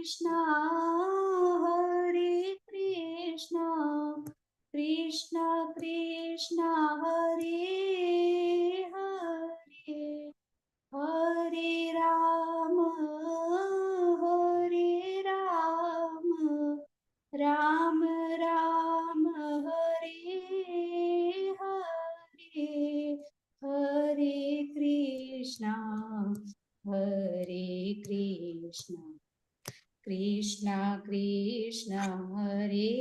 कृष्ण हरे हरे हरे राम राम राम हरे हरे हरे कृष्ण कृष्ण कृष्ण हरे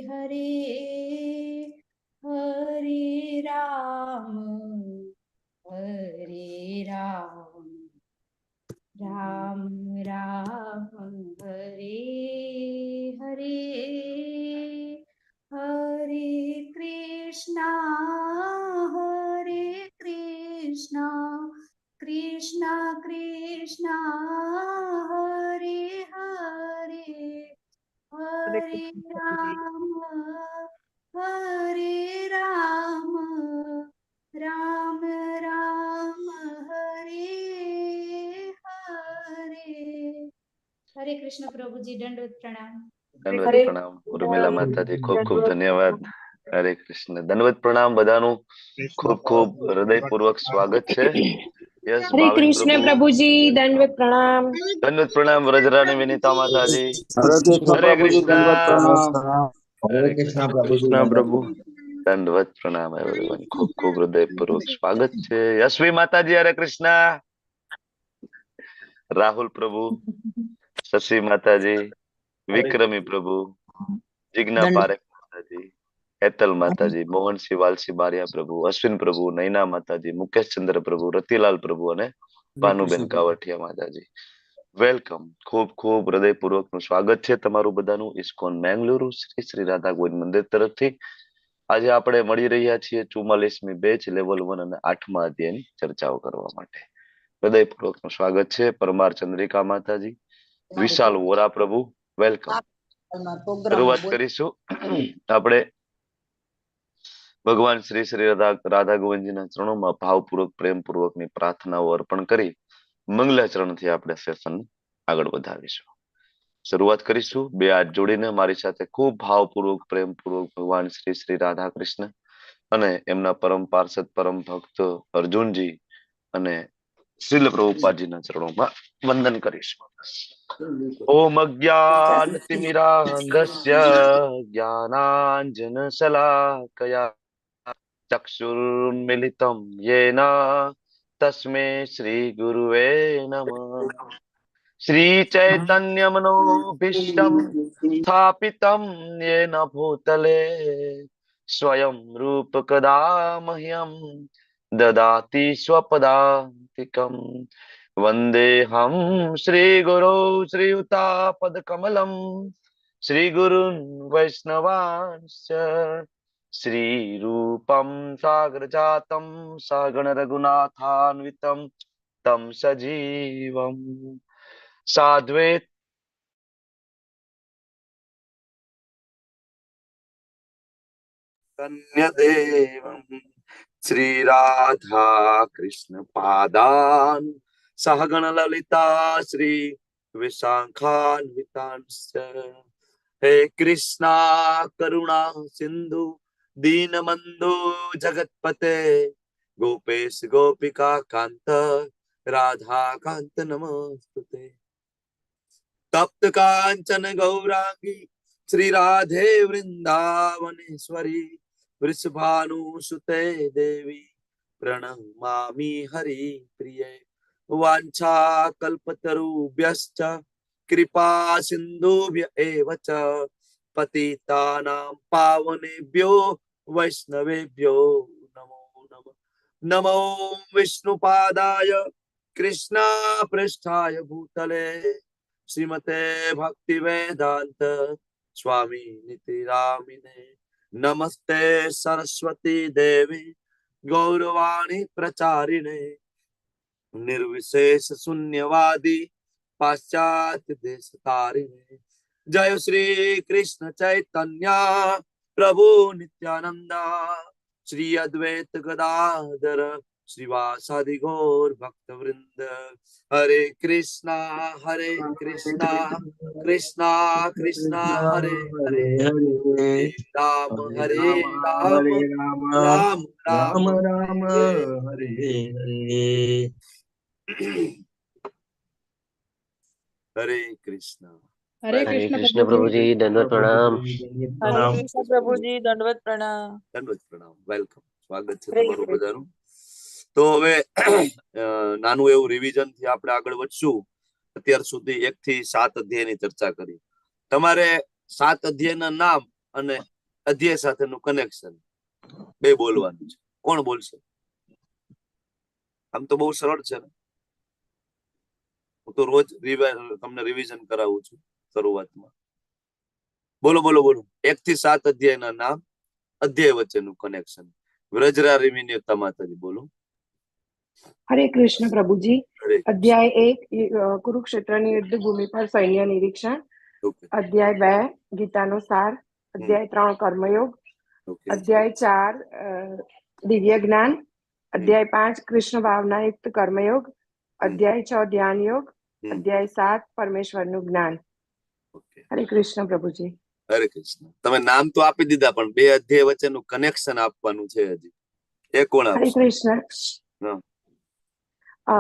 हरे हरे राम राम राम हरे हरे हरे कृष्ण कृष्ण कृष्ण हरे हरे हरे हरे कृष्ण प्रभु जी। राम राम राम हरे हरे हरे कृष्ण प्रभु जी दंडवत प्रणाम दंडवत हरे प्रणाम उर्मिला माताजी खूब खूब दंडवत धन्यवाद। हरे कृष्ण दंडवत प्रणाम बधानु खूब खूब हृदयपूर्वक स्वागत है। यस हरे भाविक कृष्ण प्रभु प्रभु जी दंडवत प्रणाम। दंडवत प्रणाम व्रजरानी विनीता माताजी। हरे कृष्ण हरे प्रभु जी कृष्ण दंडवत प्रणाम। हरे कृष्ण प्रभु जी प्रभु दंडवत प्रणाम एवरीवन खूब खूब हृदयपूर्वक स्वागत है। यशवी माताजी हरे कृष्ण। राहुल प्रभु शशि माताजी विक्रमी प्रभु जिग्ना पारेख माताजी हेतल माताजी मोहन सिंह वालसी बारिया प्रभु अश्विन प्रभु नैना माताजी मुकेश चंद्र प्रभु रतिलाल प्रभु અને ભાનુબેન કાવઠિયા માતાજી વેલકમ ખૂબ ખૂબ હૃદયપૂર્વકનું સ્વાગત છે તમારું બધાનું ઇસ્કોન મેંગલુરુ શ્રી શ્રી રાધા ગોવિંદ મંદિર તરફથી આજે આપણે મળી રહ્યા છીએ 44મી બેચ લેવલ 1 અને 8મા અધ્યાયની ચર્ચાઓ કરવા માટે હૃદયપૂર્વકનું સ્વાગત છે પરમાર ચંદ્રિકા માતાજી વિશાલ વોરા પ્રભુ વેલકમ શરૂઆત કરીશું આપણે ભગવાન શ્રી શ્રી રાધા ગોવિંદજીના ચરણોમાં ભાવપૂર્વક પ્રેમપૂર્વકની પ્રાર્થનાઓ અર્પણ કરી મંગલાચરણથી આપણે સેશન આગળ વધારીશું શરૂઆત કરીશું બે હાથ જોડીને મારી સાથે ખૂબ ભાવપૂર્વક પ્રેમપૂર્વક ભગવાન શ્રી શ્રી રાધા કૃષ્ણ અને એમના પરમ પાર્ષદ પરમ ભક્ત અર્જુનજી અને શ્રીલ પ્રભુપાદજીના ચરણોમાં વંદન કરીશું ઓમ અજ્ઞાનતિમિરાન્ધસ્ય જ્ઞાનાંજન શલાકયા चक्षुर्मिलितं येन तस्मै श्रीगुरुवे नमः श्रीचैतन्यमनोभीष्टं स्थापितं येन भूतले स्वयं रूपकदा मह्यं ददाति स्वपदान्तिकं वन्देऽहं श्रीगुरौ श्रीयुतापदकमलं श्रीगुरुन् वैष्णवांश्च श्रीरूपं सागरजातं सगण रघुनाथान्वितं तं सजीवम् साद्वैत कन्यदेवं श्रीराधा कृष्ण पादान् सहगण ललिता श्री विशाखान्वितांश्च हे कृष्णा करुणा सिंधु दीनबंधु जगतपते गोपेश गोपिका कांत राधा कांत नमस्तुते तप्त कांचन गौरांगी श्री राधे वृंदावनेश्वरी वृषभानुसुते देवी प्रणमामि हरि प्रिये वाञ्छा कल्पतरुभ्यश्च कृपा सिन्धुभ्य एव च पतितानां पावनेभ्यो वैष्णवेभ्यो नमो नमः नमो विष्णुपादाय कृष्णा पृष्ठाय भूतले श्रीमते भक्ति वेदांत स्वामी निति रामिने नमस्ते सरस्वती देवी गौरवाणी प्रचारिणे निर्विशेष शून्यवादी पाश्चात्य देश तारिणे जय श्री कृष्ण चैतन्य प्रभु नित्यानंदा श्री अद्वैत गदाधर श्रीवासादि गौर भक्त वृंद। हरे कृष्णा कृष्णा कृष्णा हरे हरे, राम हरे राम राम राम हरे हरे कृष्णा। हरे हरे कृष्ण कृष्ण प्रभु जी, दंडवत प्रणाम। हरे कृष्ण प्रभुजी दंडवत प्रणाम। દંડવત પ્રણામ. વેલકમ, સ્વાગત છે Thank તમારું you. બધાનું. તો હવે નાનું એવું રિવિઝન થી આપણે આગળ વધશું. અત્યાર સુધી 1 થી 7 અધ્યાયની ચર્ચા કરી. તમારે 7 અધ્યાયના નામ અને અધ્યાય સાથેનું કનેક્શન બે બોલવાનું છે. કોણ બોલશે? આમ તો બહુ સરળ છે ને. હું તો રોજ તમને રિવિઝન કરાવું છું શરૂઆતમાં. બોલો બોલો બોલો. 1 થી 7 અધ્યાયના નામ, અધ્યાય વચ્ચેનું કનેક્શન. વ્રજરારી વિનયતા માતાજી બોલો. हरे कृष्ण प्रभु जी। हरे अध्याय 1 कुरुक्षेत्रनी युद्ध भूमि पर सैन्य निरीक्षण। ओके अध्याय 2 गीताનો સાર। अध्याय 3 कर्मयोग। ओके अध्याय 4 दिव्य ज्ञान। अध्याय 5 कृष्ण भावना युक्त कर्मयोग। अध्याय 6 ध्यान योग। अध्याय 7 परमेश्वरનું જ્ઞાન। ઓકે. હરે કૃષ્ણ પ્રભુજી। હરે કૃષ્ણ. તમે નામ તો આપી દીધા, પણ બે અધ્યાય વચ્ચેનું કનેક્શન આપવાનું છે હજી. એ કોણ હરે આપશે? કૃષ્ણ। હા. અ,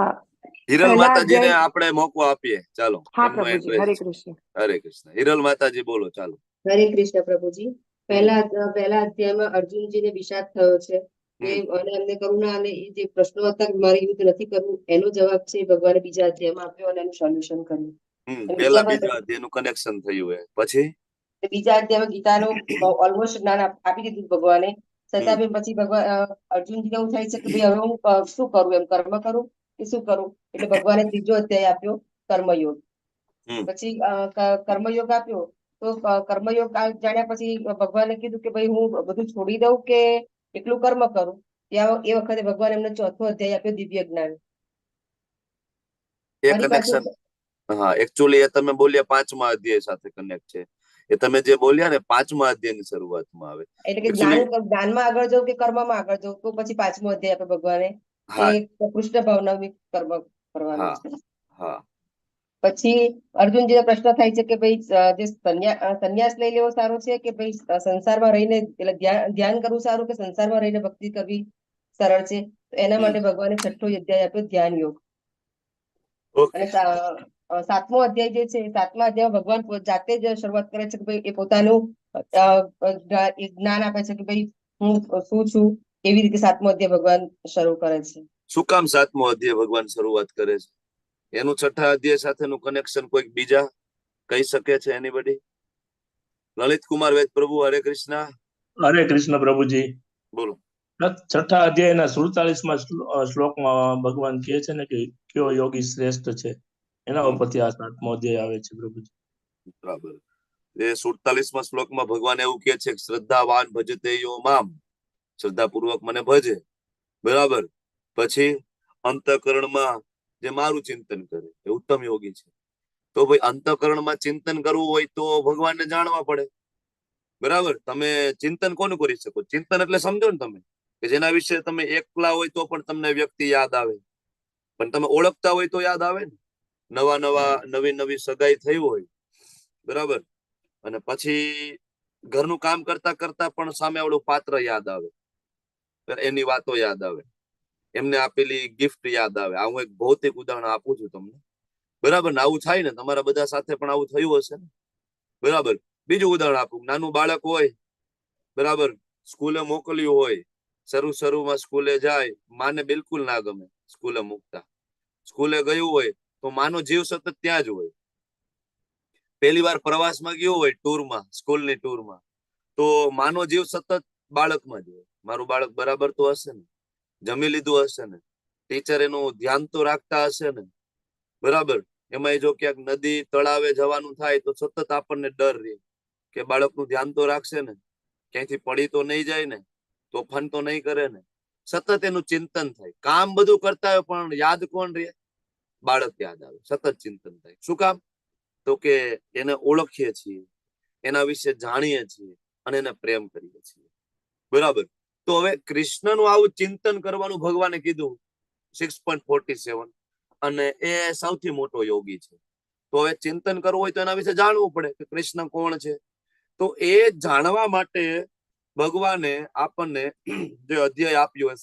હિરલ પહેલા માતાજીને અધ્યાય- આપણે મોકો આપીએ. ચાલો, હા એમનો પ્રભુજી, એડ્રેસ. હરે કૃષ્ણ। હરે કૃષ્ણ. હિરલ માતાજી બોલો. ચાલો. હરે કૃષ્ણ પ્રભુજી। પહેલા અધ્યાયમાં અર્જુનજીને વિષાદ થયો છે કે અને એમને કરુણા અને એ જે પ્રશ્નો હતા કે મારે યુદ્ધ નથી કરવું, એનો જવાબ છે ભગવાને બીજા અધ્યાયમાં આપ્યો અને એનું સોલ્યુશન કર્યું. અને પેલા બીજા અધ્યાયનું કનેક્શન થયું હે. પછી બીજા અધ્યાયમાં ગીતાનું ઓલમોસ્ટ જ્ઞાન આપી દીધું ભગવાને, છતાં બી પછી ભગવાન અર્જુનજીને એવું થાય છે કે ભાઈ હવે હું શું કરું, એમ કર્મ કરું કે શું કરું? એટલે ભગવાને ત્રીજો અધ્યાય આપ્યો, કર્મયોગ. પછી કર્મયોગ આપ્યો તો કર્મયોગ જાણ્યા પછી ભગવાને કીધું કે ભાઈ હું બધું છોડી દઉં કે એટલું કર્મ કરું? એ વખતે ભગવાન એમને ચોથો અધ્યાય આપ્યો, દિવ્ય જ્ઞાન. એ કનેક્શન, હા, એકચ્યુઅલી એ તમે બોલ્યા 5મા અધ્યાય સાથે કનેક્ટ છે. એ તમે જે બોલ્યા ને 5મા અધ્યાયની શરૂઆતમાં આવે. એટલે કે જ્ઞાનમાં આગળ જવું કે કર્મમાં આગળ જવું, તો પછી 5મો અધ્યાય આપે ભગવાને કે કૃષ્ણ ભાવના કર્મ કરવાનું છે. હા. પછી અર્જુનજીને પ્રશ્ન થાય છે કે ભાઈ જે સંન્યાસ લઈ લેવો સારો છે કે ભાઈ સંસારમાં રહીને એટલે ધ્યાન કરવું સારું કે સંસારમાં રહીને ભક્તિ કરવી સરળ છે? તો એના માટે ભગવાને 6થો અધ્યાય આપ્યો, ધ્યાન યોગ. અને 7મો અધ્યાય જે છે, 7મા અધ્યાયમાં ભગવાન જાતે જ શરૂઆત કરે છે કે ભાઈ એ પોતાનું જ્ઞાન આપે છે કે ભાઈ હું શું છું. એવી રીતે 7મો અધ્યાય ભગવાન શરૂ કરે છે. શું કામ 7મો અધ્યાય ભગવાન શરૂઆત કરે છે? એનું 6થા અધ્યાય સાથેનું કનેક્શન કોઈક બીજા કહી શકે છે? એનીબડી? લલિત કુમાર વેદ પ્રભુ, હરે કૃષ્ણ. હરે કૃષ્ણ પ્રભુજી. બોલો. 6થા અધ્યાયના 47મા શ્લોકમાં ભગવાન કહે છે ને કે કયો યોગી શ્રેષ્ઠ છે, એના ઉપરથી આ 7મો અધ્યાય આવે છે પ્રભુજી. બરાબર. એ 47મા શ્લોકમાં ભગવાન એવું કહે છે કે શ્રદ્ધાવાન ભજતે યો મામ, શ્રદ્ધાપૂર્વક મને ભજે. બરાબર. પછી અંતઃકરણમાં જે મારું ચિંતન કરે એ ઉત્તમ યોગી છે. તો ભાઈ અંતઃકરણમાં ચિંતન કરવું હોય તો ભગવાનને જાણવા પડે. બરાબર. તમે ચિંતન કોનું કરી શકો? ચિંતન એટલે સમજો ને તમે, કે જેના વિશે તમે એકલા હોય તો પણ તમને વ્યક્તિ યાદ આવે, પણ તમે ઓળખતા હોય તો યાદ આવે ને. નવી સગાઈ થઈ હોય, બરાબર, અને પછી ઘરનું કામ કરતા કરતા પણ સામે આવડું પાત્ર યાદ આવે, એની વાતો યાદ આવે, એમને આપેલી ગિફ્ટ યાદ આવે. આ હું એક ભૌતિક ઉદાહરણ આપું છું તમને, બરાબર ને? આવું થાય ને તમારા બધા સાથે પણ આવું થયું હશે ને, બરાબર. બીજું ઉદાહરણ આપું. નાનું બાળક હોય, બરાબર, સ્કૂલે મોકલ્યું હોય, શરૂમાં સ્કૂલે જાય, માને બિલકુલ ના ગમે સ્કૂલે મૂકતા. સ્કૂલે ગયું હોય તો માનો જીવ સતત ત્યાં જ હોય. પહેલી વાર પ્રવાસમાં ગયો હોય, ટૂરમાં, સ્કૂલની ટૂરમાં, તો માનો જીવ સતત બાળકમાં જ હોય. મારું બાળક બરાબર તો હશે ને, જમી લીધું હશે ને, ટીચર એનું ધ્યાન તો રાખતા હશે ને, બરાબર. એમાં જો ક્યાંક નદી તળાવે જવાનું થાય તો સતત આપણને ડર રહે કે બાળકનું ધ્યાન તો રાખશે ને, ક્યાંયથી પડી તો નહીં જાય ને, તોફાન તો નહીં કરે ને. સતત એનું ચિંતન થાય. કામ બધું કરતા હોય પણ યાદ કોણ રહે? બાળક યાદ આવે. સતત ચિંતન થાય. શું કામ? તો કે એને ઓળખીએ છીએ, એના વિશે જાણીએ છીએ અને એને પ્રેમ કરીએ છીએ, બરાબર. તો હવે કૃષ્ણનું આવું ચિંતન કરવાનું ભગવાને કીધું 6.47 અને એ સૌથી મોટો યોગી છે. તો હવે ચિંતન કરવું હોય તો એના વિશે જાણવું પડે કે કૃષ્ણ કોણ છે. તો એ જાણવા માટે ભગવાને આપણને જે અધ્યાય આપ્યો હોય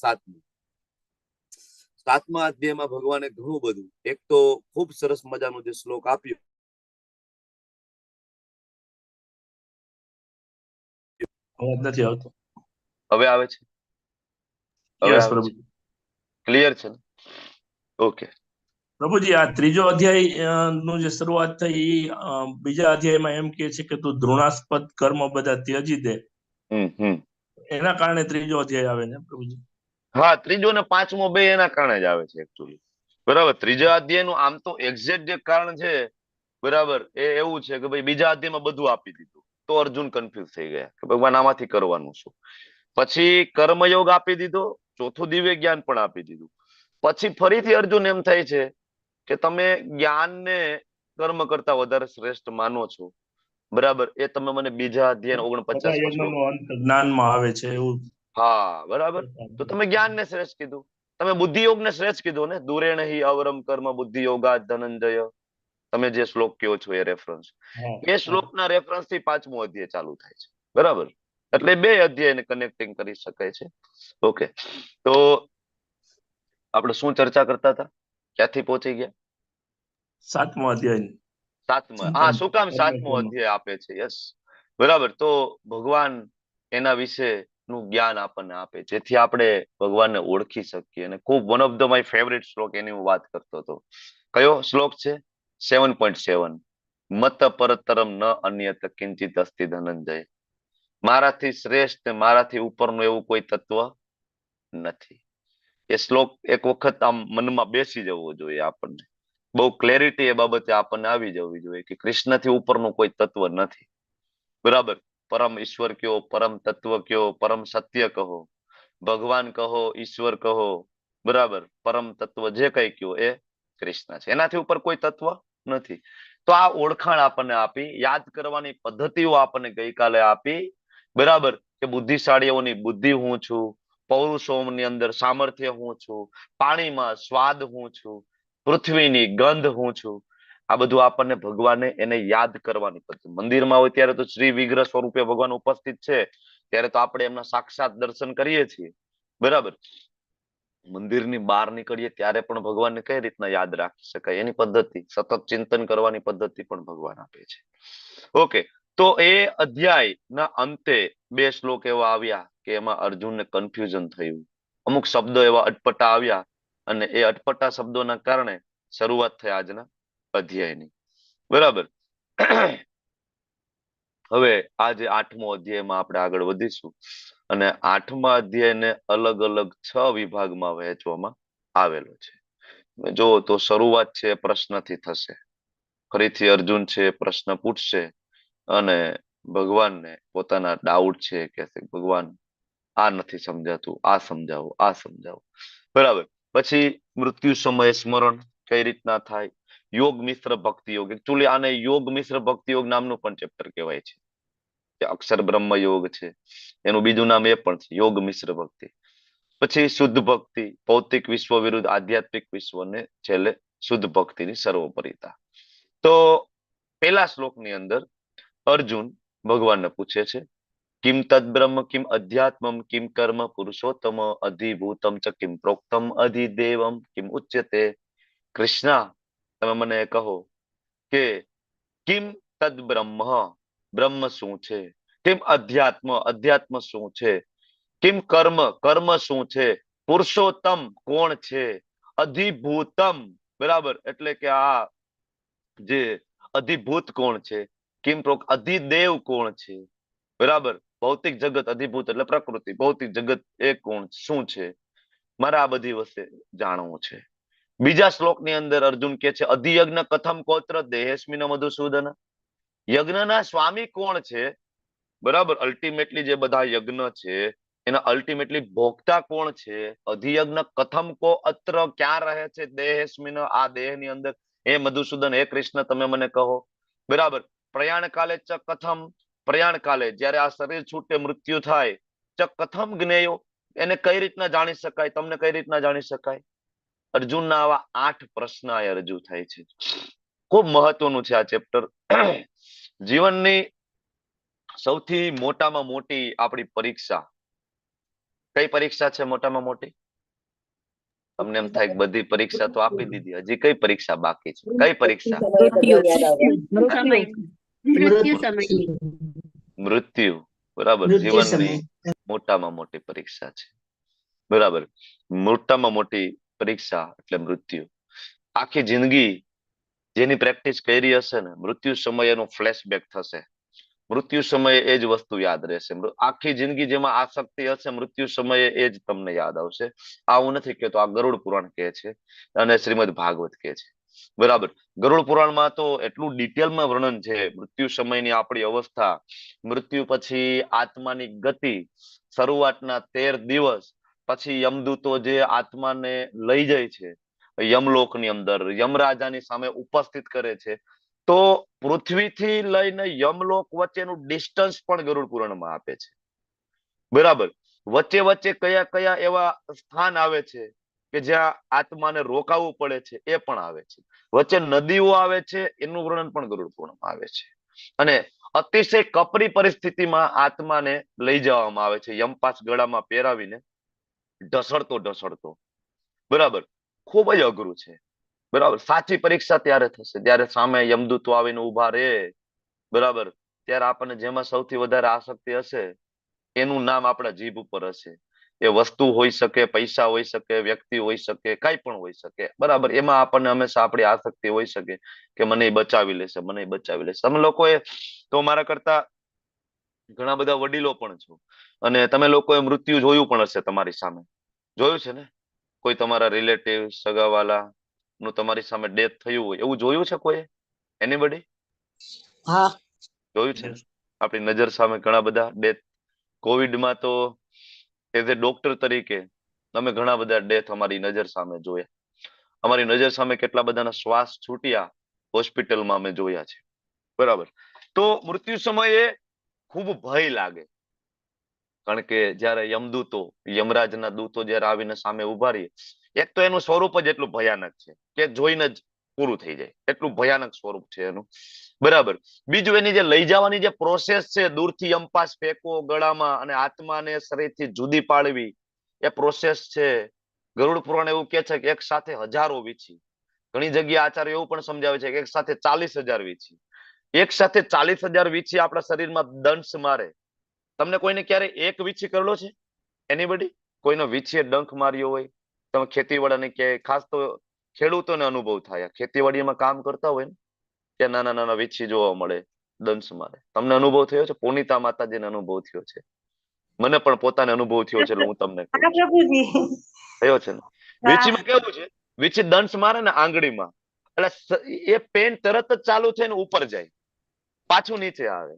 7મા અધ્યાયમાં ભગવાને ઘણું બધું, એક તો ખૂબ સરસ મજાનો જે શ્લોક આપ્યો, અવાજ નથી આવતો. હવે આવે છે? હવે યસ આવે છે? પ્રભુજી. ક્લિયર છે ને? ઓકે. પ્રભુજી, આ ત્રીજો અધ્યાય નું જે શરૂઆત થઈ ઈ, બીજા અધ્યાયમાં એમ કે છે કે તું ધૃણાસ્પદ કર્મ બધા ત્યજી દે. એના કારણે ત્રીજો અધ્યાય આવે ને પ્રભુજી? હા, ત્રીજો ને પાંચમો બે એના કારણે જ આવે છે એકચ્યુઅલી. બરાબર. ત્રીજા અધ્યાયનું આમ તો એક્ઝેક્ટ જે કારણ છે, બરાબર, એ એવું છે કે ભાઈ બીજા અધ્યાયમાં બધું આપી દીધું, તો અર્જુન કન્ફ્યુઝ થઈ ગયા કે ભગવાન આમાંથી કરવાનું શું. પછી કર્મયોગ આપી દીધો, ચોથું દિવ્ય જ્ઞાન પણ આપી દીધું. પછી ફરીથી અર્જુન એમ થાય છે કે તમે જ્ઞાનને કર્મ કરતા વધારે શ્રેષ્ઠ માનો છો, બરાબર, એ તમે મને બીજા અધ્યાય 49 યજ્ઞનો અંત જ્ઞાનમાં આવે છે એવું. હા, બરાબર. તો તમે જ્ઞાનને શ્રેષ્ઠ કીધું, તમે બુદ્ધિયોગને શ્રેષ્ઠ કીધું ને. દૂરેણ હિ અવરમ કર્મ બુદ્ધિયોગા ધનંજય, તમે જે શ્લોક કહો છો એ રેફરન્સ, એ શ્લોકના રેફરન્સ થી પાંચમો અધ્યાય ચાલુ થાય છે, બરાબર. એટલે બે અધ્યાયને કનેક્ટિંગ કરી શકાય છે. ઓકે, તો આપણે શું ચર્ચા કરતા હતા, ક્યાંથી પહોંચી ગયા? 7મો અધ્યાય. 7મા. હા, શું કામ 7મો અધ્યાય આપે છે? યસ, બરાબર. તો ભગવાન એના વિશે નું જ્ઞાન આપણને આપે, જેથી આપણે ભગવાનને ઓળખી શકીએ. અને ખૂબ one of the my favourite શ્લોક એની હું વાત કરતો હતો. કયો શ્લોક છે? 7.7. મત પરતરમ ન અન્યત કિંચિત અસ્તિ ધનંજય. મારાથી શ્રેષ્ઠ, મારાથી ઉપરનું એવું કોઈ તત્વ નથી. એ શ્લોક એક વખત આમ મનમાં બેસી જવો જોઈએ આપણને. બહુ ક્લેરિટી એ બાબતે આપણને આવી જવી જોઈએ કે કૃષ્ણથી ઉપરનું કોઈ તત્વ નથી, બરાબર. પરમ ઈશ્વર કયો, પરમ તત્વ કયો, પરમ સત્ય કહો, ભગવાન કહો, ઈશ્વર કહો, બરાબર, પરમ તત્વ જે કઈ કયો એ કૃષ્ણ છે. એનાથી ઉપર કોઈ તત્વ નથી. તો આ ઓળખાણ આપણને આપી, યાદ કરવાની પદ્ધતિઓ આપણને ગઈકાલે આપી, બરાબર, કે બુદ્ધિશાળીઓની બુદ્ધિ હું છું, પૌરુષોની અંદર સામર્થ્ય હું છું, પાણીમાં સ્વાદ હું છું, પૃથ્વીની ગંધ હું છું. આ બધું આપણને ભગવાને એને યાદ કરવાની પદ્ધતિ. મંદિરમાં હોય ત્યારે તો શ્રી વિગ્રહ સ્વરૂપે ભગવાન ઉપસ્થિત છે, ત્યારે તો આપણે એમના સાક્ષાત દર્શન કરીએ છીએ, બરાબર. મંદિરની બહાર નીકળીએ ત્યારે પણ ભગવાનને કઈ રીતના યાદ રાખી શકાય, એની પદ્ધતિ, સતત ચિંતન કરવાની પદ્ધતિ પણ ભગવાન આપે છે. ઓકે, તો એ અધ્યાયના અંતે બે શ્લોક એવા આવ્યા કે એમાં અર્જુનને કન્ફ્યુઝન થયું. અમુક શબ્દો એવા અટપટા આવ્યા અને એ અટપટા શબ્દોના કારણે શરૂઆત થઈ આજના અધ્યાયની, બરાબર. હવે આજે 8મો અધ્યાયમાં આપણે આગળ વધીશું અને 8મા અધ્યાયને અલગ અલગ 6 વિભાગમાં વહેંચવામાં આવેલો છે. જો તો શરૂઆત છે પ્રશ્નથી થશે. ફરીથી અર્જુન છે પ્રશ્ન પૂછશે અને ભગવાનને પોતાના ડાઉટ છે કે ભગવાન આ નથી સમજાતું, આ સમજાવો, આ સમજાવો, બરાબર. પછી મૃત્યુ સમયે સ્મરણ કઈ રીતના થાય, યોગ મિશ્ર ભક્તિ યોગ. એકચ્યુઅલી આને યોગ મિશ્ર ભક્તિ યોગ નામનું પણ ચેપ્ટર કહેવાય છે, કે અક્ષર બ્રહ્મ યોગ છે, એનું બીજું નામ એ પણ છે યોગ મિશ્ર ભક્તિ. પછી શુદ્ધ ભક્તિ, ભૌતિક વિશ્વ વિરુદ્ધ આધ્યાત્મિક વિશ્વને છેલ્લે શુદ્ધ ભક્તિની સર્વોપરિતા. તો પહેલા શ્લોકની અંદર અર્જુન ભગવાનને પૂછે છે, કિમ તદ્બ્રહ્મ કિમ અધ્યાત્મમ કિમ કર્મ પુરુષોત્તમ અધિભૂતમ ચ કિમ પ્રોક્તમ અધિદેવમ કિમ ઉચ્યતે. કૃષ્ણ, તમે મને કહો કે કિમ તદ્બ્રહ્મ, બ્રહ્મ શું છે, કિમ અધ્યાત્મ, અધ્યાત્મ શું છે, કિમ કર્મ, કર્મ શું છે, પુરુષોત્તમ કોણ છે, અધિભૂતમ, બરાબર, એટલે કે આ જે અધિભૂત કોણ છે, કિમ અધિદેવ કોણ છે, બરાબર, ભૌતિક જગત, અધિભૂત એટલે પ્રકૃતિ, ભૌતિક જગત એ કોણ, શું છે, મારે આ બધી વસ્તુ જાણવું છે. બીજા શ્લોકની અંદર અર્જુન કે છે અધિયજ્ઞ કથમ કોત્ર દેહેસ્મિન મધુસૂદન. યજ્ઞના સ્વામી કોણ છે, બરાબર, અલ્ટિમેટલી જે બધા યજ્ઞ છે એના અલ્ટિમેટલી ભોગતા કોણ છે. અધિયજ્ઞ કથમ કો અત્ર, ક્યાં રહે છે દેહેસ્મિન, આ દેહની અંદર, હે મધુસૂદન, હે કૃષ્ણ તમે મને કહો, બરાબર. પ્રયાણ કાલે ચ કથમ, પ્રયાણ કાલે જ્યારે આ શરીર છૂટે મૃત્યુ થાય, ચ કથમ જ્ઞેયો, એને કઈ રીતના જાણી શકાય, તમને કઈ રીતના જાણી શકાય? અર્જુનના આવા 8 પ્રશ્ન અહીંયા રજૂ થાય છે. ખૂબ મહત્વનું છે આ ચેપ્ટર. જીવનની સૌથી મોટામાં મોટી આપણી પરીક્ષા કઈ પરીક્ષા છે? મોટામાં મોટી તમને એમ થાય કે બધી પરીક્ષા તો આપી દીધી, હજી કઈ પરીક્ષા બાકી છે? કઈ પરીક્ષા? મૃત્યુ. બરાબર, જીવનની મોટામાં મોટી પરીક્ષા છે. બરાબર, મોટામાં મોટી પરીક્ષા એટલે મૃત્યુ. આખી જિંદગી જેની પ્રેક્ટિસ કરી હશે ને, મૃત્યુ સમયે એનું ફ્લેશબેક થશે. મૃત્યુ સમયે એ જ વસ્તુ યાદ રહેશે. આખી જિંદગી જેમાં આસક્તિ હશે, મૃત્યુ સમયે એ જ તમને યાદ આવશે. આવું નથી કહેતો, આ ગરુડ પુરાણ કહે છે અને શ્રીમદ ભાગવત કહે છે. બરાબર, ગરુડ પુરાણમાં તો એટલું ડિટેલમાં વર્ણન છે મૃત્યુ સમયની આપણી અવસ્થા, મૃત્યુ પછી આત્માની ગતિ, શરૂઆતના 13 દિવસ, પછી યમદૂતો જે આત્માને લઈ જાય છે યમલોકની અંદર, યમરાજાની સામે ઉપસ્થિત કરે છે. તો પૃથ્વીથી લઈને યમલોક વચ્ચેનું ડિસ્ટન્સ પણ ગરુડ પુરાણમાં આપે છે. બરાબર, વચ્ચે વચ્ચે કયા કયા એવા સ્થાન આવે છે કે જ્યાં આત્માને રોકાવું પડે છે, એ પણ આવે છે. વચ્ચે નદીઓ આવે છે, એનું વર્ણન પણ ગરુડ પુરાણમાં આવે છે. અને અતિશય કપરી પરિસ્થિતિમાં આત્માને લઈ જવામાં આવે છે, યમપાસ ગળામાં પહેરાવીને ઢસડતો. બરાબર, ખૂબ જ અઘરું છે. બરાબર, સાચી પરીક્ષા ત્યારે થશે જ્યારે સામે યમદૂતો આવીને ઉભા રહે. બરાબર, ત્યારે આપણને જેમાં સૌથી વધારે આસક્તિ હશે એનું નામ આપણા જીભ ઉપર હશે. એ વસ્તુ હોઈ શકે, પૈસા હોઈ શકે, વ્યક્તિ હોઈ શકે, કઈ પણ હોઈ શકે. બરાબર, એમાં આપણને હંમેશા આપણી આસક્તિ હોઈ શકે કે મને બચાવી લેશે, મને બચાવી લેશે. તમે લોકોએ તો મારા કરતા ઘણા બધા વડીલો પણ છો અને તમે લોકોએ મૃત્યુ જોયું પણ હશે તમારી સામે. જોયું છે ને? કોઈ તમારા રિલેટિવ, સગાવાલા નું તમારી સામે ડેથ થયું હોય એવું જોયું છે કોઈ? એનીબડી? હા, જોયું છે? આપણી નજર સામે ઘણા બધા ડેથ. કોવિડમાં તો એઝ એ ડોક્ટર તરીકે અમે ઘણા બધા ડેથ અમારી નજર સામે જોયા. અમારી નજર સામે કેટલા બધાના શ્વાસ છૂટ્યા હોસ્પિટલમાં અમે જોયા છે. બરાબર, તો મૃત્યુ સમયે ખૂબ ભય લાગે. કારણ કે જયારે યમદૂતો, યમરાજના દૂતો જયારે આવીને સામે ઉભા રહે, એક તો એનું સ્વરૂપ જ એટલું ભયાનક છે કે જોઈને જ પૂરું થઈ જાય, એટલું ભયાનક સ્વરૂપ છે એનું. બરાબર, બીજું એની જે લઈ જવાની જે પ્રોસેસ છે, દૂરથી યમપાસ ફેંકવો ગળામાં અને આત્માને શરીરથી જુદી પાડવી, એ પ્રોસેસ છે. ગરુડ પુરાણ એવું કે છે કે એક સાથે હજારો વીછી. ઘણી જગ્યાએ આચાર્ય એવું પણ સમજાવે છે કે એક સાથે 40,000 વીછી. એક સાથે 40,000 વીછી આપણા શરીરમાં દંશ મારે. તમને કોઈને ક્યારે એક વીછી કરેલો છે? એનીબડી? કોઈનો વીછીએ ડંખ માર્યો હોય? તમે ખેતીવાડાને ક્યાંય, ખાસ તો ખેડૂતોને અનુભવ થાય, ખેતીવાડીમાં કામ કરતા હોય ને ત્યાં નાના નાના વીછી જોવા મળે, દંશ મારે. તમને અનુભવ થયો છે? પુનિતા માતાજીને અનુભવ થયો છે, મને પણ પોતાને અનુભવ થયો છે, એટલે હું તમને કહું છું. થયો છે ને? વીછીમાં કેવું છે, વીછી દંશ મારે ને આંગળીમાં, એટલે એ પેન તરત જ ચાલુ થઈને ઉપર જાય, પાછું નીચે આવે,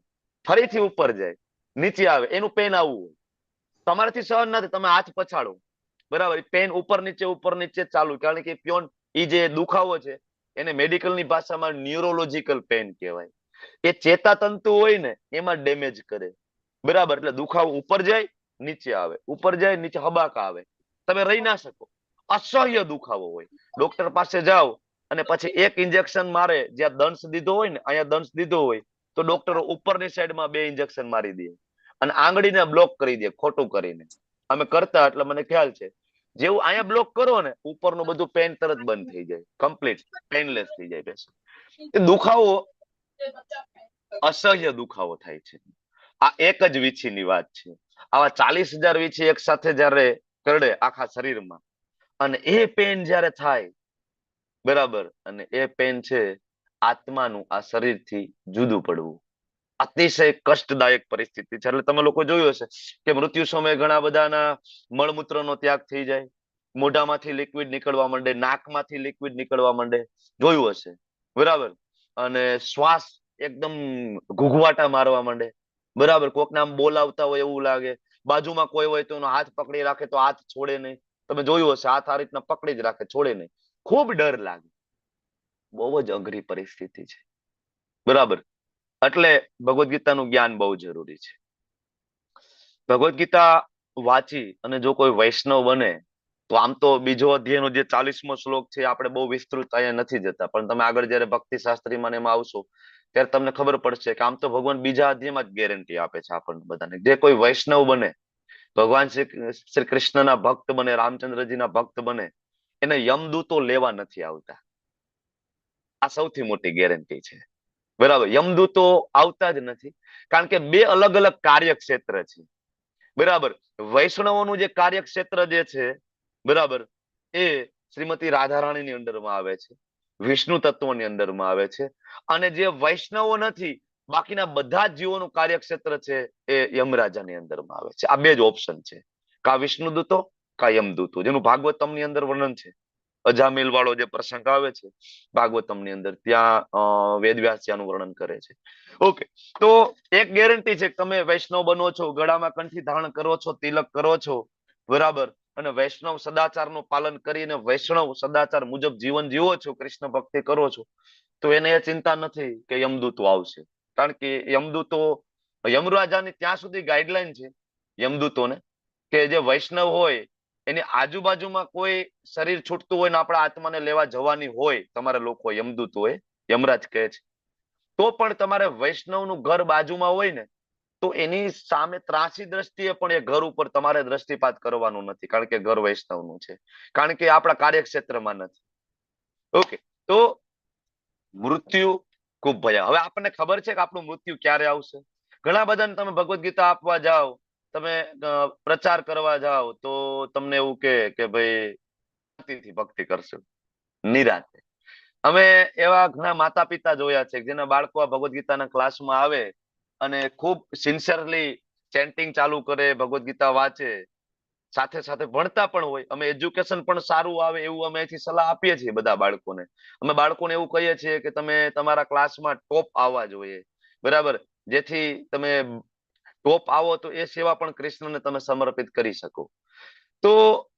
ફરીથી ઉપર જાય, નીચે આવે. એનું પેન આવું હોય. તમારાથી સહન નથી, તમે હાથ પછાડો, બરાબર, પેન ઉપર નીચે ચાલુ. કારણ કે પ્યોન એ જે દુખાવો છે એને મેડિકલની ભાષામાં ન્યુરોલોજીકલ પેન કહેવાય. એ ચેતાતંતુ હોય ને એમાં ડેમેજ કરે. બરાબર, એટલે દુખાવો ઉપર જાય, નીચે આવે, ઉપર જાય, નીચે, હબાકા આવે. તમે રહી ના શકો, અસહ્ય દુખાવો હોય. ડોક્ટર પાસે જાઓ અને પછી એક ઇન્જેક્શન મારે, જ્યાં દંશ દીધો હોય ને, અહીંયા દંશ દીધો હોય તો ડોક્ટરો ઉપરની સાઈડમાં 2 ઇન્જેક્શન મારી દે અને આંગળીને બ્લોક કરી દે, ખોટું કરીને. અમે કરતા એટલે મને ખ્યાલ છે. જેવું અહીંયા બ્લોક કરો ને, ઉપરનું બધું પેન તરત બંધ થઈ જાય, કમ્પ્લીટ પેનલેસ થઈ જાય. બેસ એ દુખાવો, અસહ્ય દુખાવો થાય છે. આ એક જ વીછીની વાત છે. આવા 40,000 વીછી એક સાથે જયારે કરડે આખા શરીરમાં, અને એ પેન જયારે થાય, બરાબર, અને એ પેન છે આત્માનું આ શરીરથી જુદું પડવું. અતિશય કષ્ટદાયક પરિસ્થિતિ છે. એટલે તમે લોકો જોયું હશે કે મૃત્યુ સમયે ઘણા બધાના મળમૂત્રનો ત્યાગ થઈ જાય, મોઢામાંથી લિક્વિડ નીકળવા માંડે, નાકમાંથી લિક્વિડ નીકળવા માંડે, જોયું હશે. બરાબર, અને શ્વાસ એકદમ ઘૂઘવાટા મારવા માંડે. બરાબર, કોકને આમ બોલાવતા હોય એવું લાગે, બાજુમાં કોઈ હોય તો એનો હાથ પકડી રાખે તો હાથ છોડે નહીં. તમે જોયું હશે, હાથ આ રીતના પકડી જ રાખે, છોડે નહીં. ખૂબ ડર લાગે. બહુ જ અઘરી પરિસ્થિતિ છે. બરાબર, એટલે ભગવદ ગીતાનું જ્ઞાન બહુ જરૂરી છે. ભગવદ ગીતા વાંચી અને જો કોઈ વૈષ્ણવ બને તો આમ તો બીજો અધ્યાયનો જે 40મો શ્લોક છે આપણે બહુ વિસ્તૃત અહીંયા નથી જતા, પણ તમે આગળ જયારે ભક્તિ શાસ્ત્રીમાં એમાં આવશો ત્યારે તમને ખબર પડશે કે આમ તો ભગવાન બીજા અધ્યાયમાં જ ગેરંટી આપે છે આપણને બધાને, જે કોઈ વૈષ્ણવ બને, ભગવાન શ્રી કૃષ્ણના ભક્ત બને, રામચંદ્રજીના ભક્ત બને, એને યમદૂતો લેવા નથી આવતા. આ સૌથી મોટી ગેરંટી છે. બરાબર, યમદૂતો આવતા જ નથી, કારણ કે બે અલગ અલગ કાર્યક્ષેત્ર છે. બરાબર, વૈષ્ણવોનું જે કાર્યક્ષેત્ર જે છે, બરાબર, એ શ્રીમતી રાધારાણીની અંડરમાં આવે છે, વિષ્ણુ તત્વની અંડરમાં આવે છે. અને જે વૈષ્ણવો નથી, બાકીના બધા જ જીવોનું કાર્યક્ષેત્ર છે એ યમરાજાની અંદરમાં આવે છે. આ બે જ ઓપ્શન છે, કા વિષ્ણુદૂતો કા યમદૂતો, જેનું ભાગવતમની અંદર વર્ણન છે. અજામિલ વાળો જે પ્રસંગ આવે છે ભાગવતમની અંદર, ત્યાં વેદવ્યાસજી આનું વર્ણન કરે છે. ઓકે, તો એક ગેરંટી છે કે તમે વૈષ્ણવ બનો છો, ગળામાં કંઠી ધારણ કરો છો, તિલક કરો છો, બરાબર, અને વૈષ્ણવ સદાચારનું પાલન કરીને વૈષ્ણવ સદાચાર મુજબ જીવન જીવો છો, કૃષ્ણ ભક્તિ કરો છો, તો એને એ ચિંતા નથી કે યમદૂતો આવશે. કારણ કે યમદૂતો, યમરાજાની ત્યાં સુધી ગાઈડલાઈન છે યમદૂતોને કે જે વૈષ્ણવ હોય એની આજુબાજુમાં કોઈ શરીર છૂટતું હોય ને આપણા આત્માને લેવા જવાની હોય, તમારે લોકો યમદૂત હોય, યમરાજ કહે છે, તો પણ તમારે વૈષ્ણવનું ઘર બાજુમાં હોય ને તો એની સામે ત્રાસી દ્રષ્ટિએ પણ એ ઘર ઉપર તમારે દ્રષ્ટિપાત કરવાનું નથી, કારણ કે ઘર વૈષ્ણવનું છે, કારણ કે આપણા કાર્યક્ષેત્રમાં નથી. ઓકે, તો મૃત્યુ ખૂબ ભયા. હવે આપણને ખબર છે કે આપણું મૃત્યુ ક્યારે આવશે. ઘણા બધાને તમે ભગવદ્ ગીતા આપવા જાઓ, તમે પ્રચાર કરવા જાઓ, તો તમને એવું કે ભાઈ ભક્તિ કરશે નિરાતે. અમે એવા ઘણા માતા પિતા જોયા છે જેના બાળકો આ ભગવદ્ ગીતાના ક્લાસમાં આવે અને ખૂબ સિન્સિયરલી ચેન્ટિંગ ચાલુ કરે, ભગવદ્ ગીતા વાંચે, સાથે સાથે ભણતા પણ હોય. અમે એજ્યુકેશન પણ સારું આવે એવું અમે અહીંથી સલાહ આપીએ છીએ બધા બાળકોને. અમે બાળકોને એવું કહીએ છીએ કે તમે તમારા ક્લાસમાં ટોપ આવવા જોઈએ, બરાબર, જેથી તમે ટોપ આવો તો એ સેવા પણ કૃષ્ણને તમે સમર્પિત કરી શકો. તો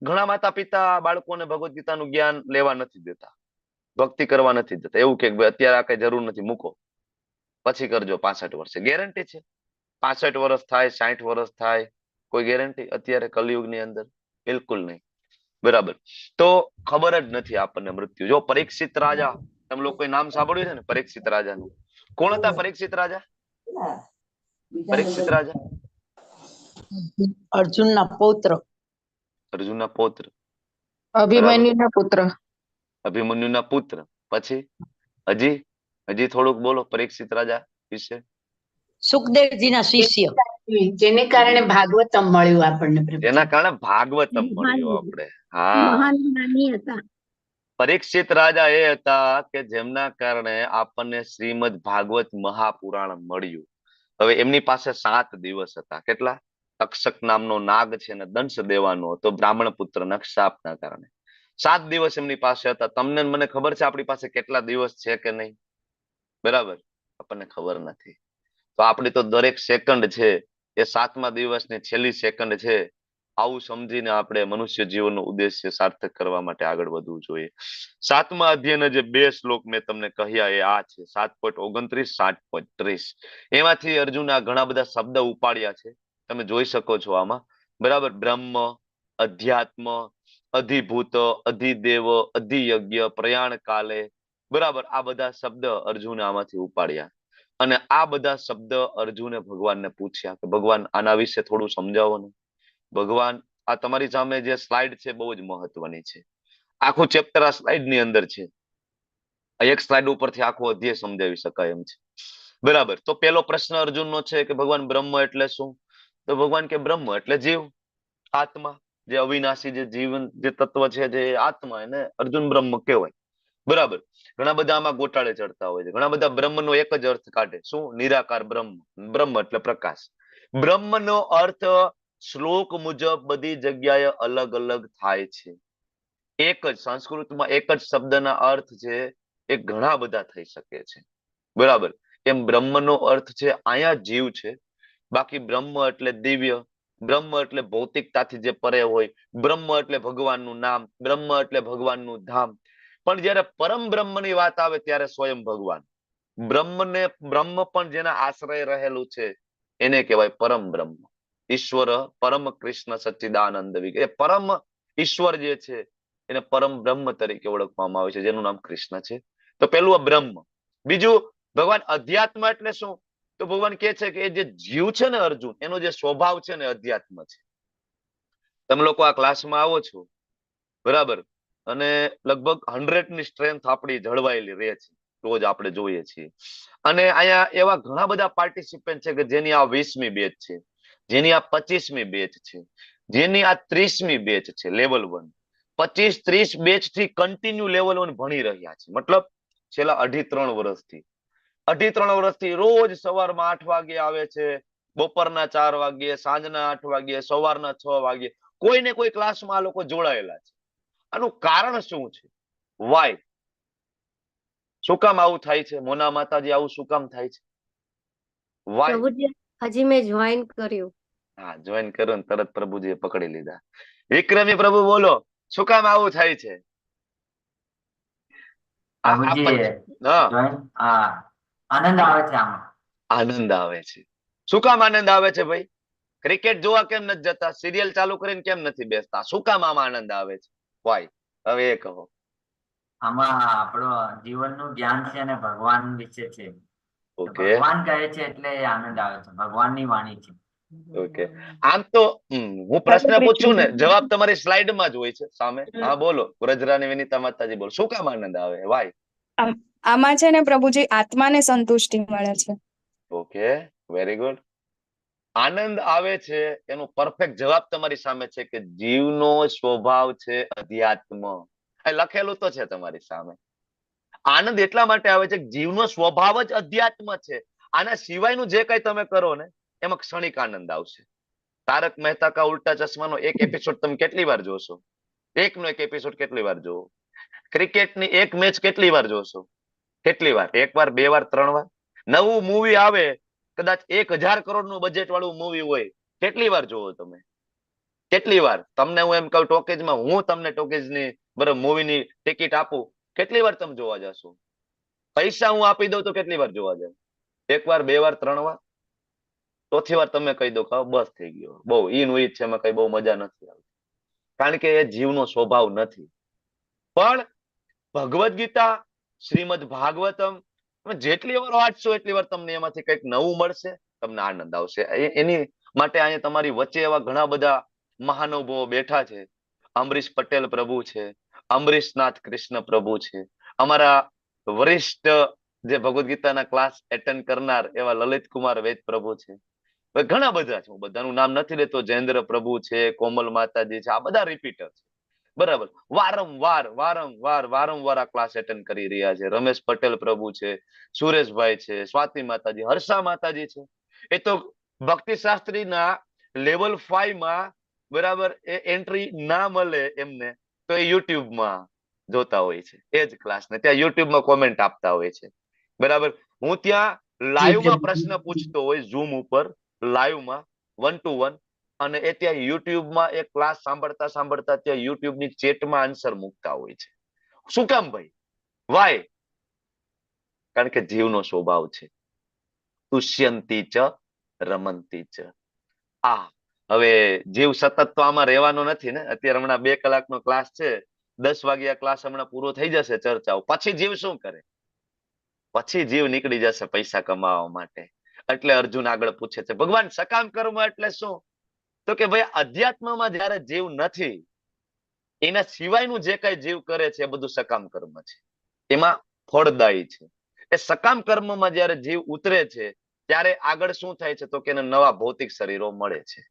ઘણા માતા પિતા બાળકોને ભગવદ્ ગીતાનું જ્ઞાન લેવા નથી દેતા, ભક્તિ કરવા નથી દેતા, એવું કે અત્યારે આ કઈ જરૂર નથી, મૂકો, પછી કરજો 65 વર્ષે. ગેરંટી છે 65 વર્ષ થાય, 60 વર્ષ થાય, કોઈ ગેરંટી અત્યારે કલયુગની અંદર? બિલકુલ નહીં. બરાબર, તો ખબર જ નથી આપણને મૃત્યુ. જો પરીક્ષિત રાજા, તમે લોકોએ નામ સાંભળ્યું છે ને પરીક્ષિત રાજાનું? કોણ હતા પરીક્ષિત રાજા? પરીક્ષિત રાજા અર્જુનના પૌત્ર, અર્જુનના પૌત્ર, અભિમન્યુના પુત્ર, અભિમન્યુના પુત્ર. પછી હજી થોડુંક બોલો પરીક્ષિત રાજા વિશે. સુખદેવજીના શિષ્ય, જેને કારણે ભાગવતમ મળ્યું આપણને પ્રભુજી. જેના કારણે ભાગવતમ મળ્યું આપણે. હા, મહાન જ્ઞાની હતા. પરીક્ષિત રાજા એ હતા કે જેમના કારણે આપણને શ્રીમદ ભાગવત મહાપુરાણ મળ્યું. હવે એમની પાસે 7 દિવસ હતા. કેટલા? તક્ષક નામનો નાગ છે ને દંશ દેવાનો હતો બ્રાહ્મણ પુત્રના શાપના કારણે. 7 દિવસ એમની પાસે હતા. તમને મને ખબર છે આપણી પાસે કેટલા દિવસ છે કે નહીં? બરાબર, આપણને ખબર નથી. તો આપણી તો દરેક સેકન્ડ છે એ 7મા દિવસની છેલ્લી સેકન્ડ છે. આવું સમજીને આપણે મનુષ્ય જીવનનો ઉદ્દેશ્ય સાર્થક કરવા માટે આગળ વધવું જોઈએ. 7મા અધ્યાયના જે 2 શ્લોક મેં તમને કહ્યા એ આ છે, 7.29, 7.30. એમાંથી અર્જુનના ઘણા બધા શબ્દ ઉપાડ્યા છે, તમે જોઈ શકો છો આમાં. બરાબર, બ્રહ્મ, અધ્યાત્મ, અધિભૂત, અધિદેવ, અધિયજ્ઞ, પ્રયાણ કાલે, બરાબર, આ બધા શબ્દ અર્જુને આમાંથી ઉપાડ્યા. અને આ બધા શબ્દ અર્જુને ભગવાનને પૂછ્યા કે ભગવાન આના વિશે થોડું સમજાવો ને. ભગવાન, આ તમારી સામે જે સ્લાઇડ છે બહુ જ મહત્વની છે. આખું ચેપ્ટર આ સ્લાઇડ ની અંદર છે. એક સ્લાઇડ ઉપરથી આખો અધ્યાય સમજાવી શકાય એમ છે. બરાબર, તો પેલો પ્રશ્ન અર્જુનનો છે કે ભગવાન બ્રહ્મ એટલે શું? તો ભગવાન કે બ્રહ્મ એટલે જીવ, આત્મા, જે અવિનાશી જે જીવન જે તત્વ છે, જે આત્મા, એને અર્જુન બ્રહ્મ કહેવાય. બરાબર, ઘણા બધા આમાં ગોટાળે ચડતા હોય છે. ઘણા બધા બ્રહ્મનો એક જ અર્થ કાઢે, શું? નિરાકાર બ્રહ્મ. બ્રહ્મ એટલે પ્રકાશ. બ્રહ્મનો અર્થ શ્લોક મુજબ બધી જગ્યાએ અલગ અલગ થાય છે. એક જ સંસ્કૃતમાં એક જ શબ્દના અર્થ છે એ ઘણા બધા થઈ શકે છે. બરાબર, એમ બ્રહ્મનો અર્થ છે અહીંયા જીવ છે. બાકી બ્રહ્મ એટલે દિવ્ય, બ્રહ્મ એટલે ભૌતિકતાથી જે પરે હોય, બ્રહ્મ એટલે ભગવાનનું નામ, બ્રહ્મ એટલે ભગવાનનું ધામ. પણ જયારે પરમ બ્રહ્મની વાત આવે ત્યારે સ્વયં ભગવાન. બ્રહ્મ પણ જેના આશ્રય રહેલું છે એને કહેવાય પરમ બ્રહ્મ. ઈશ્વર પરમ કૃષ્ણ સચ્ચિદાનંદ વિગ્રહ. એ પરમ ઈશ્વર જે છે એને પરમ બ્રહ્મ તરીકે ઓળખવામાં આવે છે, જેનું નામ કૃષ્ણ છે. તો પેલું આ બ્રહ્મ. બીજું ભગવાન અધ્યાત્મ એટલે શું? તો ભગવાન કહે છે કે એ જે જીવ છે ને અર્જુન, એનો જે સ્વભાવ છે ને અધ્યાત્મ છે. તમે લોકો આ ક્લાસમાં આવો છો, બરાબર, અને લગભગ 100 ની સ્ટ્રેન્થ આપણી જળવાયેલી રહે છે, રોજ આપણે જોઈએ છીએ. અને અહીંયા એવા ઘણા બધા પાર્ટિસિપન્ટ છે કે જેની આ 20મી બેચ છે, જેની આ 25મી બેચ છે, જેની આ 30મી બેચ છે, લેવલ 1. 25-30 બેચ થી કન્ટિન્યુ લેવલ 1 ભણી રહ્યા છે. મતલબ છેલ્લા 2.5-3 વર્ષથી 2.5-3 વર્ષથી રોજ સવારમાં 8 વાગે આવે છે, બપોરના 4 વાગે, સાંજના 8 વાગે, સવારના 6 વાગે, કોઈ ને કોઈ ક્લાસમાં આ લોકો જોડાયેલા છે. આનું કારણ શું છે? વાય? શું કામ આવું થાય છે? મોના માતાજી, આવું શું કામ થાય છે? વાય? પ્રભુજી હજી મેં જોઈન કર્યું. હા, જોઈન કર્યું ને તરત પ્રભુજીએ પકડી લીધા. વિક્રમી પ્રભુ બોલો, શું કામ આવું થાય છે? આનંદ આવે છે આમાં. આનંદ આવે છે. શું કામ આનંદ આવે છે ભાઈ? ક્રિકેટ જોવા કેમ નથી જતા? સિરિયલ ચાલુ કરીને કેમ નથી બેસતા? શું કામ આમાં આનંદ આવે છે? વાય? હવે એ કહો. આમાં આપણો જીવનનું જ્ઞાન છે અને ભગવાન વિશે છે. ઓકે, ભગવાન કહે છે એટલે આનંદ આવે છે. ભગવાનની વાણી છે. ઓકે. આમ તો હું પ્રશ્ન પૂછું ને, જવાબ તમારી સ્લાઇડમાં જ હોય છે સામે. હા બોલો, વ્રજરાની વિનીતા માતાજી બોલો, શું કામ આનંદ આવે? વાય? આમાં છે ને પ્રભુજી આત્માને સંતુષ્ટિ મળે છે. Okay, very good. આનંદ આવે છે એનો પરફેક્ટ જવાબ તમારી સામે છે કે જીવનો સ્વભાવ છે અધ્યાત્મ. લખેલું તો છે તમારી સામે. આનંદ એટલા માટે આવે છે કે જીવનો સ્વભાવ જ અધ્યાત્મ છે. આના સિવાયનું જે કઈ તમે કરો ને એમાં ક્ષણિક આનંદ આવશે. તારક મહેતા કા ઉલ્ટા ચશ્માનો એક એપિસોડ તમે કેટલી વાર જોશો? એકનો એક એપિસોડ કેટલી વાર જોવો? ક્રિકેટની એક મેચ કેટલી વાર જોશો? કેટલી વાર? 1 વાર, 2 વાર, 3 વાર? નવું મૂવી આવે, કદાચ 1000 કરોડનું બજેટ વાળું મૂવી હોય, કેટલી વાર જોવો તમે? કેટલી વાર? તમને હું એમ કહું ટોકેજમાં, હું તમને ટોકેજની બરાબર મૂવીની ટિકિટ આપું, કેટલી વાર તમે જોવા જશો? પૈસા હું આપી દઉં તો કેટલી વાર જોવા જાવ? 1 વાર, 2 વાર, 3 વાર? ચોથી વાર તમે કહી દો કે બસ થઈ ગયો, બહુ ઈન છે, એમાં કઈ બહુ મજા નથી આવતી. કારણ કે એ જીવનો સ્વભાવ નથી. પણ ભગવદ્ ગીતા, શ્રીમદ ભાગવતમ, જેટલી વાર વાંચશો એટલી વાર તમને એમાંથી કંઈક નવું મળશે, તમને આનંદ આવશે. એની માટે અહીંયા તમારી વચ્ચે એવા ઘણા બધા મહાનુભાવો બેઠા છે. અમરીશ પટેલ પ્રભુ છે, અમરીશનાથ કૃષ્ણ પ્રભુ છે, અમારા વરિષ્ઠ જે ભગવદ્ ગીતાના ક્લાસ એટેન્ડ કરનાર એવા લલિત કુમાર વૈદ પ્રભુ છે. ઘણા બધા છે, હું બધાનું નામ નથી લેતો. જયેન્દ્ર પ્રભુ છે, કોમલ માતાજી છે, આ બધા રિપીટર છે. બરાબર, વારંવાર આ ક્લાસ એટેન્ડ કરી રહ્યા છે. રમેશ પટેલ પ્રભુ છે, સુરેશભાઈ છે, સ્વાતિ માતાજી, હર્ષા માતાજી છે. એ તો ભક્તિ શાસ્ત્રીના લેવલ 5 માં બરાબર એ એન્ટ્રી ના મળે એમને તો એ યુટ્યુબમાં જોતા હોય છે એ જ ક્લાસ ને, ત્યાં યુટ્યુબમાં કોમેન્ટ આપતા હોય છે. બરાબર, હું ત્યાં લાઈવમાં પ્રશ્ન પૂછતો હોય, ઝૂમ ઉપર લાઈવમાં 1 to 1, અને એ ત્યાં યુટ્યુબમાં એ ક્લાસ સાંભળતા ત્યાં યુટ્યુબની ચેટમાં આન્સર મૂકતા હોય છે. શું કામ ભાઈ? વાય? કારણ કે જીવનો સ્વભાવ છે તુષ્યંતી ચ રમંતી ચ. હવે જીવ સતત તો આમાં રહેવાનો નથી ને. અત્યારે હમણાં 2 કલાકનો ક્લાસ છે, 10 વાગે આ ક્લાસ હમણાં પૂરો થઈ જશે ચર્ચાઓ. પછી જીવ શું કરે? પછી જીવ નીકળી જશે પૈસા કમાવા માટે. એટલે અર્જુન આગળ પૂછે છે, ભગવાન સકામ કર્મ એટલે શું? તો કે ભાઈ અધ્યાત્મમાં જયારે જીવ નથી, એના સિવાયનું જે કઈ જીવ કરે છે એ બધું સકામ કર્મ છે, એમાં ફળદાયી છે. એ સકામ કર્મમાં જયારે જીવ ઉતરે છે ત્યારે આગળ શું થાય છે? તો કે એને નવા ભૌતિક શરીરો મળે છે.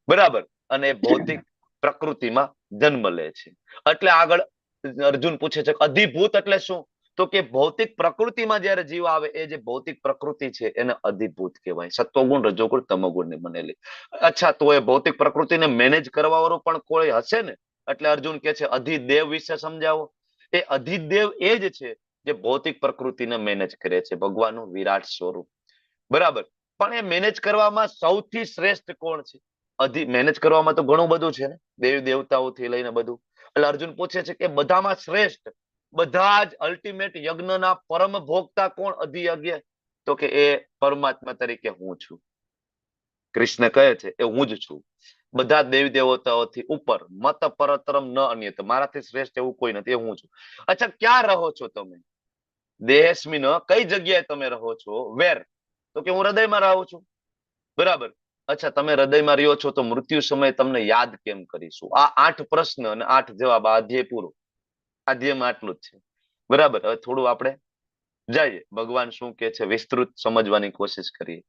બરાબર, અને ભૌતિક પ્રકૃતિમાં જન્મ લે છે. એટલે આગળ અર્જુન પૂછે છે અધિભૂત એટલે શું? તો કે ભૌતિક પ્રકૃતિમાં જયારે જીવ આવે, એ જે ભૌતિક પ્રકૃતિ છે એને અધિભૂત કહેવાય. સત્વગુણ, રજોગુણ, તમોગુણ ની બનેલી. અચ્છા, તો એ ભૌતિક પ્રકૃતિને મેનેજ કરવા વાળું પણ કોઈ હશે ને? એટલે અર્જુન કે છે અધિદેવ વિશે સમજાવો. એ અધિદેવ એ જ છે જે ભૌતિક પ્રકૃતિને મેનેજ કરે છે, ભગવાનનું વિરાટ સ્વરૂપ. બરાબર, પણ એ મેનેજ કરવામાં સૌથી શ્રેષ્ઠ કોણ છે? મેનેજ કરવામાં તો ઘણું બધું છે ને, દેવી દેવતાઓથી લઈને બધું. એટલે અર્જુન પૂછે છે કે બધામાં શ્રેષ્ઠ, બધા જ અલ્ટિમેટ યજ્ઞના પરમ ભોગતા કોણ? અધિયજ્ઞ. તો કે એ પરમાત્મા તરીકે હું છું. કૃષ્ણ કહે છે એ હું જ છું, બધા દેવી દેવતાઓથી ઉપર, મત પરતરમ ન અન્યત, મારાથી શ્રેષ્ઠ એવું કોઈ નથી, એ હું છું. અચ્છા, ક્યાં રહો છો તમે? દેહસ્મિન, કઈ જગ્યાએ તમે રહો છો? વેર? તો કે હું હૃદયમાં રહું છું. બરાબર. અચ્છા, તમે હૃદયમાં રહ્યો છો તો મૃત્યુ સમયે તમને યાદ કેમ કરીશું? આ 8 પ્રશ્ન અને 8 જવાબ. આ અધ્યાય પૂરો. આ અધ્યાયમાં આટલું જ છે. બરાબર. હવે થોડું આપણે જઈએ ભગવાન શું કે છે વિસ્તૃત સમજવાની કોશિશ કરીએ.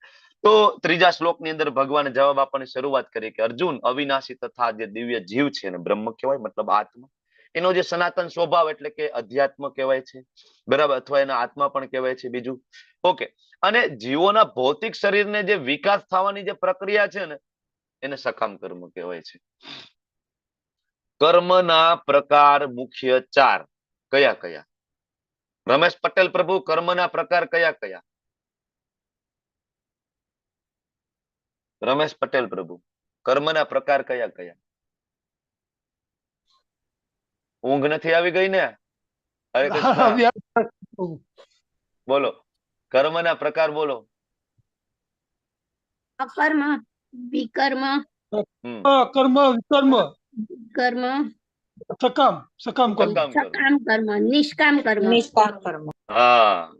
તો ત્રીજા શ્લોકની અંદર ભગવાને જવાબ આપવાની શરૂઆત કરી કે અર્જુન, અવિનાશી તથા જે દિવ્ય જીવ છે ને બ્રહ્મ કહેવાય, મતલબ આત્મા, એનો જે સનાતન સ્વભાવ એટલે કે અધ્યાત્મ કહેવાય છે. બરાબર. અથવા એના આત્મા પણ કહેવાય છે. બીજું ઓકે. અને જીવોના ભૌતિક શરીરને જે વિકાસ થવાની જે પ્રક્રિયા છે ને એને સકામ કર્મ કહેવાય છે. કર્મના પ્રકાર મુખ્ય 4 કયા કયા? રમેશ પટેલ પ્રભુ, કર્મના પ્રકાર કયા કયા? રમેશ પટેલ પ્રભુ, કર્મના પ્રકાર કયા કયા? ઊંઘ નથી આવી ગઈ ને? હરે કૃષ્ણ. બોલો, કર્મના પ્રકાર બોલો. અકર્મ, વિકર્મ, કર્મ, વિકર્મ, કર્મ, સકામ, સકામ કર્મ, સકામ કર્મ, નિષ્કામ કર્મ. નિષ્કામ કર્મ. હા,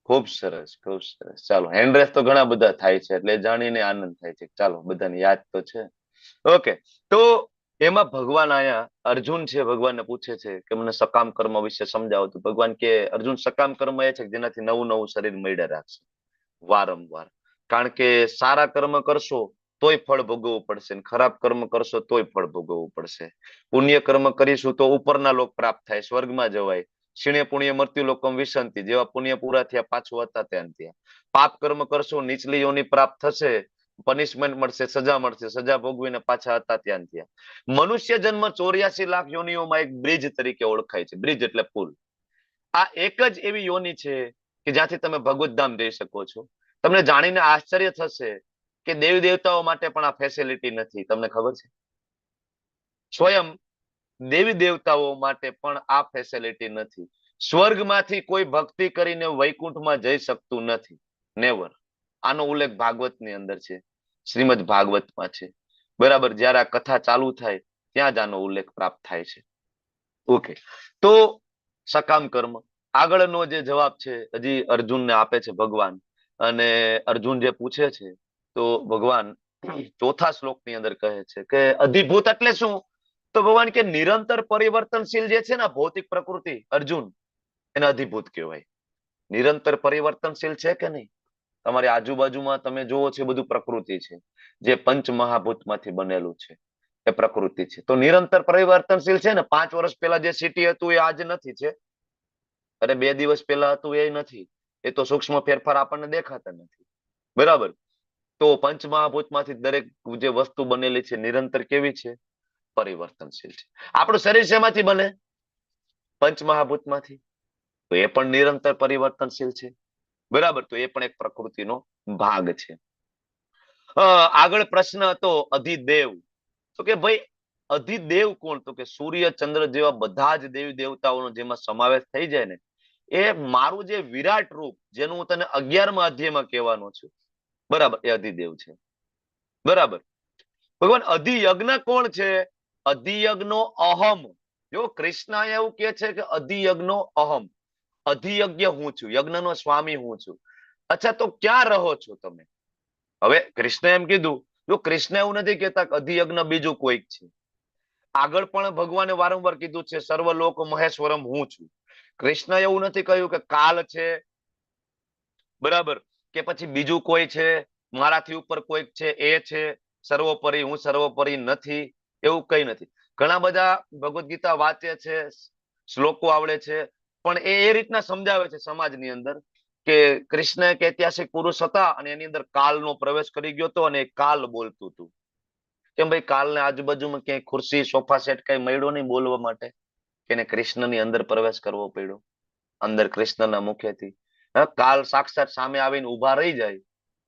ખૂબ સરસ, ખૂબ સરસ. ચાલો, હેન્ડરેસ તો ઘણા બધા થાય છે એટલે જાણીને આનંદ થાય છે. ચાલો, બધાને યાદ તો છે. ઓકે. તો એમાં ભગવાન આયા અર્જુન છે, ભગવાનને પૂછે છે કે મને સકામ કર્મ વિશે સમજાવો. તો ભગવાન કે અર્જુન, સકામ કર્મ એ છે કે જેનાથી નવું નવું શરીર મળ્યા રાખશે વારંવાર. કારણ કે સારા કર્મ કરશો તોય ફળ ભોગવવું પડશે, ખરાબ કર્મ કરશો તોય ફળ ભોગવવું પડશે. પુણ્ય કર્મ કરીશું તો ઉપરના લોક પ્રાપ્ત થાય, સ્વર્ગમાં જવાય. ક્ષીણે પુણ્ય મૃત્યુ લોકમ વિશંતિ, જેવા પુણ્ય પૂરા થયા પાછું હતા ત્યાં ત્યાં. પાપ કર્મ કરશો નીચલી યોની પ્રાપ્ત થશે, પનિશમેન્ટ મળશે, સજા મળશે, સજા ભોગવીને પાછા હતા ત્યાં ત્યાં. મનુષ્ય જન્મ 84 લાખ યોનિઓમાં એક બ્રિજ તરીકે ઓળખાય છે. બ્રિજ એટલે પુલ. આ એક જ એવી યોની છે કે જ્યાંથી તમે ભગવત ધામ જઈ શકો છો. તમને જાણીને આશ્ચર્ય થશે કે દેવી દેવતાઓ માટે પણ આ ફેસિલિટી નથી. તમને ખબર છે? સ્વયં દેવી દેવતાઓ માટે પણ આ ફેસિલિટી નથી. સ્વર્ગમાંથી કોઈ ભક્તિ કરીને વૈકુંઠમાં જઈ શકતું નથી. નેવર. આનો ઉલ્લેખ ભાગવતની અંદર છે, શ્રીમદ ભાગવતમાં છે. બરાબર. જ્યારે આ કથા ચાલુ થાય ત્યાં જ આનો ઉલ્લેખ પ્રાપ્ત થાય છે. ઓકે. તો સકામ કર્મ આગળનો જે જવાબ છે હજી અર્જુનને આપે છે ભગવાન. અને અર્જુન જે પૂછે છે તો ભગવાન ચોથા શ્લોકની અંદર કહે છે કે અધિભૂત એટલે શું? તો ભગવાન કે નિરંતર પરિવર્તનશીલ જે છે ને ભૌતિક પ્રકૃતિ, અર્જુન, એને અધિભૂત કહેવાય. નિરંતર પરિવર્તનશીલ છે કે નહીં? તમારી આજુબાજુમાં તમે જોવો છો બધું પ્રકૃતિ છે, જે પંચ મહાભૂતમાંથી બનેલું છે, એ પ્રકૃતિ છે. તો નિરંતર પરિવર્તનશીલ છે ને. 5 વર્ષ પહેલા જે સિટી હતું એ આજ નથી છે, અરે 2 દિવસ પહેલા હતું એ નથી. એ તો સૂક્ષ્મ ફેરફાર આપણને દેખાતા નથી. બરાબર. તો પંચ મહાભૂતમાંથી દરેક જે વસ્તુ બનેલી છે નિરંતર કેવી છે? પરિવર્તનશીલ છે. આપણું શરીર શેમાંથી બને? પંચ મહાભૂતમાંથી. તો એ પણ નિરંતર પરિવર્તનશીલ છે. બરાબર. તો એ પણ એક પ્રકૃતિનો ભાગ છે. આગળ પ્રશ્ન હતો અધિદેવ. તો કે ભાઈ અધિદેવ કોણ? તો કે સૂર્ય ચંદ્ર જેવા બધા જ દેવી દેવતાઓનો જેમાં સમાવેશ થઈ જાય ને, એ મારું જે વિરાટ રૂપ, જેનું હું તને 11મા અધ્યાયમાં કહેવાનો છું, બરાબર, એ અધિદેવ છે. બરાબર. ભગવાન અધિયજ્ઞ કોણ છે? અધિયજ્ઞનો અહમ. જો કૃષ્ણ એવું કે છે કે અધિયજ્ઞનો અહમ, અધિયજ્ઞ હું છું, યજ્ઞનો સ્વામી હું છું. અચ્છા, તો ક્યાં રહો છો તમે? હવે કૃષ્ણ એમ કીધું. જો કૃષ્ણ એવું નથી કહેતા કે અધિયજ્ઞ બીજું કોઈક છે. આગળ પણ ભગવાને વારંવાર કીધું છે સર્વલોક મહેશ્વરમ હું છું. કૃષ્ણ એવું નથી કહ્યું કે કાલ છે, બરાબર, કે પછી બીજું કોઈ છે, મારાથી ઉપર કોઈક છે, એ છે સર્વોપરી, હું સર્વોપરી નથી, એવું કઈ નથી. ઘણા બધા ભગવદ ગીતા વાંચે છે, શ્લોકો આવડે છે, પણ એ રીતના સમજાવે છે સમાજની અંદર કે કૃષ્ણ એક ઐતિહાસિક પુરુષ હતા અને એની અંદર કાલનો પ્રવેશ કરી ગયો હતો અને કાલ બોલતું હતું. કેમ ભાઈ? કાલને આજુબાજુમાં ક્યાંય ખુરશી, સોફા સેટ કઈ મળ્યો નહીં બોલવા માટે, કે એને કૃષ્ણની અંદર પ્રવેશ કરવો પડ્યો, અંદર કૃષ્ણના મુખેથી. કાલ સાક્ષાત સામે આવીને ઉભા રહી જાય,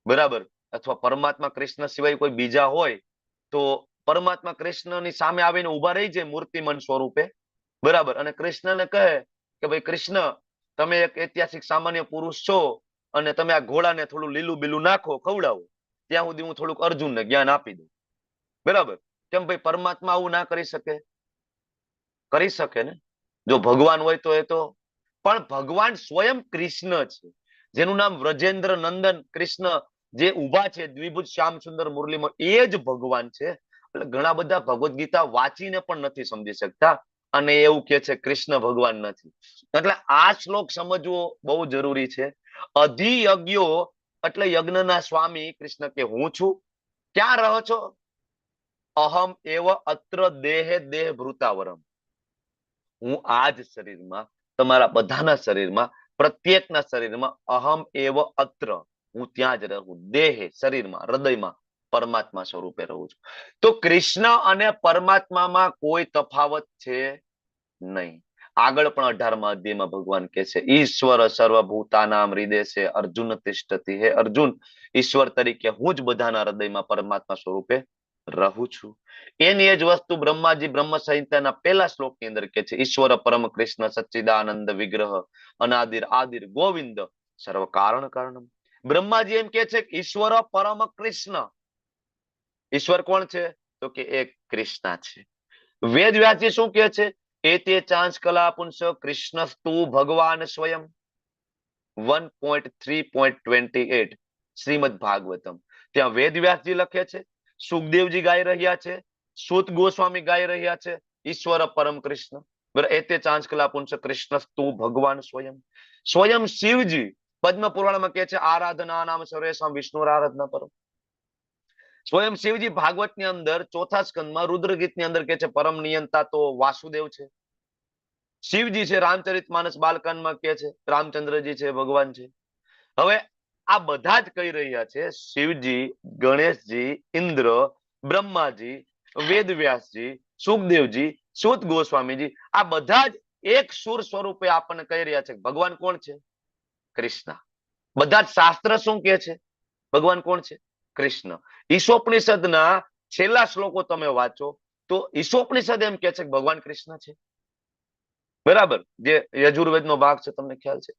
બરાબર, અથવા પરમાત્મા કૃષ્ણ સિવાય કોઈ બીજા હોય તો પરમાત્મા કૃષ્ણની સામે આવીને ઉભા રહી જાય મૂર્તિમન સ્વરૂપે, બરાબર, અને કૃષ્ણને કહે કે ભાઈ કૃષ્ણ, તમે એક ઐતિહાસિક સામાન્ય પુરુષ છો અને તમે આ ઘોડાને થોડું લીલું બીલું નાખો, ખવડાવો. ત્યાં સુધી હું થોડુંક અર્જુનને જ્ઞાન આપી દઉં. બરાબર? કેમ ભાઈ પરમાત્મા આવું ના કરી શકે? કરી શકે ને. જો ભગવાન હોય તો એ તો, પણ ભગવાન સ્વયં કૃષ્ણ છે, જેનું નામ વ્રજેન્દ્ર નંદન કૃષ્ણ જે ઉભા છે દ્વિભુજ શ્યામ સુંદર મુરલીમાં, એ જ ભગવાન છે. એટલે ઘણા બધા ભગવદ્ ગીતા વાંચીને પણ નથી સમજી શકતા અને એવું કે છે કૃષ્ણ ભગવાન નથી. એટલે આ શ્લોક સમજવો બહુ જરૂરી છે. અધિયજ્ઞો એટલે યજ્ઞના સ્વામી કૃષ્ણ કે હું છું. ક્યાં રહો છો? અહમ એવ અત્ર દેહે દેહ ભૃતાવરમ. હું આ જ શરીરમાં, તમારા બધાના શરીરમાં, પ્રત્યેકના શરીરમાં અહમ એવ અત્ર, હું ત્યાં જ રહું. દેહે શરીરમાં, હૃદયમાં પરમાત્મા સ્વરૂપે રહું છું. તો કૃષ્ણ અને પરમાત્મામાં કોઈ તફાવત છે નહીં. આગળ પણ 18મા અધ્યાયમાં ભગવાન કહે છે ઈશ્વર સર્વભૂતાનામ હૃદય છે અર્જુન તિષ્ઠતિ. હે અર્જુન, ઈશ્વર તરીકે હું જ બધાના હૃદયમાં પરમાત્મા સ્વરૂપે રહું છું. એની એ જ વસ્તુ બ્રહ્માજી બ્રહ્મ સંહિતાના પહેલા શ્લોકની અંદર કે છે ઈશ્વર પરમ કૃષ્ણ સચ્ચિદાનંદ વિગ્રહ અનાદિર આદિર ગોવિંદ સર્વ કારણ કારણમ. બ્રહ્માજી એમ કે છે કે ઈશ્વર પરમ કૃષ્ણ. ઈશ્વર કોણ છે? તો કે એક કૃષ્ણ છે. વેદ વ્યાસજી શું કે છે? એતે ચાંસ કલા પુંસ કૃષ્ણસ્તુ ભગવાન સ્વયં. 1.3.28 શ્રીમદ ભાગવતમ. ત્યાં વેદ વ્યાસજી લખે છે, સુખદેવજી ગાઈ રહ્યા છે, સૂત ગોસ્વામી ગાઈ રહ્યા છે ઈશ્વર પરમ કૃષ્ણ. એતે ચાંસ કલા પુંસ કૃષ્ણસ્તુ ભગવાન સ્વયં. સ્વયં શિવજી પદ્મ પુરાણમાં કહે છે આરાધના નામ સર્વેશમ વિષ્ણુ આરાધના પરમ. સ્વયં શિવજી ભાગવતની અંદર ચોથા સ્કંદમાં રુદ્ર ગીતની અંદર કહે છે પરમ નિયંતા તો વાસુદેવ છે. શિવજી છે રામચરિત માનસ બાલકાંડમાં કહે છે રામચંદ્રજી છે ભગવાન છે. હવે આ બધા જ કહી રહ્યા છે શિવજી, ગણેશજી, ઇન્દ્ર, બ્રહ્માજી, વેદવ્યાસજી, સુખદેવજી, સૂત ગોસ્વામીજી, આ બધા જ એક સુર સ્વરૂપે આપણને કહી રહ્યા છે ભગવાન કોણ છે? કૃષ્ણ. બધા જ શાસ્ત્ર શું કહે છે? ભગવાન કોણ છે? કૃષ્ણ. ઈશોપનિષદના છેલ્લા શ્લોકો તમે વાંચો તો ઈશોપનિષદ એમ કે છે કે ભગવાન કૃષ્ણ છે. બરાબર? જે યજુર્વેદનો ભાગ છે, તમને ખ્યાલ છે.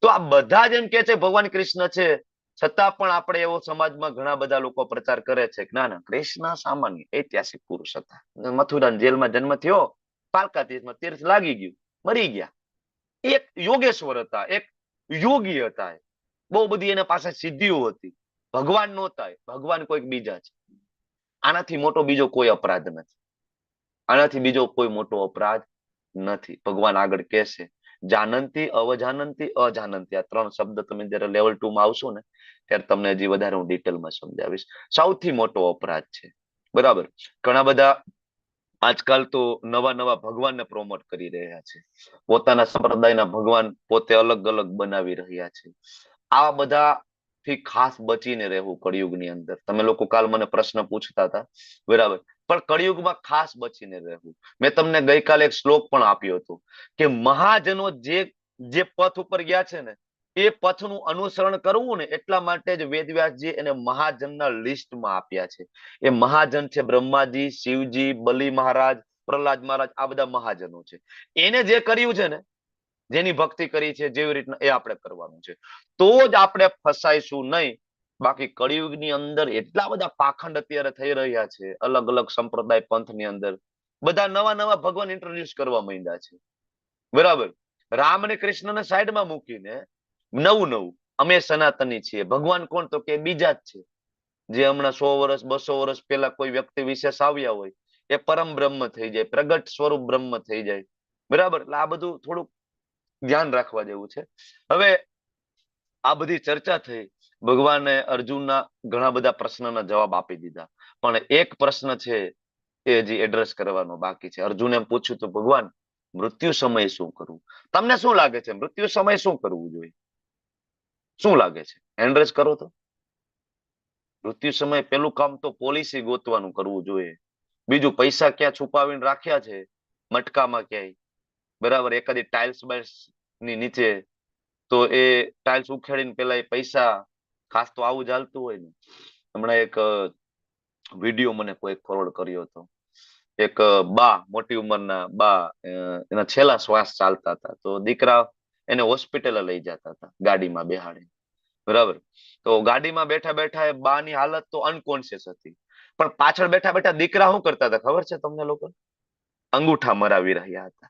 તો આ બધા જ એમ કે છે ભગવાન કૃષ્ણ છે, છતાં પણ આપણે એવો સમાજમાં ઘણા બધા લોકો પ્રચાર કરે છે કે ના ના, કૃષ્ણ સામાન્ય ઐતિહાસિક પુરુષ હતા. મથુરા જેલમાં જન્મ થયો, પાલકાતીસમાં તીર્થ લાગી ગયું, મરી ગયા. એક યોગેશ્વર હતા, એક યોગી હતા. બહુ બધી એના પાસે સિદ્ધિઓ હતી. ભગવાન નહોતા, ભગવાન કોઈક બીજા છે. આનાથી મોટો બીજો કોઈ અપરાધ નથી. આનાથી બીજો કોઈ મોટો અપરાધ નથી. ભગવાન આગળ કહેશે જાનંતી, અવજાનંતી, અજાનંતી. આ 3 શબ્દ તમે જયારે લેવલ 2 માં આવશો ને ત્યારે તમને હજી વધારે હું ડિટેલમાં સમજાવીશ. સૌથી મોટો અપરાધ છે. બરાબર? ઘણા બધા આજકાલ તો નવા નવા ભગવાનને પ્રોમોટ કરી રહ્યા છે. પોતાના સંપ્રદાયના ભગવાન પોતે અલગ અલગ બનાવી રહ્યા છે. આ બધા થી ખાસ બચીને રહેવું કળિયુગની અંદર. તમે લોકો કાલ મને પ્રશ્ન પૂછતા હતા, બરાબર? પણ કળિયુગમાં ખાસ બચીને રહેવું. મેં તમને ગઈકાલે એક શ્લોક પણ આપ્યો હતો કે મહાજનો જે પથ ઉપર ગયા છે ને એ પથનું અનુસરણ કરવું ને એટલા માટે જ વેદવ્યાસજી એને મહાજનના લિસ્ટમાં આપ્યા છે. એ મહાજન છે બ્રહ્માજી, શિવજી, બલિ મહારાજ, પ્રહલાદ મહારાજ, આ બધા મહાજનો છે. એને જે કર્યું છે ને, જેની ભક્તિ કરી છે, જેવી રીતના એ આપણે કરવાનું છે, તો જ આપણે ફસાઈશું નહીં. બાકી કળિયુગની અંદર એટલા બધા પાખંડ અત્યારે થઈ રહ્યા છે, અલગ અલગ સંપ્રદાય પંથની અંદર બધા નવા નવા ભગવાન ઇન્ટ્રોડ્યુસ કરવા માંડ્યા છે. બરાબર? રામ અને કૃષ્ણને સાઈડમાં મૂકીને નવું અમે સનાતની છીએ. ભગવાન કોણ? તો કે બીજા જ છે, જે હમણાં 100 વર્ષ 200 વર્ષ પહેલા કોઈ વ્યક્તિ વિશેષ આવ્યા હોય એ પરમ બ્રહ્મ થઈ જાય, પ્રગટ સ્વરૂપ બ્રહ્મ થઈ જાય. બરાબર? એટલે આ બધું થોડુંક ધ્યાન રાખવા જેવું છે. હવે આ બધી ચર્ચા થઈ. ભગવાને અર્જુનના ઘણા બધા પ્રશ્નના જવાબ આપી દીધા, પણ એક પ્રશ્ન છે એ હજી એડ્રેસ કરવાનો બાકી છે. અર્જુને એમ પૂછ્યું તો ભગવાન મૃત્યુ સમયે શું કરવું? તમને શું લાગે છે મૃત્યુ સમયે શું કરવું જોઈએ? શું લાગે છે? એડ્રેસ કરો તો. મૃત્યુ સમયે પેલું કામ તો પોલિસી ગોતવાનું કરવું જોઈએ. બીજું, પૈસા ક્યાં છુપાવીને રાખ્યા છે મટકામાં ક્યાંય, બરાબર, એકાદી ટાઇલ્સ બાઇલ્સ ની નીચે, તો એ ટાઇલ્સ ઉખેડીને પેલા એ પૈસા, ખાસ તો આવું જ હાલતું હોય ને. હમણાં એક વિડીયો મને કોઈ ફોરવર્ડ કર્યો હતો. એક બા, મોટી ઉંમરના બા, એના છેલ્લા શ્વાસ ચાલતા હતા, તો દીકરા એને હોસ્પિટલે લઈ જતા હતા ગાડીમાં બેહાડી. બરાબર. તો ગાડીમાં બેઠા બેઠા એ બાની હાલત તો અનકોન્શિયસ હતી, પણ પાછળ બેઠા બેઠા દીકરા શું કરતા હતા ખબર છે તમને લોકો? અંગૂઠા મરાવી રહ્યા હતા.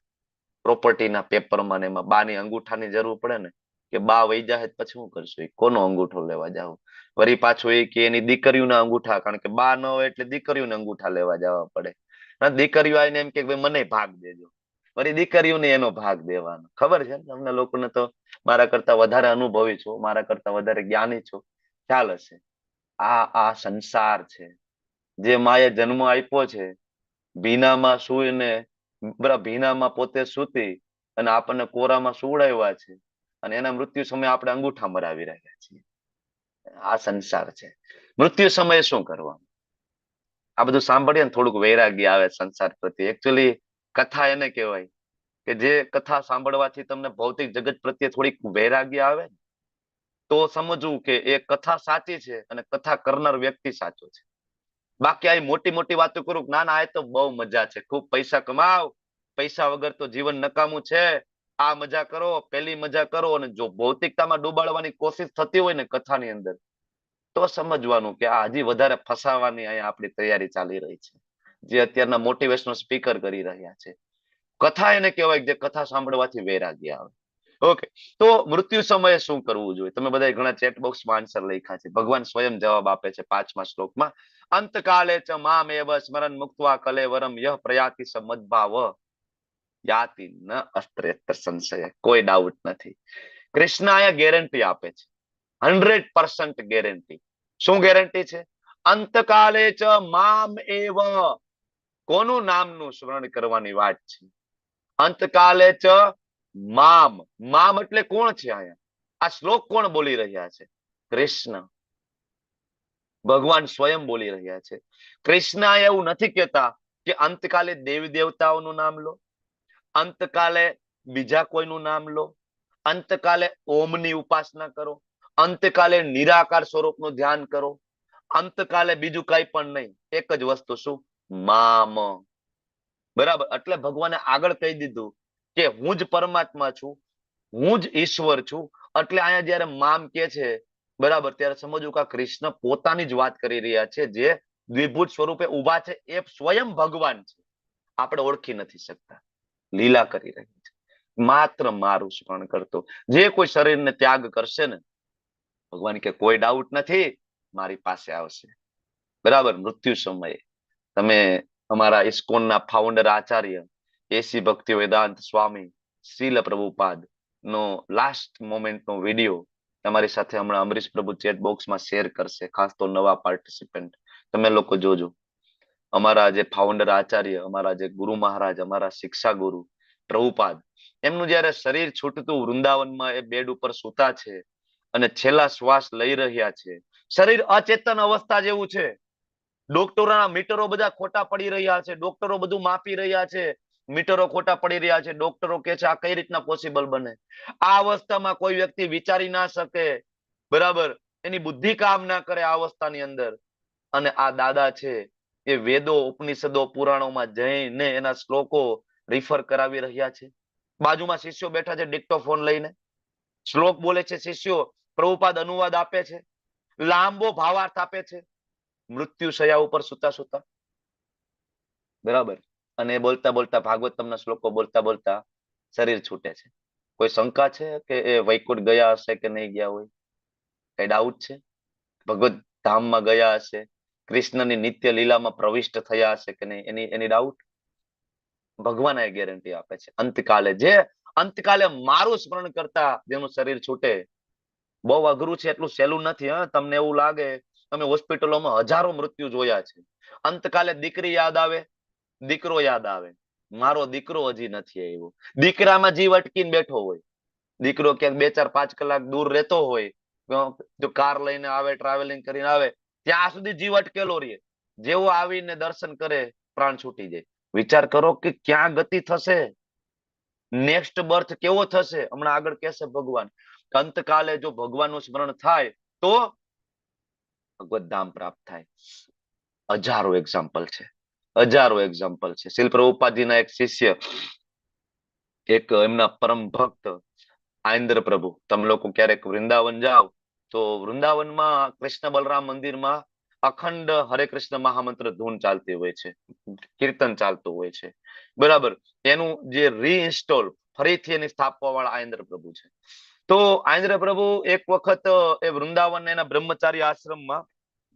પ્રોપર્ટીના પેપરમાં ને એમાં બાની અંગૂઠાની જરૂર પડે ને, કે બા વહી જાય પછી શું કરશું, કોનો અંગૂઠો લેવા જાવ? વળી પાછું એ કે એની દીકરીઓના અંગૂઠા, કારણ કે બા ન હોય એટલે દીકરીઓને અંગૂઠા લેવા જવા પડે. દીકરીઓ આવીને એમ કે મને ભાગ દેજો, વળી દીકરીઓને એનો ભાગ દેવાનો. ખબર છે તમને લોકોને? તો મારા કરતા વધારે અનુભવી છો, મારા કરતા વધારે જ્ઞાની છો, ખ્યાલ હશે. આ સંસાર છે. જે માએ જન્મ આપ્યો છે, ભીનામાં સૂઈને ભીનામાં પોતે સૂતી અને આપણને કોરામાં સુવડાવ્યા છે, અને એના મૃત્યુ સમયે આપણે અંગૂઠા મરાવી રહ્યા છીએ. આ સંસાર છે. મૃત્યુ સમયે શું કરવાનું? આ બધું સાંભળીએ ને થોડુંક વૈરાગ્ય આવે સંસાર પ્રત્યે. એકચ્યુઅલી કથા એને કહેવાય કે જે કથા સાંભળવાથી તમને ભૌતિક જગત પ્રત્યે થોડીક વૈરાગ્ય આવે તો સમજવું કે એ કથા સાચી છે અને કથા કરનાર વ્યક્તિ સાચો છે. બાકી આ મોટી મોટી વાતો કરું, ના ના, આ તો બહુ મજા છે, ખૂબ પૈસા કમાવ, પૈસા વગર તો જીવન નકામું છે, આ મજા કરો, પેલી મજા કરો. અને જો ભૌતિકતામાં ડૂબાડવાની કોશિશ થતી હોય ને કથાની અંદર, તો સમજવાનું કે આ હજી વધારે ફસાવાની અહીંયા આપણી તૈયારી ચાલી રહી છે, જે અત્યારના મોટિવેશનલ સ્પીકર કરી રહ્યા છે. કથા એને કહેવાય જે કથા સાંભળવાથી વૈરાગ્ય આવે. ઓકે, તો મૃત્યુ સમયે શું કરવું જોઈએ? તમે બધા ઘણા ચેટ બોક્સમાં આન્સર લખ્યા છે. ભગવાન સ્વયં જવાબ આપે છે 5મા શ્લોકમાં. અંતકાલે ચ મામેવ સ્મરણ મુક્ત્વા કલેવરમ યહ પ્રયાતિ સમદ્ભાવ યાતિ ન અસ્ત્રેત્ર સંશય. કોઈ ડાઉટ નથી. કૃષ્ણ અહીંયા ગેરંટી આપે છે, 100% ગેરંટી. શું ગેરંટી છે? અંતકાલે ચ મામ એવ. કોનું નામનું સ્મરણ કરવાની વાત છે? અંતકાલે ચ મામ. મામ એટલે કોણ છે અહીંયા? આ શ્લોક કોણ બોલી રહ્યા છે? કૃષ્ણ. ભગવાન સ્વયં બોલી રહ્યા છે. કૃષ્ણ એવું નથી કહેતા કે અંતકાલે દેવી દેવતાઓનું નામ લો, અંતકાલે બીજા કોઈનું નામ લો, અંતકાલે ઓમની ઉપાસના કરો, અંતકાલે નિરાકાર સ્વરૂપનું ધ્યાન કરો, અંતકાલે બીજું કઈ પણ નહીં. એક જ વસ્તુ, શું? મામ. બરાબર. એટલે ભગવાને આગળ કહી દીધું કે હું જ પરમાત્મા છું, હું જ ઈશ્વર છું. એટલે અહીંયા જયારે મામ કે છે, બરાબર, ત્યારે સમજવું કે કૃષ્ણ પોતાની જ વાત કરી રહ્યા છે. જે દ્વિભૂત સ્વરૂપે ઉભા છે એ સ્વયં ભગવાન છે, આપણે ઓળખી નથી શકતા. લીલા કરી રહી છે. માત્ર મારું સ્મરણ કરતો જે કોઈ શરીરને ત્યાગ કરશે ને, ભગવાન કે કોઈ ડાઉટ નથી, મારી પાસે આવશે. બરાબર. મૃત્યુ સમયે તમે અમારા ઇસ્કોનના ફાઉન્ડર આચાર્ય એસી ભક્તિ વેદાંત સ્વામી શીલ પ્રભુપાદ નો લાસ્ટ મોમેન્ટ નો વિડીયો તમારી સાથે હમણાં અમરીશ પ્રભુ ચેટ બોક્સમાં શેર કરશે, ખાસ તો નવા પાર્ટિસિપન્ટ તમે લોકો જોજો. અમારા જે ફાઉન્ડર આચાર્ય, અમારા જે ગુરુ મહારાજ, અમારા શિક્ષા ગુરુ પ્રભુપાદ, એમનું જયારે શરીર છૂટતું વૃંદાવનમાં એ બેડ ઉપર સૂતા છે અને છેલ્લા શ્વાસ લઈ રહ્યા છે, શરીર અચેતન અવસ્થા જેવું છે. ડોક્ટરોના મીટરો બધા ખોટા પડી રહ્યા છે, ડોક્ટરો બધું માપી રહ્યા છે, મીટરો ખોટા પડી રહ્યા છે. ડોક્ટરો કે છે આ કઈ રીતના પોસિબલ બને? આ અવસ્થામાં કોઈ વ્યક્તિ વિચારી ના શકે, બરાબર, એની બુદ્ધિ કામ ના કરે આ અવસ્થાની અંદર. અને આ દાદા છે એ વેદો, ઉપનિષદો, પુરાણોમાં જઈને એના શ્લોકો રિફર કરાવી રહ્યા છે. બાજુમાં શિષ્યો બેઠા છે ડિક્ટોફોન લઈને, શ્લોક બોલે છે શિષ્યો, પ્રભુપાદ અનુવાદ આપે છે, લાંબો ભાવાર્થ આપે છે. મૃત્યુ શયા ઉપર સુતા સુતા, બરાબર. અને બોલતા બોલતા ભાગવતમના શ્લોકો બોલતા બોલતા શરીર છૂટે છે. કોઈ શંકા છે કે એ વૈકુંઠ ગયા હશે કે નહીં ગયા હોય? કઈ ડાઉટ છે? ભગવત ધામમાં ગયા હશે, કૃષ્ણની નિત્ય લીલામાં પ્રવિષ્ટ થયા હશે કે નહીં, એની ડાઉટ? ભગવાન એ ગેરંટી આપે છે. અંતકાલે મારું સ્મરણ કરતા જેનું શરીર છૂટે, બહુ અઘરું છે, એટલું સહેલું નથી. તમને એવું લાગે, તમે હોસ્પિટલોમાં હજારો મૃત્યુ જોયા છે. અંતકાલે દીકરી યાદ આવે, દીકરો યાદ આવે. મારો દીકરો હજી નથી આવ્યો. દીકરામાં જીવ અટકીને બેઠો હોય. દીકરો ક્યાંક 2-4-5 કલાક દૂર રહેતો હોય, જો કાર લઈને આવે, ટ્રાવેલિંગ કરીને આવે, ત્યાં સુધી જીવ અટકેલો રહે. જેવો આવીને દર્શન કરે, પ્રાણ છૂટી જાય. વિચાર કરો કે ક્યાં ગતિ થશે, નેક્સ્ટ બર્થ કેવો થશે. હમણાં આગળ કહેશે ભગવાન. અંતકાલે જો ભગવાનનું સ્મરણ થાય તો ભગવત ધામ પ્રાપ્ત થાય. હજારો એક્ઝામ્પલ છે, હજારો એક્ઝામ્પલ છે. શીલ પ્રભુપાદજીના એક શિષ્ય, એક એમના પરમ ભક્ત આઈન્દ્ર પ્રભુ, તમે લોકો ક્યારેક વૃંદાવન જાઓ તો વૃંદાવનમાં કૃષ્ણ બલરામ મંદિરમાં અખંડ હરે કૃષ્ણ મહામંત્ર ધૂન ચાલતી હોય છે, કીર્તન ચાલતું હોય છે, બરાબર. એનું જે રીઇન્સ્ટોલ ફરીથી એની સ્થાપવા વાળા આયેન્દ્ર પ્રભુ છે. તો આયેન્દ્ર પ્રભુ એક વખત એ વૃંદાવન એના બ્રહ્મચારી આશ્રમમાં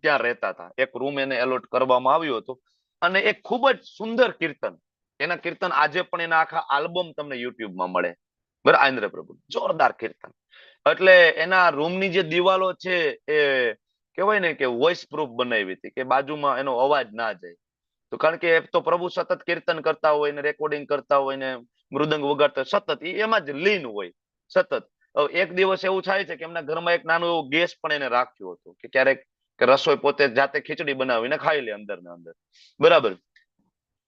ત્યાં રહેતા હતા. એક રૂમ એને એલોટ કરવામાં આવ્યો હતો અને એક ખૂબ જ સુંદર કીર્તન, એના કીર્તન આજે પણ એના આખા આલ્બમ તમને યુટ્યુબમાં મળે, બરાબર. આયેન્દ્ર પ્રભુ જોરદાર કીર્તન. એટલે એના રૂમની જે દિવાલો છે એ કહેવાય ને કે વોઇસ પ્રૂફ બનાવી હતી, કે બાજુમાં એનો અવાજ ના જાય. તો કારણ કે તો પ્રભુ સતત કીર્તન કરતા હોય ને, રેકોર્ડિંગ કરતા હોય ને, મૃદંગ વગાડતા સતત એમાં જ લીન હોય સતત. એક દિવસ એવું થાય છે કે એમના ઘરમાં એક નાનો એવો ગેસ પણ એને રાખ્યો હતો, કે ક્યારેક રસોઈ પોતે જાતે ખીચડી બનાવીને ખાઈ લે અંદર ને અંદર, બરાબર.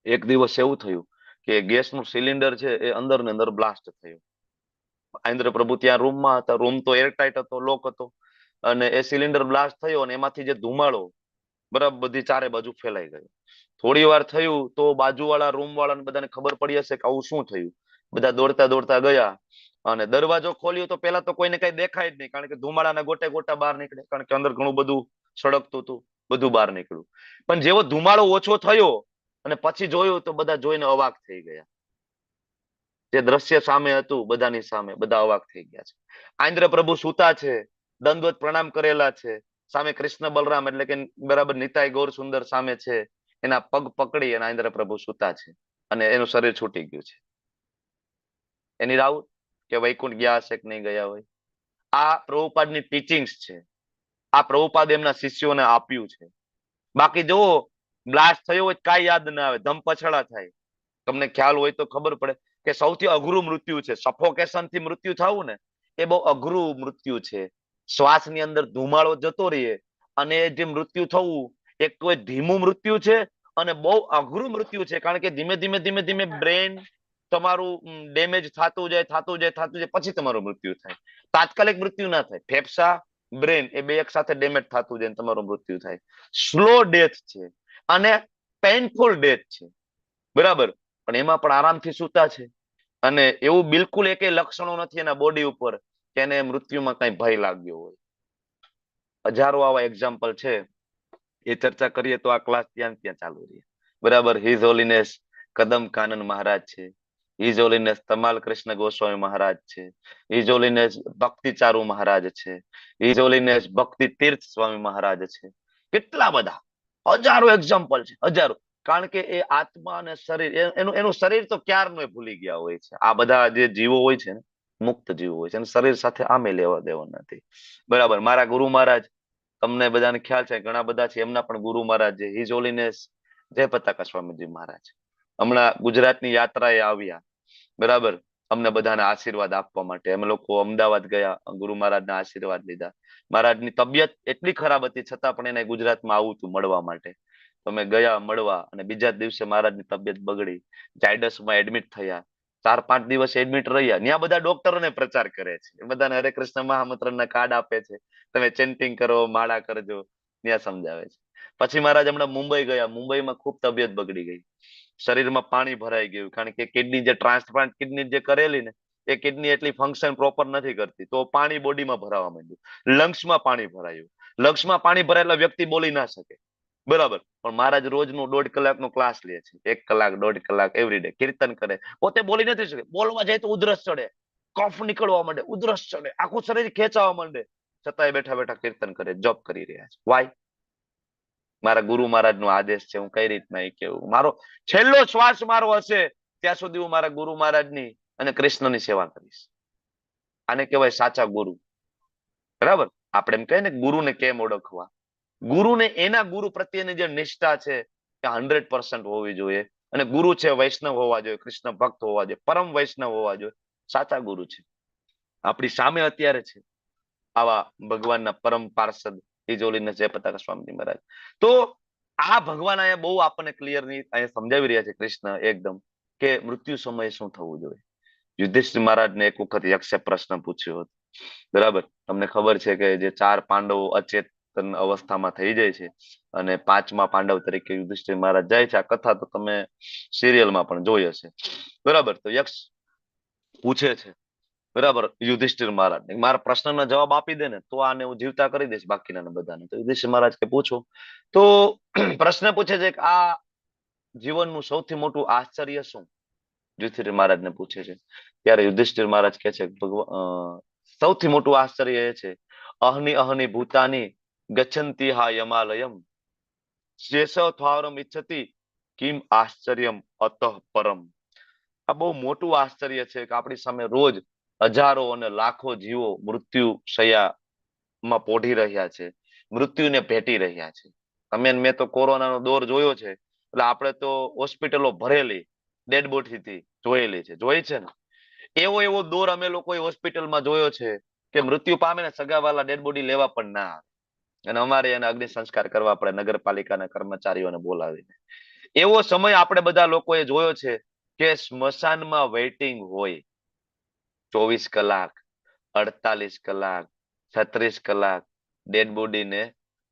એક દિવસ એવું થયું કે ગેસનું સિલિન્ડર છે એ અંદર ને અંદર બ્લાસ્ટ થયું. આયેન્દ્ર પ્રભુ ત્યાં રૂમમાં હતા, રૂમ તો એરટાઈટ હતો, લોક હતો, અને એ સિલિન્ડર બ્લાસ્ટ થયો અને એમાંથી જે ધુમાડો બરાબર બધી ચારે બાજુ ફેલાઈ ગયો. થોડી વાર થયું તો બાજુવાળા રૂમ વાળાને બધાને ખબર પડી હશે કે આવું શું થયું. બધા દોડતા દોડતા ગયા અને દરવાજો ખોલ્યો તો પેલા તો કોઈને કઈ દેખાય જ નહીં, કારણ કે ધુમાડાના ગોટે ગોટા બહાર નીકળે, કારણ કે અંદર ઘણું બધું સળગતું હતું, બધું બહાર નીકળ્યું. પણ જેવો ધુમાડો ઓછો થયો અને પછી જોયું તો બધા જોઈને અવાક થઈ ગયા. જે દ્રશ્ય સામે હતું બધાની સામે, બધા અવાક થઈ ગયા છે. આયેન્દ્ર પ્રભુ સૂતા છે, દંડવત પ્રણામ કરેલા છે, સામે કૃષ્ણ બલરામ એટલે કે બરાબર નિતાઈ ગૌર સુંદર સામે છે, એના પગ પકડી અને આયેન્દ્ર પ્રભુ સૂતા છે અને એનું શરીર છૂટી ગયું છે. એની રાઉત કે વૈકુંઠ ગયા હશે કે નહીં ગયા હોય. આ પ્રભુપાદની ટીચિંગ્સ છે, આ પ્રભુપાદ એમના શિષ્યોને આપ્યું છે. બાકી જો બ્લાસ્ટ થયો હોય કાંઈ યાદ ના આવે, ધમ પછડા થાય. તમને ખ્યાલ હોય તો ખબર પડે કે સૌથી અઘરું મૃત્યુ છે, સફોકેશન થી મૃત્યુ થવું ને એ બહુ અઘરું મૃત્યુ છે. શ્વાસની અંદર ધુમાડો જતો રહીએ અને જે મૃત્યુ થવું, એક તો એ ધીમું મૃત્યુ છે અને બહુ અઘરું મૃત્યુ છે, કારણ કે ધીમે ધીમે ધીમે ધીમે બ્રેન તમારું ડેમેજ થતું જાય પછી તમારું મૃત્યુ થાય. તાત્કાલિક મૃત્યુ ના થાય. ફેફસા બ્રેન એ બે એક સાથે ડેમેજ થતું જાય તમારું મૃત્યુ થાય. સ્લો ડેથ છે અને પેઇનફુલ ડેથ છે, બરાબર. પણ એમાં પણ આરામથી સૂતા છે અને એવું બિલકુલ એકેય લક્ષણો નથી એના બોડી ઉપર કે એને મૃત્યુમાં કઈ ભય લાગ્યો હોય. હજારો આવા એક્ઝામ્પલ છે, એ ચર્ચા કરીએ તો આ ક્લાસ ત્યાં ચાલુ રહે, બરાબર. હિઝ હોલીનેસ કદમ કાનન મહારાજ છે, હિઝ હોલીનેસ તમાલ કૃષ્ણ ગોસ્વામી મહારાજ છે, હિઝ હોલીનેસ ભક્તિ ચારુ મહારાજ છે, હિઝ હોલીનેસ ભક્તિ તીર્થ સ્વામી મહારાજ છે. કેટલા બધા હજારો એક્ઝામ્પલ છે, હજારો. કારણ કે એ આત્મા અને શરીર એનું શરીર તો ક્યારનું ભૂલી ગયા હોય છે. આ બધા જે જીવો હોય છે ને, મુક્ત જીવો હોય છે, અને શરીર સાથે આમે લેવા દેવા નથી, બરાબર. મારા ગુરુ મહારાજ તમને બધાને ખ્યાલ છે, ઘણા બધા છે, એમના પણ ગુરુ મહારાજ છે, હિઝ હોલીનેસ જય પતાકા સ્વામીજી મહારાજ હમણાં ગુજરાતની યાત્રાએ આવ્યા, બરાબર, અમને બધાને આશીર્વાદ આપવા માટે. અમે લોકો અમદાવાદ ગયા, ગુરુ મહારાજના આશીર્વાદ લીધા. મહારાજની તબિયત એટલી ખરાબ હતી છતાં પણ એને ગુજરાતમાં આવું હતું મળવા માટે. તમે ગયા મળવા અને બીજા દિવસે મહારાજની તબિયત બગડી, જાયડસમાં એડમિટ થયા. 4-5 દિવસ એડમિટ રહ્યા. ત્યાં બધા ડોક્ટરોને પ્રચાર કરે છે, બધાને હરે કૃષ્ણ મહામંત્રના કાર્ડ આપે છે, તમે ચેન્ટિંગ કરો, માળા કરજો, ત્યાં સમજાવે છે. પછી મહારાજ હમણાં મુંબઈ ગયા. મુંબઈમાં ખૂબ તબિયત બગડી ગઈ, શરીરમાં પાણી ભરાઈ ગયું, કારણ કે કિડની જે ટ્રાન્સપ્લાન્ટ કિડની જે કરેલી ને એ કિડની એટલી ફંક્શન પ્રોપર નથી કરતી, તો પાણી બોડીમાં ભરાવા માંડ્યું. લંગ્સમાં પાણી ભરાયું. લંગ્સમાં પાણી ભરાયેલા વ્યક્તિ બોલી ના શકે, બરાબર. પણ મહારાજ રોજનું 1.5 કલાકનો ક્લાસ લે છે, 1 કલાક 1.5 કલાક એવરીડે કીર્તન કરે. પોતે બોલી નથી શકે, બોલવા જાય તો ઉધરસ ચડે, કફ નીકળવા માંડે, ઉધરસ ચડે, આખું શરીર ખેંચાવા માંડે, છતાંય બેઠા બેઠા કીર્તન કરે, જોબ કરી રહ્યા છે. વાય? મારા ગુરુ મહારાજ નો આદેશ છે, હું કઈ રીતના એ કેવું. મારો છેલ્લો શ્વાસ મારો હશે ત્યાં સુધી હું મારા ગુરુ મહારાજની અને કૃષ્ણની સેવા કરીશ. આને કહેવાય સાચા ગુરુ, બરાબર. આપણે એમ કહીએ ને ગુરુને કેમ ઓળખવા. ગુરુને એના ગુરુ પ્રત્યેની જે નિષ્ઠા છે એ 100% હોવી જોઈએ. અને ગુરુ છે વૈષ્ણવ હોવા જોઈએ, કૃષ્ણ ભક્ત હોવા જોઈએ, પરમ વૈષ્ણવ હોવા જોઈએ, સાચા ગુરુ છે. આપણી સામે અત્યારે છે આવા ભગવાનના પરમ પાર્ષદ હિઝોલીને જય પતાકા સ્વામીજી મહારાજ. તો આ ભગવાન અહીંયા બહુ આપણને ક્લિયરની અહીંયા સમજાવી રહ્યા છે કૃષ્ણ એકદમ, કે મૃત્યુ સમયે શું થવું જોઈએ. યુધિષ્ઠિર મહારાજને એક વખત યક્ષે પ્રશ્ન પૂછ્યો હતો, બરાબર. તમને ખબર છે કે જે 4 પાંડવો અચેતન અવસ્થામાં થઈ જાય છે અને 5મા પાંડવ તરીકે યુધિષ્ઠિર મહારાજ જાય છે. આ કથા તો તમે સિરિયલમાં પણ જોઈ હશે, બરાબર. તો યક્ષ પૂછે છે, બરાબર. યુધિષ્ઠિર મહારાજ મારા પ્રશ્નનો જવાબ આપી દે ને તો આને હું જીવતા કરી દઈશ બાકીના બધાને. તો યુધિષ્ઠિર મહારાજ કે પૂછો. તો પ્રશ્ન પૂછે છે કે આ જીવનનું સૌથી મોટું આશ્ચર્ય શું? યુધિષ્ઠિર મહારાજને પૂછે છે. ત્યારે યુધિષ્ઠિર મહારાજ કહે છે ભગવાન સૌથી મોટું આશ્ચર્ય એ છે અહની અહની ભૂતાની ગચ્છન્તિ હા યમાલયમ શેષવ થાવરમ ઇચ્છતિ કિમ આશ્ચર્યમ અતઃ પરમ. આ બહુ મોટું આશ્ચર્ય છે કે આપણી સામે રોજ હજારો અને લાખો જીવો મૃત્યુ શૈયામાં પોઢી રહ્યા છે, મૃત્યુને ભેટી રહ્યા છે. તમે મેં તો કોરોનાનો દોર જોયો છે એટલે આપણે તો હોસ્પિટલો ભરેલી ડેડ બોડીથી જોયેલી છે, જોઈ છે ને. એવો દોર અમે લોકોએ હોસ્પિટલમાં જોયો છે કે મૃત્યુ પામે ને સગાવાલા ડેડ બોડી લેવા પણ ના આવે અને અમારે એને અગ્નિ સંસ્કાર કરવા પડે નગરપાલિકાના કર્મચારીઓને બોલાવીને. એવો સમય આપણે બધા લોકોએ જોયો છે કે સ્મશાનમાં વેઇટિંગ હોય 24 કલાક, 48 કલાક, 36 કલાક ડેડ બોડીને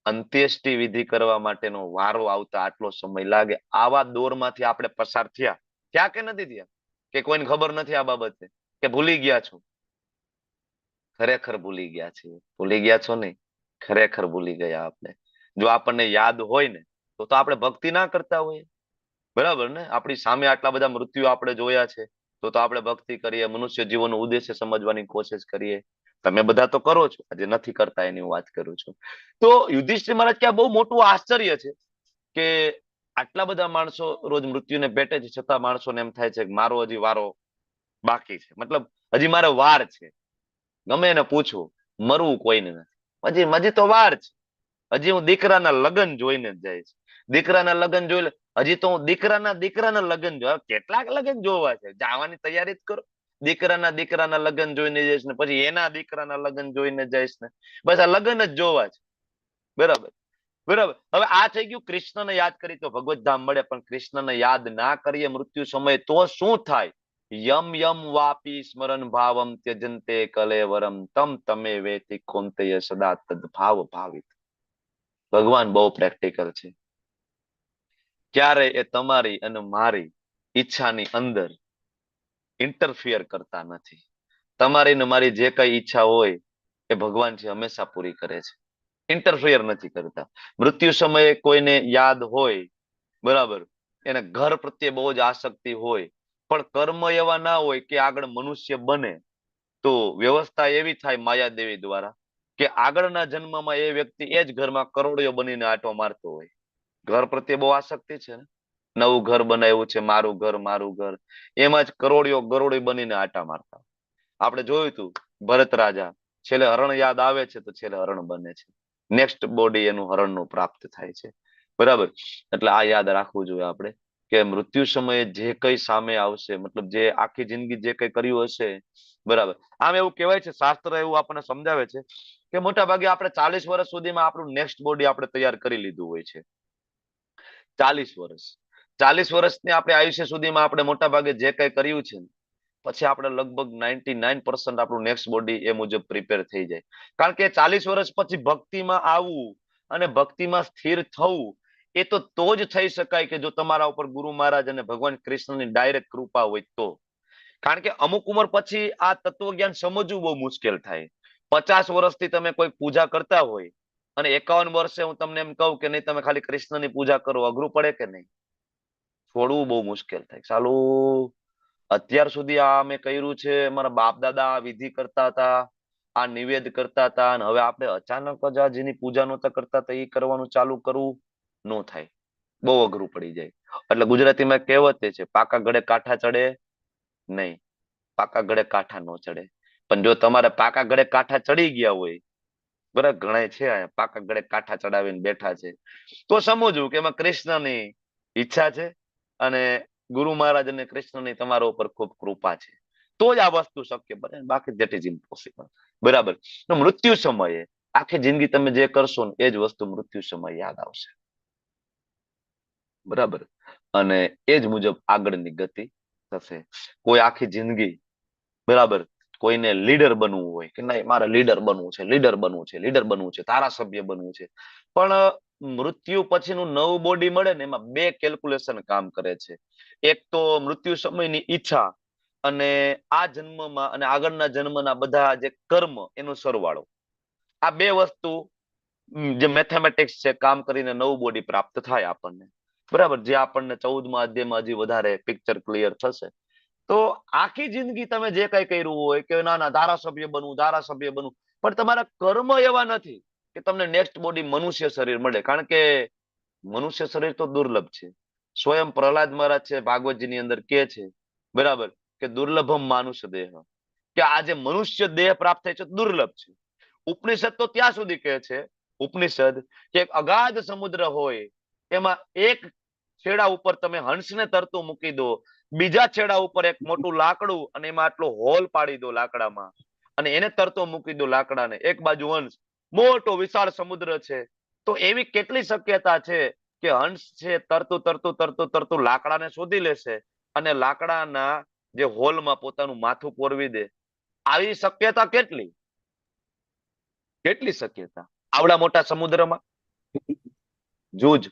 અંત્યેષ્ટિ વિધિ કરવા માટેનો વારો આવતા આટલો સમય લાગે. આવા દોરમાંથી આપણે પસાર થયા કે નથી થયા? કે કોઈને ખબર નથી આ બાબતે કે ભૂલી ગયા છો? ખરેખર ભૂલી ગયા છીએ. ભૂલી ગયા છો નહીં, ખરેખર ભૂલી ગયા આપણે. જો આપણને યાદ હોય ને તો આપણે ભક્તિ ના કરતા હોઈએ. બરાબર ને? આપણી સામે આટલા બધા મૃત્યુ આપણે જોયા છે તો આપણે ભક્તિ કરીએ, મનુષ્ય જીવનનો ઉદ્દેશ્ય સમજવાની કોશિશ કરીએ. તમે બધા તો કરો છો, આજે નથી કરતા એની હું વાત કરું છું. તો યુધિષ્ઠિર મહારાજ કે આ બહુ મોટું આશ્ચર્ય છે કે આટલા બધા માણસો રોજ મૃત્યુને ભેટે છે છતાં માણસોને એમ થાય છે કે મારો હજી વારો બાકી છે, મતલબ હજી મારો વાર છે. ગમે એને પૂછું મરવું કોઈને નથી, હજી તો વાર છે. હજી હું દીકરાના લગ્ન જોઈને જ જઈશ, દીકરાના લગ્ન જોઈ હજી તો હું દીકરાના લગ્ન જોવા. કેટલાક લગ્ન જોવા છે? જવાની તૈયારી જ કરો. દીકરાના લગ્ન જોઈને જઈશ ને પછી એના દીકરાના લગ્ન જોઈને જઈશ ને બસ આ લગ્ન જ જોવા છે. બરાબર બરાબર. હવે આ થઈ ગયું કૃષ્ણને યાદ કરી તો ભગવત ધામ મળે, પણ કૃષ્ણને યાદ ના કરીએ મૃત્યુ સમયે તો શું થાય? યમ યમ વાપી સ્મરણ ભાવમ ત્યજંતે કલેવરમ તમ તમે વેતિ કોંતેય સદા તદ ભાવ ભાવિત. ભગવાન બહુ પ્રેક્ટિકલ છે. ક્યારે એ તમારી અને મારી ઈચ્છાની અંદર ઇન્ટરફિયર કરતા નથી. તમારી ને મારી જે કઈ ઈચ્છા હોય એ ભગવાન છે હંમેશા પૂરી કરે છે, ઇન્ટરફિયર નથી કરતા. મૃત્યુ સમયે કોઈને યાદ હોય, બરાબર, એને ઘર પ્રત્યે બહુ જ આસક્તિ હોય પણ કર્મ એવા ના હોય કે આગળ મનુષ્ય બને, તો વ્યવસ્થા એવી થાય માયાદેવી દ્વારા કે આગળના જન્મમાં એ વ્યક્તિ એ જ ઘરમાં કરોડિયો બનીને આંટો મારતો હોય. ઘર પ્રત્યે બહુ આસક્તિ છે ને, નવું ઘર બનાવ્યું છે, મારું ઘર, એમાં જ કરોડિયો બનીને આટા મારતા. આપણે જોયું હતું ભરત રાજા છેલ્લે હરણ યાદ આવે છે તો છેલ્લે હરણ બને છે, નેક્સ્ટ બોડી એનું હરણનું પ્રાપ્ત થાય છે. બરાબર. એટલે આ યાદ રાખવું જોઈએ આપણે કે મૃત્યુ સમયે જે કઈ સામે આવશે, મતલબ જે આખી જિંદગી જે કઈ કર્યું હશે, બરાબર. આમ એવું કહેવાય છે, શાસ્ત્ર એવું આપણને સમજાવે છે કે મોટા ભાગે આપણે 40 વર્ષ સુધીમાં આપણું નેક્સ્ટ બોડી આપણે તૈયાર કરી લીધું હોય છે. 40 વર્ષની આપણે આયુષ્ય સુધીમાં આપણે મોટા ભાગે જે કઈ કર્યું છે પછી આપણે લગભગ 99% આપણું નેક્સ્ટ બોડી એ મુજબ પ્રિપેર થઈ જાય. કારણ કે 40 વર્ષ પછી ભક્તિમાં આવવું અને ભક્તિમાં સ્થિર થવું એ તો જ થઈ શકાય કે જો તમારા ઉપર ગુરુ મહારાજ અને ભગવાન કૃષ્ણની ડાયરેક્ટ કૃપા હોય તો. કારણ કે અમુક ઉંમર પછી આ તત્વજ્ઞાન સમજવું બહુ મુશ્કેલ થાય. 50 વર્ષથી તમે કોઈ પૂજા કરતા હોય અને 51 વર્ષે હું તમને એમ કહું કે નહીં તમે ખાલી કૃષ્ણની પૂજા કરો, અઘરું પડે કે નહીં? છોડવું બહુ મુશ્કેલ થાય. ચાલું અત્યાર સુધી આ મેં કર્યું છે, મારા બાપ દાદા આ વિધિ કરતા હતા, આ નિવેદ કરતા હતા, અને હવે આપણે અચાનક જ આ જેની પૂજા નહોતા કરતા હતા એ કરવાનું ચાલુ કરવું ન થાય, બહુ અઘરું પડી જાય. એટલે ગુજરાતીમાં કહેવત છે, પાકા ગળે કાંઠા ચડે નહીં, પાકા ગળે કાંઠા ન ચડે. પણ જો તમારે પાકા ગળે કાંઠા ચડી ગયા હોય, બરાબર, ઘણા છે પાકા ગળે કાંઠા ચડાવીને બેઠા છે, તો સમજવું કે એમાં કૃષ્ણની ઈચ્છા છે અને ગુરુ મહારાજ અને કૃષ્ણની તમારા ઉપર ખૂબ કૃપા છે, તો જ આ વસ્તુ શક્ય બને, બાકી ધેટ ઇઝ ઇમ્પોસિબલ. બરાબર. તો મૃત્યુ સમયે આખી જિંદગી તમે જે કરશો ને એ જ વસ્તુ મૃત્યુ સમયે યાદ આવશે. બરાબર. અને એ જ મુજબ આગળની ગતિ થશે. કોઈ આખી જિંદગી, બરાબર, કોઈને લીડર બનવું હોય કે નહીં મારે લીડર બનવું છે, ધારાસભ્ય બનવું છે, પણ મૃત્યુ પછીનું નવું બોડી મળે ને એમાં બે કેલ્ક્યુલેશન કામ કરે છે. એક તો મૃત્યુ સમયની ઈચ્છા અને આ જન્મમાં અને આગળના જન્મના બધા જે કર્મ એનો સરવાળો, આ બે વસ્તુ જે મેથેમેટિક્સ છે કામ કરીને નવું બોડી પ્રાપ્ત થાય આપણને, બરાબર, જે આપણને 14મા અધ્યાયમાં હજી વધારે પિક્ચર ક્લિયર થશે. તો આખી જિંદગી તમે જે કઈ કર્યું હોય કે ના ના ધારાસભ્ય બનવું, પણ તમારા કર્મ એવા નથી કે તમને નેક્સ્ટ બોડી મનુષ્ય શરીર મળે. કારણ કે મનુષ્ય શરીર તો દુર્લભ છે. સ્વયં પ્રહલાદ મહારાજ છે ભાગવતજીની અંદર કે છે, બરાબર, કે દુર્લભમ માનુષ દેહ, કે આ જે મનુષ્ય દેહ પ્રાપ્ત થાય છે દુર્લભ છે. ઉપનિષદ તો ત્યાં સુધી કહે છે, ઉપનિષદ, કે એક અગાધ સમુદ્ર હોય, એમાં એક છેડા ઉપર તમે હંસને તરતું મૂકી દો, બીજા છેડા ઉપર એક મોટું લાકડું અને એમાં આટલો હોલ પાડી દો લાકડામાં, અને એને તરતો મૂકી દો લાકડાને, એક બાજુ હંસ, મોટો વિશાળ સમુદ્ર છે. તો એવી કેટલી શક્યતા છે કે હંસ છે તરતું તરતું તરતું તરતું લાકડાને શોધી લેશે અને લાકડાના જે હોલમાં પોતાનું માથું પોરવી દે. આવી શક્યતા કેટલી શક્યતા આવડા મોટા સમુદ્રમાં જૂજ,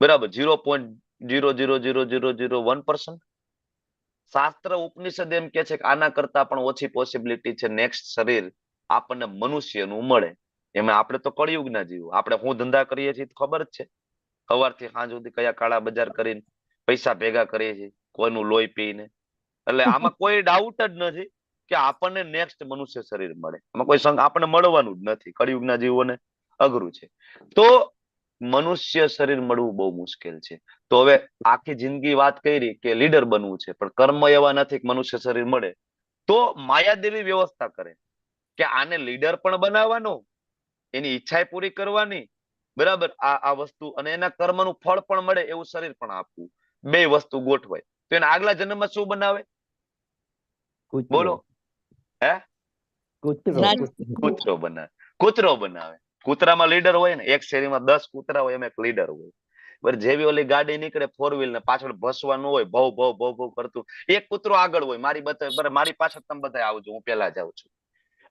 બરાબર, 0.0000001%. શાસ્ત્ર ઉપનિષદ એમ કે છે કે આના કરતા પણ ઓછી પોસિબિલિટી છે નેક્સ્ટ શરીર આપણને મનુષ્યનું મળે. એમાં આપણે તો કળિયુગ ના જીવો, આપણે હું ધંધા કરીએ છીએ ખબર જ છે, સવારથી સાંજ સુધી કયા કાળા બજાર કરીને પૈસા ભેગા કરીએ છીએ, કોઈનું લોહી પીને. એટલે આમાં કોઈ ડાઉટ જ નથી કે આપણને નેક્સ્ટ મનુષ્ય શરીર મળે. આમાં કોઈ સંગ આપણને મળવાનું જ નથી, કળિયુગના જીવોને અઘરું છે. તો મનુષ્ય શરીર મળવું બહુ મુશ્કેલ છે. તો હવે આખી જિંદગી વાત કરી કે લીડર બનવું છે, પણ કર્મ એવા નથી કે મનુષ્ય શરીર મળે. તો માયાદેવી વ્યવસ્થા કરે કે આને લીડર પણ બનાવવાનો, એની ઈચ્છા પૂરી કરવાની, બરાબર, આ વસ્તુ, અને એના કર્મનું ફળ પણ મળે એવું શરીર પણ આપવું, બે વસ્તુ ગોઠવાય. તો એના આગલા જન્મમાં શું બનાવે બોલો? હે? કૂતરો બનાવે. કૂતરામાં લીડર હોય ને, એક શેરીમાં 10 કૂતરા હોય, એમાં એક લીડર હોય. જેવી ઓલી ગાડી નીકળે 4 વ્હીલ ને પાછળ ભસવાનું હોય, ભવ ભવ ભવ ભવ કરતું, એક કૂતરો આગળ હોય, મારી પાછળ તમે બધા આવજો, હું પેલા જાઉં છું.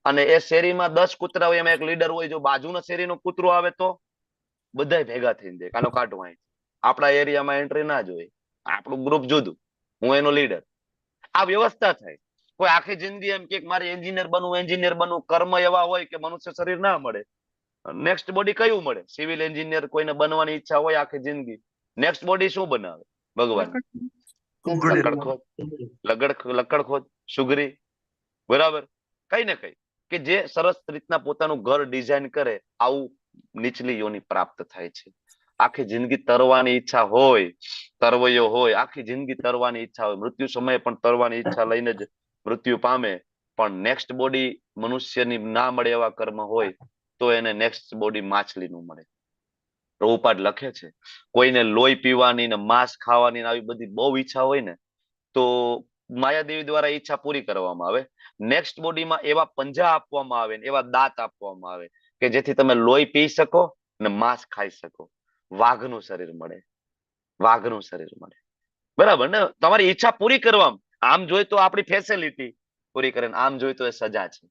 અને એ શેરીમાં 10 કૂતરા હોય, એમાં એક લીડર હોય. જો બાજુના શેરીનો કૂતરો આવે તો બધા ભેગા થઈને જાય, કાનો કાઢો અહીં, આપણા એરિયામાં એન્ટ્રી ના જોઈએ, આપણું ગ્રુપ જુદું, હું એનો લીડર. આ વ્યવસ્થા થાય. કોઈ આખી જિંદગી એમ કે મારે એન્જિનિયર બનવું, કર્મ એવા હોય કે મનુષ્ય શરીર ના મળે. નેક્સ્ટ બોડી કયું મળે? સિવિલ એન્જિનિયર કોઈને બનવાની ઈચ્છા હોય આખી જિંદગી, નેક્સ્ટ બોડી શું બનાવે ભગવાન? લકડખોદ, સુગરી, બરાબર, કઈ ને કઈ કે જે સરસ રીતના પોતાનું ઘર ડિઝાઇન કરે, આવું નીચલી યોની પ્રાપ્ત થાય છે. આખી જિંદગી તરવાની ઈચ્છા હોય, તરવૈયો હોય, આખી જિંદગી તરવાની ઈચ્છા હોય, મૃત્યુ સમયે પણ તરવાની ઈચ્છા લઈને જ મૃત્યુ પામે, પણ નેક્સ્ટ બોડી મનુષ્યની ના મળે એવા કર્મ હોય તો એને નેક્સ્ટ બોડી માછલીનું મળે. પ્રભુપાદ લખે છે કોઈને લોહી પીવાની ને માંસ ખાવાની આવી બધી બહુ ઈચ્છા હોય ને, તો માયાદેવી દ્વારા ઈચ્છા પૂરી કરવામાં આવે. નેક્સ્ટ બોડીમાં એવા પંજા આપવામાં આવે, એવા દાંત આપવામાં આવે કે જેથી તમે લોહી પી શકો ને માંસ ખાઈ શકો. વાઘનું શરીર મળે, બરાબર ને? તમારી ઈચ્છા પૂરી કરવામાં, આમ જોઈ તો આપણી ફેસિલિટી પૂરી કરે, આમ જોઈ તો એ સજા છે,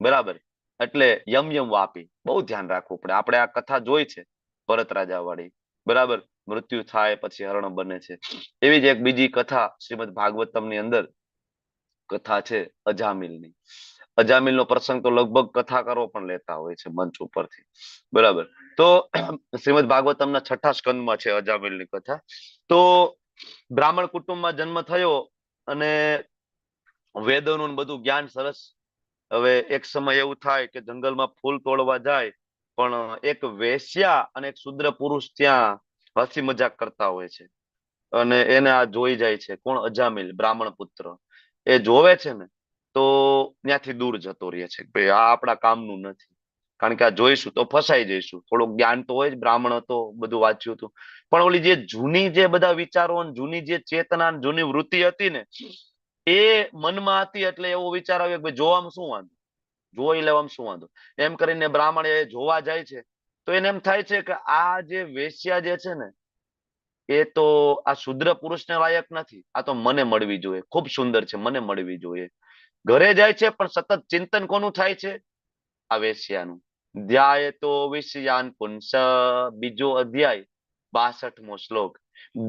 બરાબર. એટલે યમ યમ વાપી બહુ ધ્યાન રાખવું પડે. આપણે આ કથા જોઈ છે ભરત રાજા વાળી, બરાબર, મૃત્યુ થાય પછી હરણ બને છે. એવી જ એક બીજી કથા શ્રીમદ ભાગવતમ ની અંદર કથા છે અજામિલની. અજામિલનો પ્રસંગ તો લગભગ કથાકારો પણ લેતા હોય છે મંચ ઉપરથી, બરાબર. તો શ્રીમદ ભાગવતમના 6થા સ્કંદમાં છે અજામિલની કથા. તો બ્રાહ્મણ કુટુંબમાં જન્મ થયો અને વેદોનું બધું જ્ઞાન સરસ. હવે એક સમય એવું થાય કે જંગલમાં ફૂલ તોડવા જાય, પણ એક વેશ્યા અને એક શુદ્ર પુરુષ ત્યાં હસી મજાક કરતા હોય છે, અને એને આ જોઈ જાય છે. કોણ? અજામિલ, બ્રાહ્મણ પુત્ર. એ જોવે છે ને તો ત્યાંથી દૂર જતો રહે છે, ભાઈ આ આપણા કામનું નથી, કારણ કે આ જોઈશું તો ફસાઈ જઈશું. થોડુંક જ્ઞાન તો હોય જ, બ્રાહ્મણ હતો, બધું વાંચ્યું હતું, પણ ઓલી જે જૂની જે બધા વિચારો, જૂની જે ચેતના, જૂની વૃત્તિ હતી ને, એ મનમાં હતી. એટલે એવો વિચાર આવ્યો કે જોવામાં શું વાંધો, જોઈ લેવામાં શું વાંધો, એમ કરીને બ્રાહ્મણ એ જોવા જાય છે. તો એને એમ થાય છે કે આ જે વેશ્યા જે છે ને, એ તો આ શુદ્ર પુરુષને લાયક નથી, આ તો મને મળવી જોઈએ, ખૂબ સુંદર છે, મને મળવી જોઈએ. ઘરે જાય છે પણ સતત ચિંતન કોનું થાય છે? આ વેશ્યાનું. ધ્યાય તો વિષયાન પુંસ, બીજો અધ્યાય 62મો શ્લોક.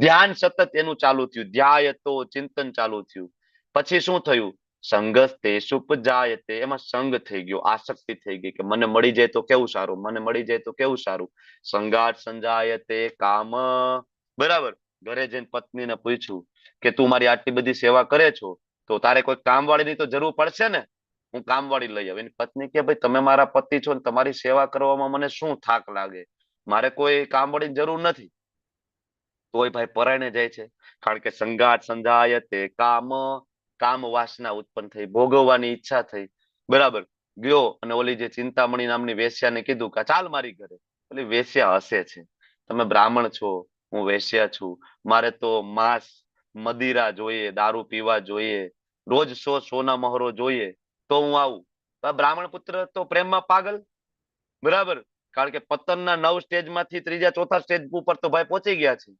ધ્યાન સતત એનું ચાલુ થયું, ધ્યાય તો ચિંતન ચાલુ થયું પછી શું થયું? સંગસ્તે સુપજાયતે, એમાં સંગ થઈ ગયો, આસક્તિ થઈ ગઈ કે મને મળી જાય તો કેવું સારું, મને મળી જાય તો કેવું સારું. સંગાત સંજાયતે કામ, બરાબર. ઘરે જઈને પત્નીને પૂછ્યું કે તું મારી આટલી બધી સેવા કરે છો તો તારે કોઈ કામવાળીની તો જરૂર પડશે ને, હું કામવાળી લઈ આવું. એની પત્ની કે ભાઈ તમે મારા પતિ છો ને તમારી સેવા કરવામાં મને શું થાક લાગે, મારે કોઈ કામવાળીની જરૂર નથી. તોય ભાઈ પરાયણે જાય છે, કારણ કે સંગાત સંજાયતે કામ, કામ વાસના ઉત્પન્ન થઈ, ભોગવવાની ઈચ્છા થઈ, બરાબર. ગયો અને ઓલી જે ચિંતામણી નામની વેશ્યાને કીધું કે ચાલ મારી ઘરે. ઓલી વેશ્યા હસે છે, તમે બ્રાહ્મણ છો, હું વેશ્યા છું, મારે તો માંસ મદિરા જોઈએ, દારૂ પીવા જોઈએ, રોજ સોના મહોરો જોઈએ તો હું આવું. બ્રાહ્મણ પુત્ર તો પ્રેમમાં પાગલ, બરાબર. કારણ કે પતનના 9 સ્ટેજમાંથી ત્રીજા ચોથા સ્ટેજ ઉપર તો ભાઈ પહોંચી ગયા છે,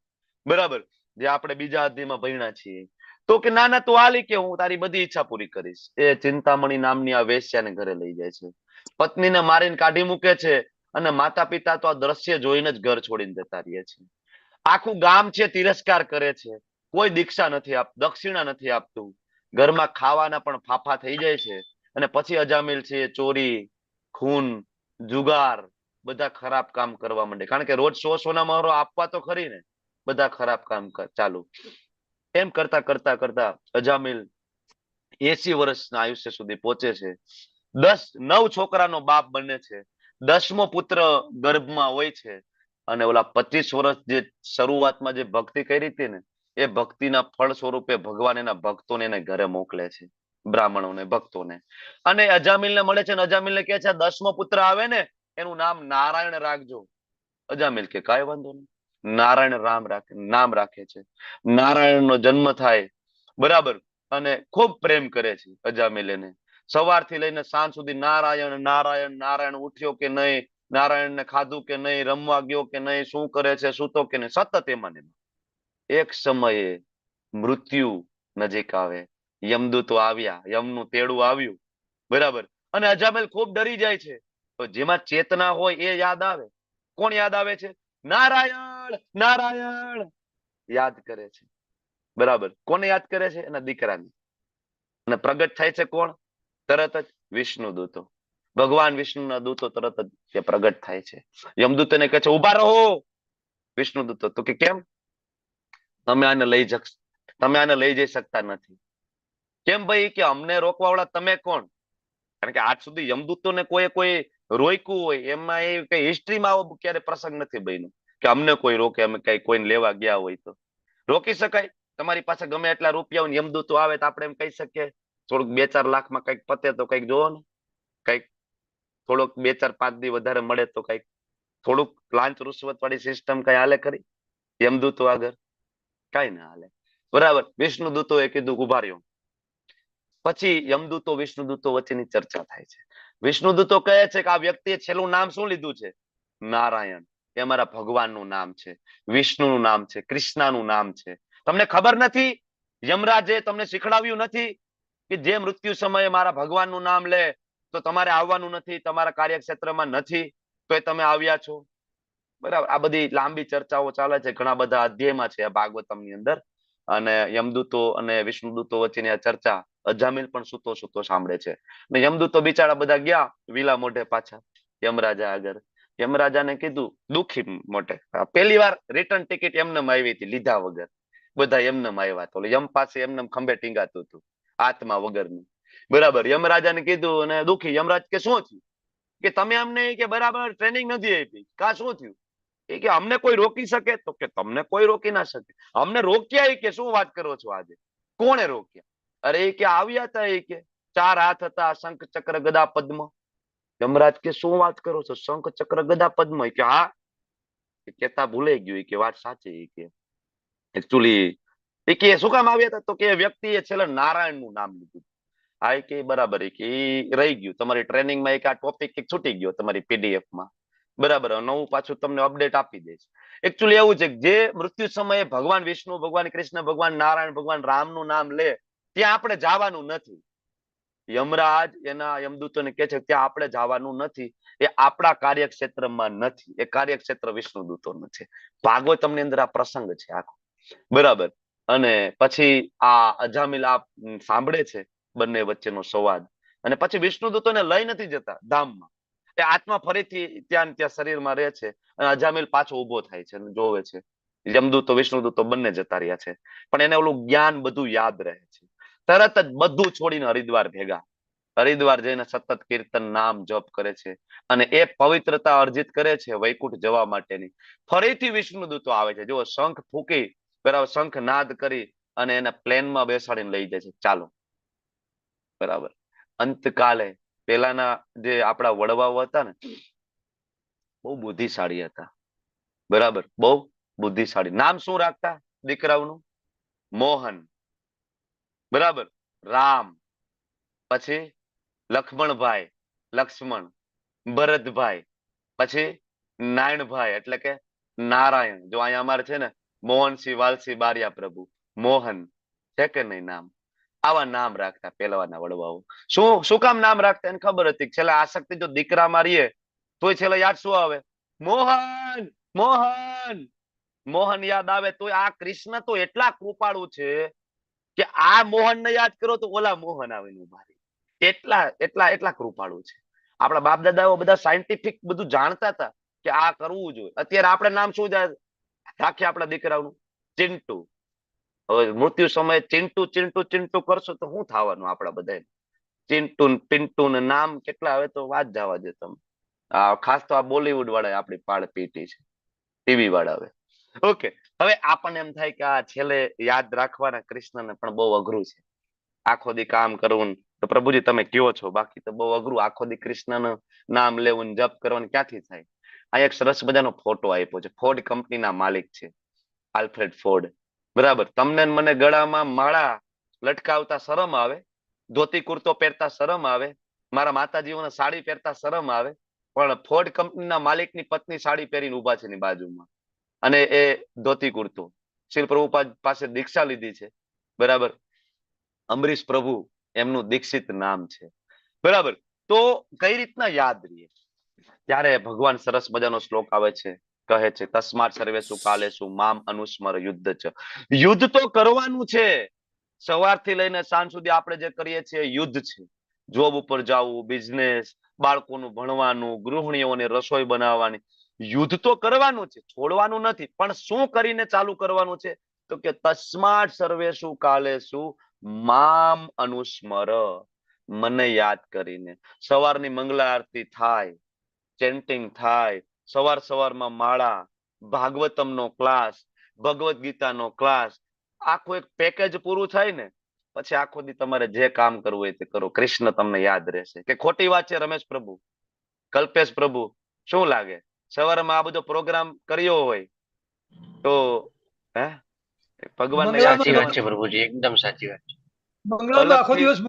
બરાબર. જે આપણે બીજા અધ્યાયમાં ભણ્યા છીએ. તો કે ના ના તું આલી કે હું તારી બધી ઈચ્છા પૂરી કરીશ. એ ચિંતામણી નામની આ વેશ્યાને ઘરે લઈ જાય છે, પત્નીને મારીને કાઢી મૂકે છે, અને માતા પિતા તો આ દ્રશ્ય જોઈને જ ઘર છોડીને જતા રહે છે. આખું ગામ છે તિરસ્કાર કરે છે, કોઈ દીક્ષા નથી આપતું, દક્ષિણા નથી આપતું, ઘરમાં ખાવાના પણ ફાફા થઈ જાય છે. અને પછી અજામિલ છે ચોરી, ખૂન, જુગાર, બધા ખરાબ કામ કરવા માંડે, કારણ કે રોજ સોના મહોરો આપવા તો ખરી ને, બધા ખરાબ કામ ચાલુ. એમ કરતા કરતા કરતા અજામિલ 80 વર્ષના આયુષ્ય સુધી પહોંચે છે. 9 છોકરાનો બાપ બને છે, 10મો પુત્ર ગર્ભમાં હોય છે. અને ઓલા 25 વર્ષ જે શરૂઆતમાં જે ભક્તિ કરી હતી ને, એ ભક્તિના ફળ સ્વરૂપે ભગવાન એના ભક્તોને એને ઘરે મોકલે છે, બ્રાહ્મણોને, ભક્તોને. અને અજામિલને મળે છે, અને અજામિલને કહે છે 10મો પુત્ર આવે ને એનું નામ નારાયણ રાખજો. અજામિલ કે કાંઈ વાંધો નહીં. નારાયણ નામ રાખે છે. નારાયણનો જન્મ થાય, બરાબર. અને ખૂબ પ્રેમ કરે છે અજામિલ એને. સવારથી લઈને સાંજ સુધી નારાયણ નારાયણ નારાયણ, ઉઠ્યો કે નહીં, નારાયણને ખાધું કે નહીં, રમવા ગયો કે નહીં, શું કરે છે, સૂતો કે નહીં, સતત એમાં ને. એક સમયે મૃત્યુ નજીક આવે, યમદૂતો આવ્યા, યમનું તેડું આવ્યું, બરાબર. અને અજામિલ ખૂબ ડરી જાય છે. તો જેમાં ચેતના હોય એ યાદ આવે. કોણ યાદ આવે છે? નારાયણ નારાયણ યાદ કરે છે, બરાબર. કોને યાદ કરે છે? એના દીકરાને. અને પ્રગટ થાય છે કોણ? તરત જ વિષ્ણુ દૂતો, ભગવાન વિષ્ણુના દૂતો તરત જ પ્રગટ થાય છે. યમદૂત એને કહે છે ઉભા રહો. વિષ્ણુ દૂતો તો કે કેમ? તમે આને લઈ જઈ શકતા નથી. કેમ ભાઈ? કે અમને રોકવા વાળા તમે કોણ? કારણ કે આજ સુધી યમદૂતોને કોઈ રોક્યું હોય એમાં એ કઈ હિસ્ટ્રીમાં આવો ક્યારે પ્રસંગ નથી બન્યો કે અમને કોઈ રોકે, અમે કઈ કોઈને લેવા ગયા હોય તો. રોકી શકાય? તમારી પાસે ગમે એટલા રૂપિયા હોય, યમદૂતો આવે તો આપણે એમ કહી શકીએ થોડુંક 2-4 લાખમાં કઈક પતે તો કઈક જોવો ને, કઈક થોડોક 2-4-5 દી વધારે મળે તો કઈક થોડુંક લાંચ રૂશ્વત વાળી સિસ્ટમ કઈ હાલે ખરી યમદૂતો આગળ? કઈ ના હાલે, બરાબર. વિષ્ણુ દૂતો એ કીધું ઉભા રહ્યો. પછી યમદૂતો વિષ્ણુદૂતો વચ્ચેની ચર્ચા થાય છે. વિષ્ણુદૂતો કહે છે કે આ વ્યક્તિએ છેલ્લું નામ શું લીધું છે? નારાયણ. એ અમારા ભગવાનનું નામ છે, વિષ્ણુનું નામ છે, કૃષ્ણનું નામ છે. તમને ખબર નથી? યમરાજે તમને શીખડાવ્યું નથી કે જે મૃત્યુ સમયે મારા ભગવાનનું નામ લે તો તમારે આવવાનું નથી, તમારા કાર્યક્ષેત્રમાં નથી, તો તમે આવ્યા છો, બરાબર. આ બધી લાંબી ચર્ચાઓ ચાલે છે, ઘણા બધા અધ્યાયમાં છે આ ભાગવતમની અંદર. અને યમદૂતો અને વિષ્ણુદૂતો વચ્ચેની આ ચર્ચા અજામિલ પણ સૂતો સાંભળે છે. ને યમદૂતો બિચારા બધા ગયા વિલા મોઢે પાછા યમરાજા આગળ. યમરાજાને કીધું દુખી મોઢે, પહેલી વાર રિટર્ન ટિકિટ એમનેમ આવી હતી, લીધા વગર. બધા એમનેમ આવ્યા. તો યમ પાસે એમનેમ ખંભે ટીંગાતું હતું, આત્મા વગરનું, બરાબર. યમરાજાને કીધું અને દુખી. યમરાજ કે શું થયું? કે તમે અમને કે બરાબર ટ્રેનિંગ નથી આપી. કા શું થયું? એ કે અમને કોઈ રોકી શકે? તો કે તમને કોઈ રોકી ના શકે. અમને રોક્યા? કે શું વાત કરો છો આજે? કોણે રોક્યા? અરે એ કે આવ્યા હતા, એ કે 4 હાથ હતા, શંખ ચક્ર ગદા પદ્મ. યમરાજ કે શું વાત કરો છો? શંખ ચક્ર ગદા પદ્મ? કે હા. કેતા ભૂલાઈ ગયું કે વાત સાચી. કે એકચ્યુઅલી એ કે શું કામ આવ્યા હતા? તો કે વ્યક્તિએ છેલ્લે નારાયણનું નામ લીધું. હા કે બરાબર. કે રહી ગયું તમારી ટ્રેનિંગમાં, એક આ ટોપિક છૂટી ગયો તમારી પીડીએફમાં, બરાબર. નવું પાછું તમને અપડેટ આપી દઈશ. એકચ્યુઅલી એવું છે કે જે મૃત્યુ સમયે ભગવાન વિષ્ણુ, ભગવાન કૃષ્ણ, ભગવાન નારાયણ, ભગવાન રામનું નામ લે ત્યાં આપણે જવાનું નથી. યમરાજ એના યમદૂતોને કહે છે ત્યાં આપણે જવાનું નથી, એ આપણા કાર્યક્ષેત્રમાં નથી, એ કાર્યક્ષેત્ર વિષ્ણુદૂતોનું છે. ભાગવતમની અંદર આ પ્રસંગ છે આખો, બરાબર. અને પછી આ અજામિલ આ સાંભળે છે બંને વચ્ચેનો સંવાદ, અને પછી વિષ્ણુદૂતોને લઈ નથી જતા ધામમાં. એ આત્મા ફરીથી ત્યાં શરીરમાં રહે છે, અને અજામિલ પાછો ઉભો થાય છે અને જોવે છે યમદૂતો વિષ્ણુદૂતો બંને જતા રહ્યા છે, પણ એને ઓલું જ્ઞાન બધું યાદ રહે છે. તરત જ બધું છોડીને હરિદ્વાર ભેગા, હરિદ્વાર જઈને સતત કીર્તન નામ જપ કરે છે, અને એ પવિત્રતા અર્જિત કરે છે વૈકુંઠ જવા માટેની. ફરીથી વિષ્ણુદૂતો આવે છે, જો શંખ ફૂકી, બરાબર, શંખ નાદ કરી અને એને પ્લેનમાં બેસાડીને લઈ જાય છે, ચાલો. બરાબર. અંતકાલે પેલાના જે આપણા વડવાઓ હતા ને, બહુ બુદ્ધિશાળી હતા. બરાબર, બહુ બુદ્ધિશાળી. નામ શું રાખતા દીકરાઓનું? મોહન, બરાબર, રામ, પછી લક્ષ્મણભાઈ, લક્ષ્મણ, ભરતભાઈ, પછી નારાયણભાઈ એટલે કે નારાયણ. જો અહીંયા અમારે છે ને મોહનસિંહ વાલસિંહ બારિયા પ્રભુ, મોહન છે કે નહીં નામ? આવા નામ રાખતા પેલાના વડવાઓ. શું કામ નામ રાખતા? એને ખબર હતી છેલ્લે આસક્તિ જો દીકરામાં રહીએ તોય છેલ્લે યાદ શું આવે? મોહન, મોહન, મોહન યાદ આવે. તો આ કૃષ્ણ તો એટલા કૃપાળુ છે કે આ મોહન ને યાદ કરો તો ઓલા મોહન આવે ઉભા રહે. એટલા કૃપાળુ છે. આપણા બાપ દાદાઓ બધા સાયન્ટિફિક બધું જાણતા હતા કે આ કરવું જોઈએ. અત્યારે આપણે નામ શું રાખીએ આપણા દીકરાઓનું? ચિંટુ. હવે મૃત્યુ સમયે ચિંટુ ચિંટુ ચિંટુ કરશો તો શું થવાનું આપણા બધા? ચિંટુ પિન્ટુ ને નામ કેટલા આવે તો વાત જવા દે તમે. ખાસ તો આ બોલીવુડ વાળા આપણી પાડ પીટી છે, ટીવી વાળા. હવે ઓકે, હવે આપણને એમ થાય કે આ છેલ્લે યાદ રાખવાના કૃષ્ણને પણ બહુ અઘરું છે. આખો દી કામ કરવું, તો પ્રભુજી તમે કયો છો, બાકી તો બહુ અઘરું. આખો દી કૃષ્ણનું નામ લેવું, જપ કરવાનું ક્યાંથી થાય? આ એક સરસ મજાનો ફોટો આપ્યો છે. ફોર્ડ કંપનીના માલિક છે આલ્ફ્રેડ ફોર્ડ. બરાબર. તમને મને ગળામાં માળા લટકાવતા શરમ આવે, ધોતી કુર્તો પહેરતા શરમ આવે, મારા માતાજીઓને સાડી પહેરતા શરમ આવે, પણ ફોર્ડ કંપનીના માલિકની પત્ની સાડી પહેરીને ઉભા છે એની બાજુમાં, અને એ ધોતી કુર્તો. શ્રી પ્રભુ પાસે દીક્ષા લીધી છે. બરાબર. અમરીશ પ્રભુ એમનું દીક્ષિત નામ છે. બરાબર. તો કઈ રીતના યાદ રહીએ? ત્યારે ભગવાન સરસ મજાનો શ્લોક આવે છે, કહે છે તસ્માત સર્વેષુ કાલેષુ મામ અનુસ્મર યુદ્ધ છે. યુદ્ધ તો કરવાનું છે. સવારથી લઈને સાંજ સુધી આપણે જે કરીએ છીએ યુદ્ધ છે. જોબ ઉપર જવું, બિઝનેસ, બાળકોનું ભણવાનું, ગૃહિણીઓને રસોઈ બનાવવાની, યુદ્ધ તો કરવાનું છે, છોડવાનું નથી. પણ શું કરીને ચાલુ કરવાનું છે? તો કે તસ્માત સર્વેષુ કાલેષુ મામ અનુસ્મર, મને યાદ કરીને. સવારની મંગલા આરતી થાય, ચેન્ટિંગ થાય, સવારમાં માળા, ભાગવતમનો ક્લાસ, ભગવદ ગીતાનો ક્લાસ, આખું એક પેકેજ પૂરું થાય ને પછી આખો દી તમારે જે કામ કરવું હોય તે કરો. કૃષ્ણ તમને યાદ રહેશે. કે ખોટી વાત છે રમેશ પ્રભુ, કલ્પેશ પ્રભુ? શું લાગે? સવારમાં આ બધો પ્રોગ્રામ કર્યો હોય તો હે ભગવાનને યાદ સાચી વાત છે કરવાનું. પ્રભુજી, એકદમ સાચી વાત છે. બંગલામાં આખો દિવસ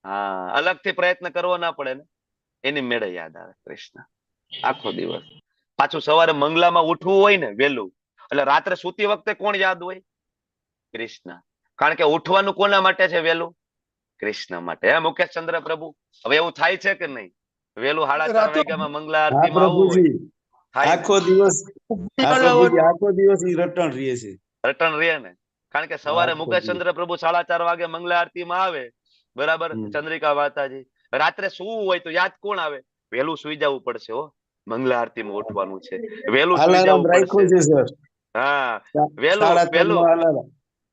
હા, અલગથી પ્રયત્ન કરવો ના પડે ને, એની મેળે યાદ આવે કૃષ્ણ આખો દિવસ. પાછું સવારે મંગલામાં ઉઠવું હોય ને વહેલું, એટલે રાત્રે સૂતી વખતે કોણ યાદ હોય? કૃષ્ણ. કારણ કે ઉઠવાનું કોના માટે છે વહેલું? કૃષ્ણ માટે. હે મુકેશ ચંદ્ર પ્રભુ? હવે એવું થાય છે કે નહીં? વહેલું 4:30 વાગ્યામાં મંગલા આરતીમાં આવવું હોય? આખો દિવસ આખો દિવસ રટણ રહે છે. રટણ રહે ને, કારણ કે સવારે મુકેશ ચંદ્ર પ્રભુ 4:30 વાગે મંગલા આરતીમાં આવે. બરાબર. ચંદ્રિકા માતાજી. રાત્રે સુવું હોય તો યાદ કોણ આવે? વહેલું સુઈ જવું પડશે. હો, મંગલા આરતીમાં ઉઠવાનું છે, વહેલું સુઈ જવું પડશે. હા,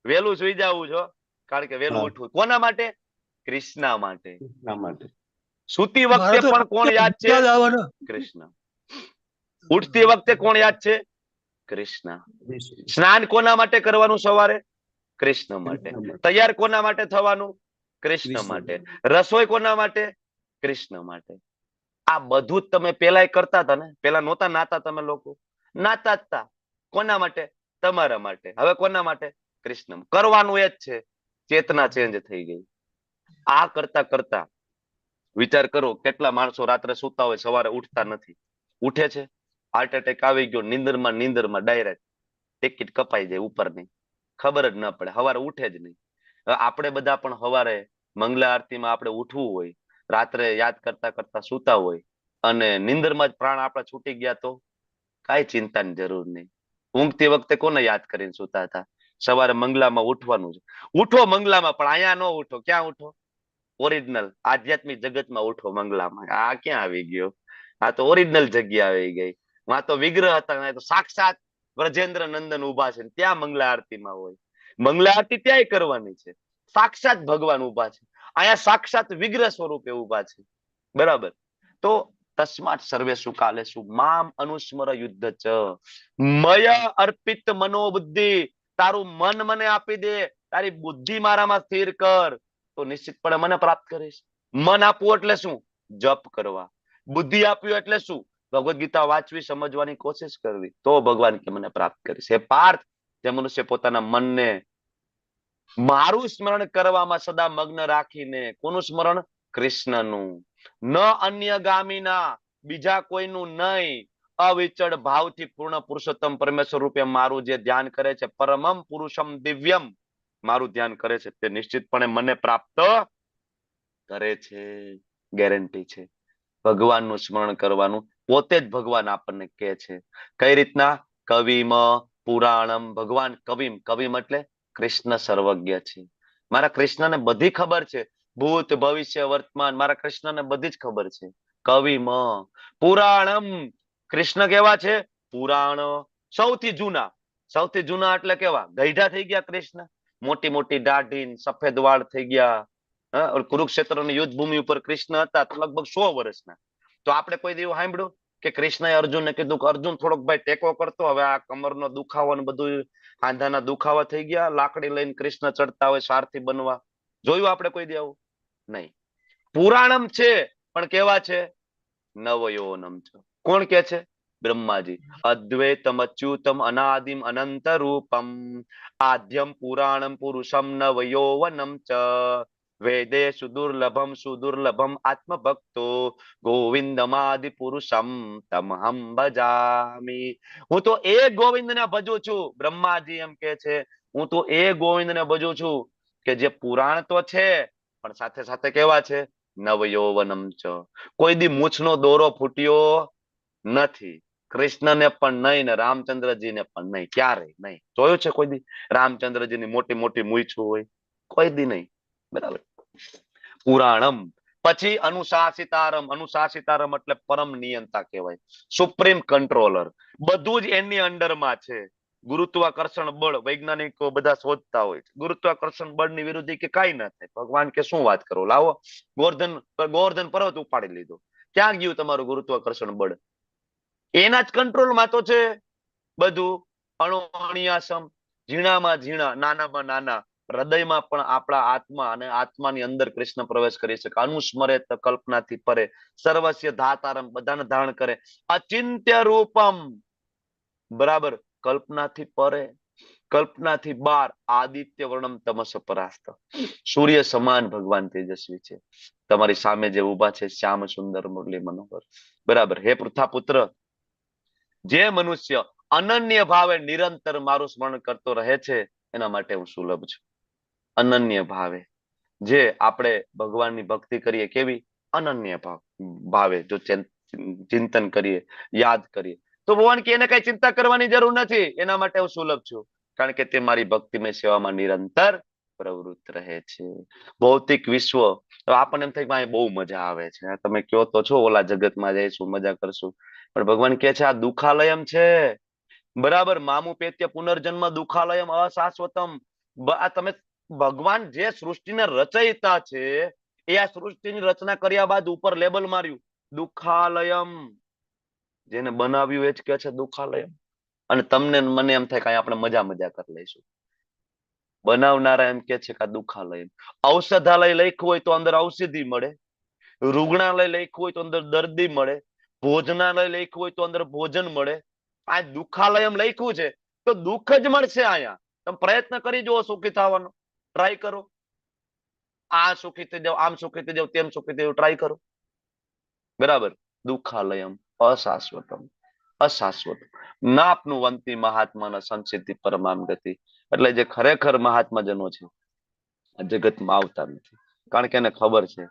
વહેલું સુઈ જવું છો, કારણ કે વહેલું ઉઠવું કોના માટે? કૃષ્ણ માટે. સુતી વખતે પણ કોણ યાદ છે? કૃષ્ણ. ઉઠતી વખતે કોણ યાદ છે? કૃષ્ણ. સ્નાન કોના માટે કરવાનું સવારે? કૃષ્ણ માટે. તૈયાર કોના માટે થવાનું? કૃષ્ણ માટે. રસોઈ કોના માટે? કૃષ્ણ માટે. આ બધું જ તમે પેલા કરતા હતા ને? પેલા નહોતા નાતા તમે લોકો? નાતા જ તા. કોના માટે? તમારા માટે. હવે કોના માટે? કૃષ્ણ. કરવાનું એ જ છે. ચેતના ચેન્જ થઈ ગઈ. આ કરતા કરતા વિચાર કરો, કેટલા માણસો રાત્રે સુતા હોય, સવારે ઉઠતા નથી. ઉઠે છે, હાર્ટ એટેક આવી ગયો, નીંદરમાં ડાયરેક્ટ ટિકિટ કપાઈ જાય ઉપરની, ખબર જ ન પડે, સવારે ઉઠે જ નહીં. આપણે બધા પણ સવારે મંગલા આરતીમાં આપણે ઉઠવું હોય, રાત્રે યાદ કરતા કરતા સુતા હોય, અને નીંદરમાં જ પ્રાણ આપણા છૂટી ગયા તો કાંઈ ચિંતાની જરૂર નહીં. ઊંઘતી વખતે કોને યાદ કરીને સુતા હતા? સવારે મંગલામાં ઉઠવાનું છે. ઉઠો મંગલામાં, પણ અહીંયા ન ઉઠો. ક્યાં ઉઠો? ઓરિજિનલ આધ્યાત્મિક જગતમાં ઉઠો મંગલામાં. આ ક્યાં આવી ગયો? આ તો ઓરિજિનલ જગ્યા આવી ગઈ. વાં તો વિગ્રહ હતા, તો સાક્ષાત વ્રજેન્દ્ર નંદન ઉભા છે, ત્યાં મંગલા આરતીમાં હોય. મંગલા આરતી ત્યાંય કરવાની છે, સાક્ષાત ભગવાન ઉભા છે. અહીંયા સાક્ષાત વિગ્રહ સ્વરૂપે ઉભા છે. બરાબર. તો તસ્માત સર્વેષુ કાલેષુ મામ અનુસ્મર યુદ્ધ ચ મય અર્પિત મનોબુદ્ધિ. તારું મન મને આપી દે, તારી બુદ્ધિ મારામાં સ્થિર કર, તો નિશ્ચિતપણે મને પ્રાપ્ત કરીશ. મન આપવું એટલે શું? જપ કરવા. બુદ્ધિ આપ્યું એટલે શું? ભગવદ ગીતા વાંચવી, સમજવાની કોશિશ કરવી, તો ભગવાન કે મને પ્રાપ્ત કરીશ. હે પાર્થ, જે મનુષ્ય પોતાના મનને મારું સ્મરણ કરવામાં સદા મગ્ન રાખીને, કોનું સ્મરણ? કૃષ્ણનું, ન અન્ય ગામીના, બીજા કોઈનું નહીં, અવિચળ ભાવથી પૂર્ણ પુરુષોત્તમ પરમેશ્વર રૂપે મારું જે ધ્યાન કરે છે, પરમમ પુરુષમ દિવ્યમ, મારું ધ્યાન કરે છે, તે નિશ્ચિતપણે મને પ્રાપ્ત કરે છે. ગેરંટી છે. ભગવાનનું સ્મરણ કરવાનું, પોતે જ ભગવાન આપણને કહે છે. કઈ રીતના? કવિમ પુરાણમ. ભગવાન કવિમ, કવિમ એટલે કૃષ્ણ સર્વજ્ઞ છે. મારા કૃષ્ણને બધી ખબર છે, ભૂત ભવિષ્ય વર્તમાન, મારા કૃષ્ણને બધી જ ખબર છે. કવિમ પુરાણમ. કૃષ્ણ કેવા છે? પુરાણ, સૌથી જૂના. સૌથી જૂના એટલે કેવા? ગઈઢા થઈ ગયા કૃષ્ણ, મોટી મોટી દાઢી, સફેદ વાળ થઈ ગયા. કુરુક્ષેત્રની યુદ્ધ ભૂમિ ઉપર કૃષ્ણ હતા લગભગ 100 વર્ષના. તો આપણે કોઈ દિવસ સાંભળ્યું કે કૃષ્ણએ અર્જુનને કીધું કે અર્જુન થોડોક ભાઈ ટેકો કરતો, હવે આ કમરનો દુખાવો ને બધું હાંધાના દુખાવા થઈ ગયા, લાકડી લઈને કૃષ્ણ ચડતા હોય સારથી બનવા? જોયું આપણે કોઈ દી આવું? નહીં. પુરાણમ છે, પણ કેવા છે? નવયોનમ છે. કોણ કે છે? બ્રહ્માજી. અદ્વૈતમ અચ્યુતમ અનાદિમ અનંત રૂપમ આદ્યમ પુરાણમ પુરુષમ નવયોવનમ ચ વેદેષુ દુર્લભમ સુદુર્લભમ આત્મભક્તો ગોવિંદમાદિ પુરુષમ તમહમ ભજામી. હું તો એ ગોવિંદને ભજું છું. બ્રહ્માજી એમ કે છે, હું તો એ ગોવિંદને ભજું છું કે જે પુરાણ તો છે, પણ સાથે સાથે કેવા છે? નવયૌવનમ ચ. કોઈ દી મૂછનો દોરો ફૂટ્યો નથી. કૃષ્ણને પણ નહીં, ને રામચંદ્રજીને પણ નહીં. ક્યારે નહીં. જોયું છે કોઈ દી રામચંદ્રજીની મોટી મોટી મૂછું હોય? કોઈ દી નહીં. બરાબર. પુરાણમ. પછી અનુશાસિતારમ. અનુશાસિતારમ એટલે પરમ નિયંતા કહેવાય, સુપ્રીમ કંટ્રોલર. બધું જ એની અંડરમાં છે. ગુરુત્વાકર્ષણ બળ વૈજ્ઞાનિકો બધા શોધતા હોય છે. ગુરુત્વાકર્ષણ બળની વિરુદ્ધ કે કાંઈ ના થાય. ભગવાન કે શું વાત કરો, લાવો ગોવર્ધન પર્વત ઉપાડી લીધો. ક્યાં ગયું તમારું ગુરુત્વાકર્ષણ બળ? એના જ કંટ્રોલમાં તો છે બધું. અણુઅણિયાસમ, ઝીણામાં ઝીણા, નાનામાં નાના. હૃદયમાં પણ આપણા આત્મા, અને આત્માની અંદર કૃષ્ણ પ્રવેશ કરી શકે. અનુસ્મરે કલ્પનાથી પરે, સર્વસ્ય ધાતારમ, બધાને ધારણ કરે. અચિંત્ય રૂપમ. બરાબર. કલ્પનાથી પરે, કલ્પનાથી બાર. આદિત્ય વર્ણમ તમસ પરાસ્ત. સૂર્ય સમાન ભગવાન તેજસ્વી છે. તમારી સામે જે ઉભા છે, શ્યામ સુંદર મુરલી મનોહર. બરાબર. હે પૃથ્વાપુત્ર, જે મનુષ્ય અનન્ય ભાવે નિરંતર મારું સ્મરણ કરતો રહે છે, એના માટે હું સુલભ છું. અનન્ય ભાવે, જે આપણે ભગવાનની ભક્તિ કરીએ, કેવી? અનન્ય ભાવે. જો ચિંતન કરીએ, યાદ કરીએ, તો ભગવાન કે એને કઈ ચિંતા કરવાની જરૂર નથી. એના માટે હું સુલભ છું, કારણ કે તે મારી ભક્તિમય સેવામાં નિરંતર પ્રવૃત્ત રહે છે. ભૌતિક વિશ્વ આપણને એમ થાય કે બહુ મજા આવે છે, તમે કયો તો છો ઓલા જગતમાં જઈશું, મજા કરશું, પણ ભગવાન કે છે આ દુખાલયમ છે. બરાબર. મામુ પેત્ય પુનર્જન્મ દુખાલયમ અશાશ્વતમ. તમે ભગવાન જે સૃષ્ટિને રચયિતા છે, એ આ સૃષ્ટિની રચના કર્યા બાદ ઉપર લેબલ માર્યું દુખાલયમ. જેને બનાવ્યું એ જ કે છે દુખાલયમ. અને તમને મને એમ થાય કે આપણે મજા મજા કરી લઈશું. બનાવનારા એમ કે છે કે દુખાલયમ. ઔષધાલય લખ્યું હોય તો અંદર ઔષધિ મળે, રૂગ્ણાલય લખ્યું હોય તો અંદર દર્દી મળે, ભોજનાલય લખ્યું હોય તો અંદર ભોજન મળે. આ દુખાલયમ લખ્યું છે તો દુઃખ જ મળશે. અહીંયા તમે પ્રયત્ન કરી જુઓ સુખી થવાનો, ટ્રાય કરો. આ સુખી થઈ જાવ, આમ સુખી થઈ જાવ, તેમ સુખી થઈ જાવ, ટ્રાય કરો. બરાબર. દુખાલયમ અશાશ્વતમ. અશાશ્વત નાપનું વંતી મહાત્માના સંસિદ્ધિ પરમામ ગતિ. એટલે જે ખરેખર મહાત્માજનો છે, આ જગતમાં આવતા નથી, કારણ કે એને ખબર છે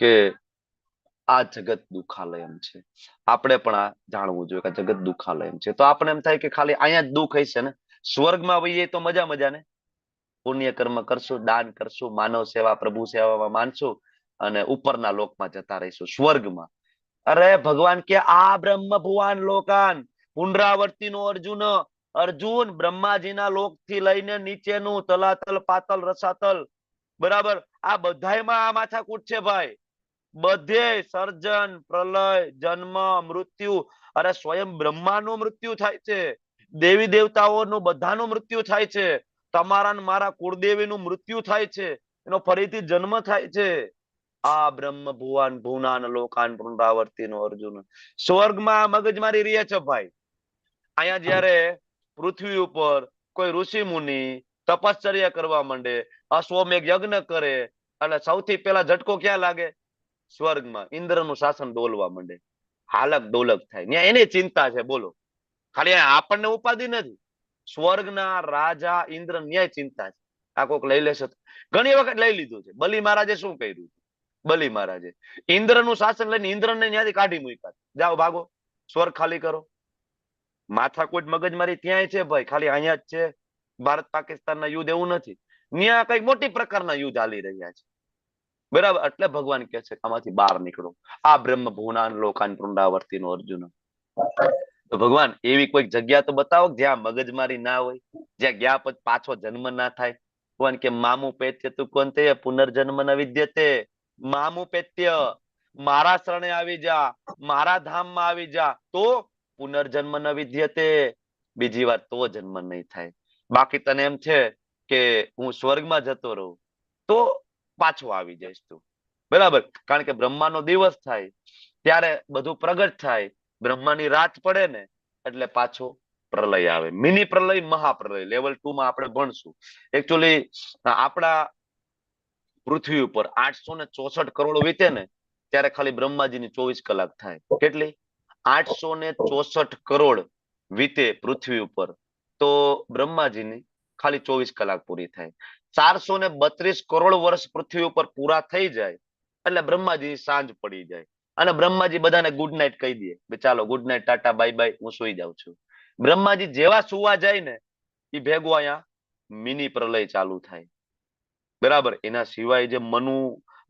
કે આ જગત દુખાલયમ છે. આપણે પણ આ જાણવું જોઈએ કે જગત દુખાલયમ છે. તો આપણે એમ થાય કે ખાલી અહીંયા જ દુઃખ હશે ને, સ્વર્ગમાં વહીએ તો મજા મજા ને, પુણ્ય કર્મ કરશું, દાન કરશું, માનવ સેવા, પ્રભુ સેવામાં માનશું અને ઉપરના લોકમાં જતા રહીશું, સ્વર્ગમાં. અરે ભગવાન કે આ બ્રહ્મ ભુવાન લોકાન, પુનરાવર્તી નો અર્જુન, અર્જુન બ્રહ્માજીના લોક થી લઈને નીચેનું તલાતલ પાતલ રસાતલ, બરાબર, આ બધાયમાં આ માથાકૂટ છે ભાઈ. બધે સર્જન, પ્રલય, જન્મ, મૃત્યુ. અરે સ્વયં બ્રહ્માનું મૃત્યુ થાય છે, દેવી દેવતાઓનું બધાનું મૃત્યુ થાય છે, તમારા ને મારા કુળદેવીનું મૃત્યુ થાય છે, એનો ફરીથી જન્મ થાય છે. આ બ્રહ્મ ભુવાન ભુવનાન લોકાન પુનરાવર્તી નો અર્જુન. સ્વર્ગમાં મગજમારી રહે છે ભાઈ. અહીંયા જયારે પૃથ્વી ઉપર કોઈ ઋષિ મુનિ તપશ્ચર્યા કરવા માંડે, અશ્વમેઘ યજ્ઞ કરે, એટલે સૌથી પહેલા ઝટકો ક્યાં લાગે? સ્વર્ગમાં. ઇન્દ્રનું શાસન ડોલવા માંડે, હાલક ડોલક થાય. ત્યાં એની ચિંતા છે, બોલો. ખાલી આપણને ઉપાધિ નથી, સ્વર્ગના રાજા ઇન્દ્ર ન્યાય ચિંતા છે. આ કોક લઈ લેશે, ઘણી વખત લઈ લીધું છે. બલિ મહારાજે શું કર્યું? બલિ મહારાજે ઇન્દ્રનું શાસન લઈને ઇન્દ્રને ત્યાંથી કાઢી મૂક્યા. જાઓ ભાગો, સ્વર્ગ ખાલી કરો. માથાકૂટ મગજમારી ત્યાંય છે ભાઈ, ખાલી અહીંયા જ છે. ભારત પાકિસ્તાનના યુદ્ધ એવું નથી, ત્યાં કઈક મોટી પ્રકારના યુદ્ધ હાલી રહ્યા છે, બરાબર. એટલે ભગવાન કે છે આમાંથી બહાર નીકળો. આ બ્રહ્મ ભુવનાન લોકાન પુનરાવર્તી નો અર્જુન. તો ભગવાન એવી કોઈક જગ્યા તો બતાવો જ્યાં મગજમારી ના હોય, જ્યાં ગયા પછી પાછો જન્મ ના થાય. ભગવાન કે મામુ પેત્ય તું કોંતે પુનર્જન્મ ન વિદ્યતે. મામુ પેત્ય, મારા શરણે આવી જા, મારા ધામમાં આવી જા, તો પુનર્જન્મ ન વિદ્યતે. બીજી વાર તો જન્મ નહીં થાય. બાકી તને એમ છે કે હું સ્વર્ગમાં જતો રહું તો પાછો આવી જઈશ તું, બરાબર. કારણ કે બ્રહ્માનો દિવસ થાય ત્યારે બધું પ્રગટ થાય, બ્રહ્માની રાત પડે ને એટલે પાછો પ્રલય આવે. મિની પ્રલય, મહાપ્રલય, લેવલ 2 માં આપણે ભણશું. એકચ્યુઅલી આપણા પૃથ્વી ઉપર 864 કરોડ વીતે ને ત્યારે ખાલી બ્રહ્માજીની 24 કલાક થાય. કેટલી? 864 કરોડ વીતે પૃથ્વી ઉપર, તો બ્રહ્માજીની ખાલી 24 કલાક પૂરી થાય. 432 કરોડ વર્ષ પૃથ્વી ઉપર પૂરા થઈ જાય એટલે બ્રહ્માજી સાંજ પડી જાય અને બ્રહ્માજી બધાને ગુડ નાઇટ કહી દે, ચાલો good night, Tata, bye bye, હું સુઈ જાઉં છું. બ્રહ્માજી જેવા સુવા જાય ને એ ભેગું અહીંયા મિની પ્રલય ચાલુ થાય, બરાબર. એના સિવાય જે મનુ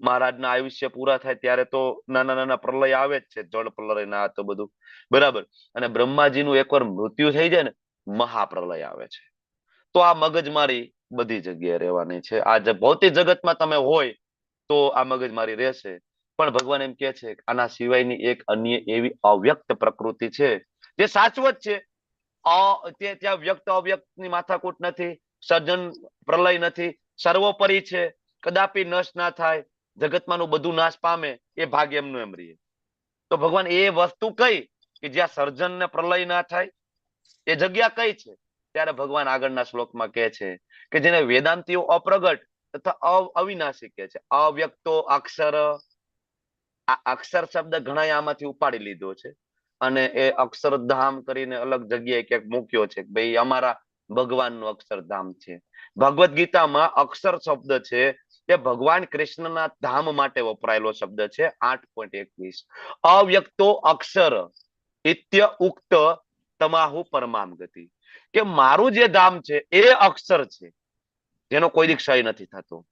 મહારાજના આયુષ્ય પૂરા થાય ત્યારે તો નાના નાના પ્રલય આવે જ છે, જળ પ્રલય ના તો બધું, બરાબર. અને બ્રહ્માજીનું એકવાર મૃત્યુ થઈ જાય ને મહાપ્રલય આવે છે. તો આ મગજમારી બધી જગ્યાએ રહેવાની છે. આ ભૌતિક જગતમાં તમે હોય તો આ મગજમારી રહેશે, પણ ભગવાન એમ કે છે આના સિવાયની એક અન્ય એવી અવ્યક્ત પ્રકૃતિ છે જે શાશ્વત છે. ત્યાં વ્યક્ત અવ્યક્તની માથાકૂટ નથી, સર્જન પ્રલય નથી, સર્વોપરી છે, કદાપી નષ્ટ ના થાય, જગતમાંનું બધું નાશ પામે, એ ભાગ્ય એમનું એમ રહીએ. તો ભગવાન એ વસ્તુ કઈ કે જ્યાં સર્જન ને પ્રલય ના થાય, એ જગ્યા કઈ છે? ત્યારે ભગવાન આગળના શ્લોકમાં કહે છે કે જેને વેદાંતિઓ અપ્રગટ તથા અવિનાશી કહે છે. અવ્યક્તો અક્ષર, આ અક્ષર શબ્દ ઘણા આમાંથી ઉપાડી લીધો છે અને એ અક્ષરધામ કરીને અલગ જગ્યાએ ક્યાંક મૂક્યો છે કે ભાઈ અમારા ભગવાનનું અક્ષરધામ છે. ભગવદ ગીતામાં અક્ષર શબ્દ છે એ ભગવાન કૃષ્ણના ધામ માટે વપરાયેલો શબ્દ છે. 8.21 અવ્યક્તો અક્ષર ઇત્ય ઉક્ત તમાહુ પરમામ ગતિ, કે મારું જે ધામ છે એ અક્ષર છે જેનો કોઈ દી ક્ષય નથી થતો.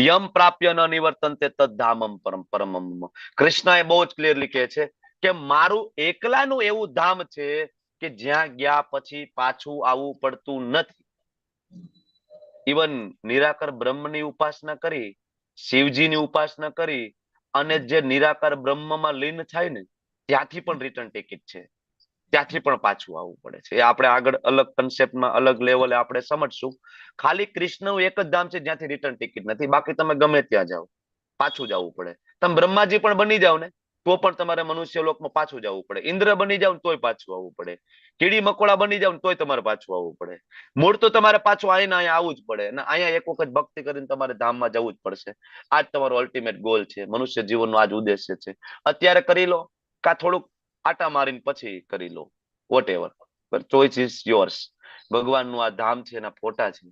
યમ પ્રાપ્ય ન નિવર્તન્તે તદ ધામમ પરમ પરમમ. કૃષ્ણએ બહુ જ ક્લિયરલી કહે છે કે મારું એકલાનું એવું ધામ છે કે જ્યાં ગયા પછી પાછું આવવું પડતું નથી. ઇવન નિરાકાર બ્રહ્મની ઉપાસના કરી, શિવજીની ઉપાસના કરી અને જે નિરાકાર બ્રહ્મમાં લીન થાય ને ત્યાંથી પણ રિટર્ન ટિકિટ છે, ત્યાંથી પણ પાછું આવવું પડે છે. એ આપણે આગળ અલગ કન્સેપ્ટમાં અલગ લેવલે આપણે સમજશું. ખાલી કૃષ્ણનું એક જ ધામ છે જ્યાંથી રિટર્ન ટિકિટ નથી, બાકી તમે ગમે ત્યાં જાઓ પાછું જવું પડે. તમે બ્રહ્માજી પણ બની જાવ ને તો પણ તમારે મનુષ્ય લોકમાં પાછું જવું પડે. ઇન્દ્ર બની જાવ તોય પાછું આવવું પડે. કીડી મકોડા બની જાવ તોય તમારે પાછું આવવું પડે. મૂળ તો તમારે પાછું અહીંયા આવવું જ પડે અને અહીંયા એક વખત ભક્તિ કરીને તમારે ધામમાં જવું જ પડશે. આ જ તમારો અલ્ટિમેટ ગોલ છે, મનુષ્ય જીવનનો આ જ ઉદ્દેશ્ય છે. અત્યારે કરી લો કા થોડુંક આટા મારીને પછી કરી લો, whatever, choice is yours. ભગવાનનું આ ધામ છે, એના ફોટા છે.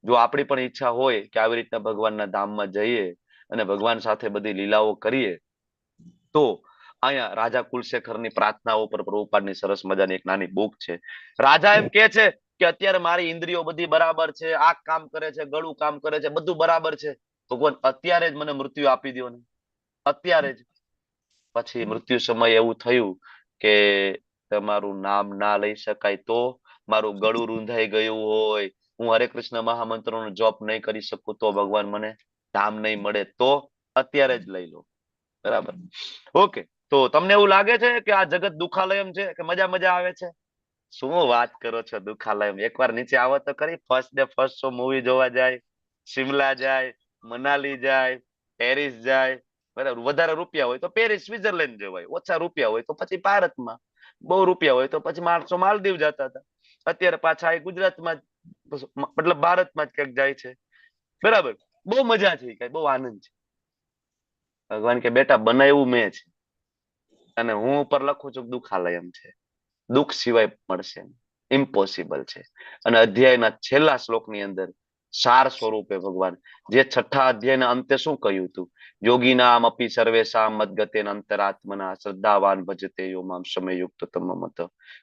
જો આપણી પણ ઈચ્છા હોય કે આવી રીતના ભગવાનના ધામમાં જઈએ અને ભગવાન સાથે બધી લીલાઓ કરીએ તો અહીંયા રાજા કુલશેખરની પ્રાર્થનાઓ પર પ્રભુપાદની સરસ મજાની એક નાની બુક છે. રાજા એમ કે છે કે અત્યારે મારી ઇન્દ્રિયો બધી બરાબર છે, આંખ કામ કરે છે, ગળું કામ કરે છે, બધું બરાબર છે, ભગવાન અત્યારે જ મને મૃત્યુ આપી દો ને, અત્યારે જ. પછી મૃત્યુ સમય એવું થયું કે તમારું નામ ના લઈ શકાય તો, મારું ગળું રૂંધાઈ ગયું હોય, હું હરે કૃષ્ણ મહામંત્રનો જોપ નહીં કરી શકું તો, ભગવાન મને ધામ નહીં મળે તો, અત્યારે જ લઈ લો. બરાબર. ઓકે, તો તમને એવું લાગે છે કે આ જગત દુખાલયમ છે કે મજા મજા આવે છે? શું વાત કરો છો દુખાલયમ? એકવાર નીચે આવો તો ખરી. First day first show movie જોવા જાય, શિમલા જાય, મનાલી જાય, પેરિસ જાય. બરાબર. વધારે રૂપિયા હોય તો પેરિસ, સ્વિટરલેન્ડ જવાય. ઓછા રૂપિયા હોય તો પછી ભારતમાં. બહુ રૂપિયા હોય તો પછી માણસો માલદીવ જતા હતા. અત્યારે પાછા ગુજરાતમાં મતલબ ભારતમાં જ ક્યાંક જાય છે. બરાબર. બહુ મજા છે, કઈ બહુ આનંદ છે. ભગવાન કે બેટા બનાવ્યું મેં છે, અને હું ઉપર લખું છું દુખાલયમ છે. દુઃખ સિવાય મળશે, ઇમ્પોસિબલ છે. અને અધ્યાયના છેલ્લા શ્લોકની અંદર સાર સ્વરૂપે ભગવાન જે છઠ્ઠા અધ્યાયના અંતે શું કહ્યું હતું? યોગીનામ અપી સર્વેશામ મદ્ગતેન અંતરાત્મના શ્રદ્ધાવાન ભજતે યો મામ સમયુક્ત તમમત.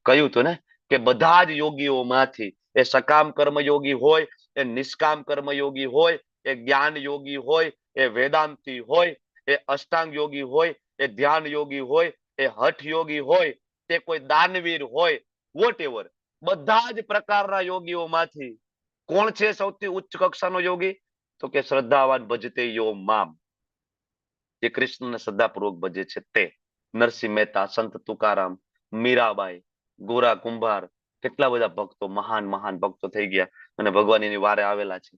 કહ્યું હતું ને કે બધા જ યોગીઓમાંથી, એ સકામ કર્મયોગી હોય, એ નિષ્કામ કર્મયોગી હોય, એ જ્ઞાન યોગી હોય, એ વેદાંતી હોય, એ અષ્ટાંગ યોગી હોય, એ ધ્યાન યોગી હોય, એ હઠ યોગી હોય, તે કોઈ દાનવીર હોય, વોટ એવર, બધા જ પ્રકારના યોગીઓમાંથી કોણ છે સૌથી ઉચ્ચ કક્ષાનો યોગી? તો કે શ્રદ્ધાવાન ભજતે યો મામ, જે કૃષ્ણને શ્રદ્ધાપૂર્વક ભજે છે તે. નરસિંહ મહેતા, સંત તુકારામ, મીરાબાઈ, ગોરા કુંભાર, કેટલા બધા ભક્તો, મહાન મહાન ભક્તો થઈ ગયા અને ભગવાન એની વારે આવેલા છે.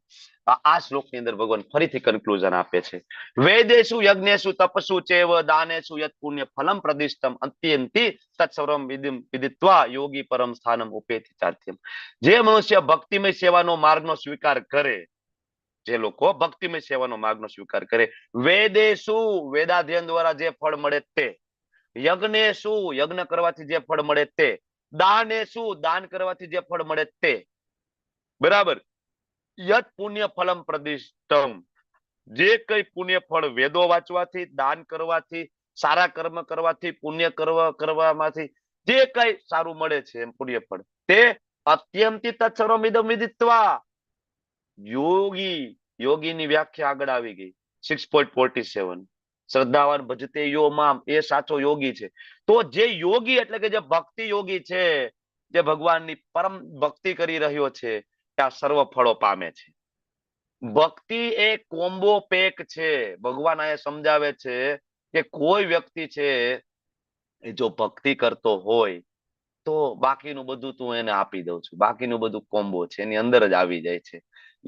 આ શ્લોકની અંદર ભગવાન ફરીથી કન્ક્લુઝન આપે છે. વેદેશુ યજ્ઞેશુ તપસુ ચેવ દાનેશુ યત પુણ્ય ફલમ પ્રદિષ્ટમ અત્યંતિ તત્સર્વમ વિદિત્વા યોગી પરમ સ્થાનમ ઉપેતિ ચાર્થ્યમ. જે મનુષ્ય ભક્તિમય સેવાનો માર્ગનો સ્વીકાર કરે, જે લોકો ભક્તિમય સેવાનો માર્ગનો સ્વીકાર કરે, વેદેશુ વેદાધ્યયન દ્વારા જે ફળ મળે તે, યજ્ઞેશુ યજ્ઞ કરવાથી જે ફળ મળે તે, દાનેશુ દાન કરવાથી જે ફળ મળે તે. બરાબર. યત પુણ્ય ફલમ પ્રદિષ્ટમ, જે કઈ પુણ્ય ફળ વેદો વાંચવાથી, દાન કરવાથી, સારા કર્મ કરવાથી, પુણ્ય કરવામાંથી જે કઈ સારું મળે છે એમ પુણ્ય ફળ, તે અત્યંતિ તત્સર્વમ ઇદમ વિદિત્વા. યોગી, યોગીની વ્યાખ્યા આગળ આવી ગઈ 6.47. શ્રદ્ધાવાન ભજતે યો મામ, એ સાચો યોગી છે. તો જે યોગી એટલે કે જે ભક્તિ યોગી છે, જે ભગવાનની પરમ ભક્તિ કરી રહ્યો છે, ત્યાં સર્વ ફળો પામે છે. ભક્તિ એ કોમ્બો પેક છે. ભગવાન આ સમજાવે છે કે કોઈ વ્યક્તિ છે એ જો ભક્તિ કરતો હોય તો બાકીનું બધું તું એને આપી દઉં છું. બાકીનું બધું કોમ્બો છે, એની અંદર જ આવી જાય છે.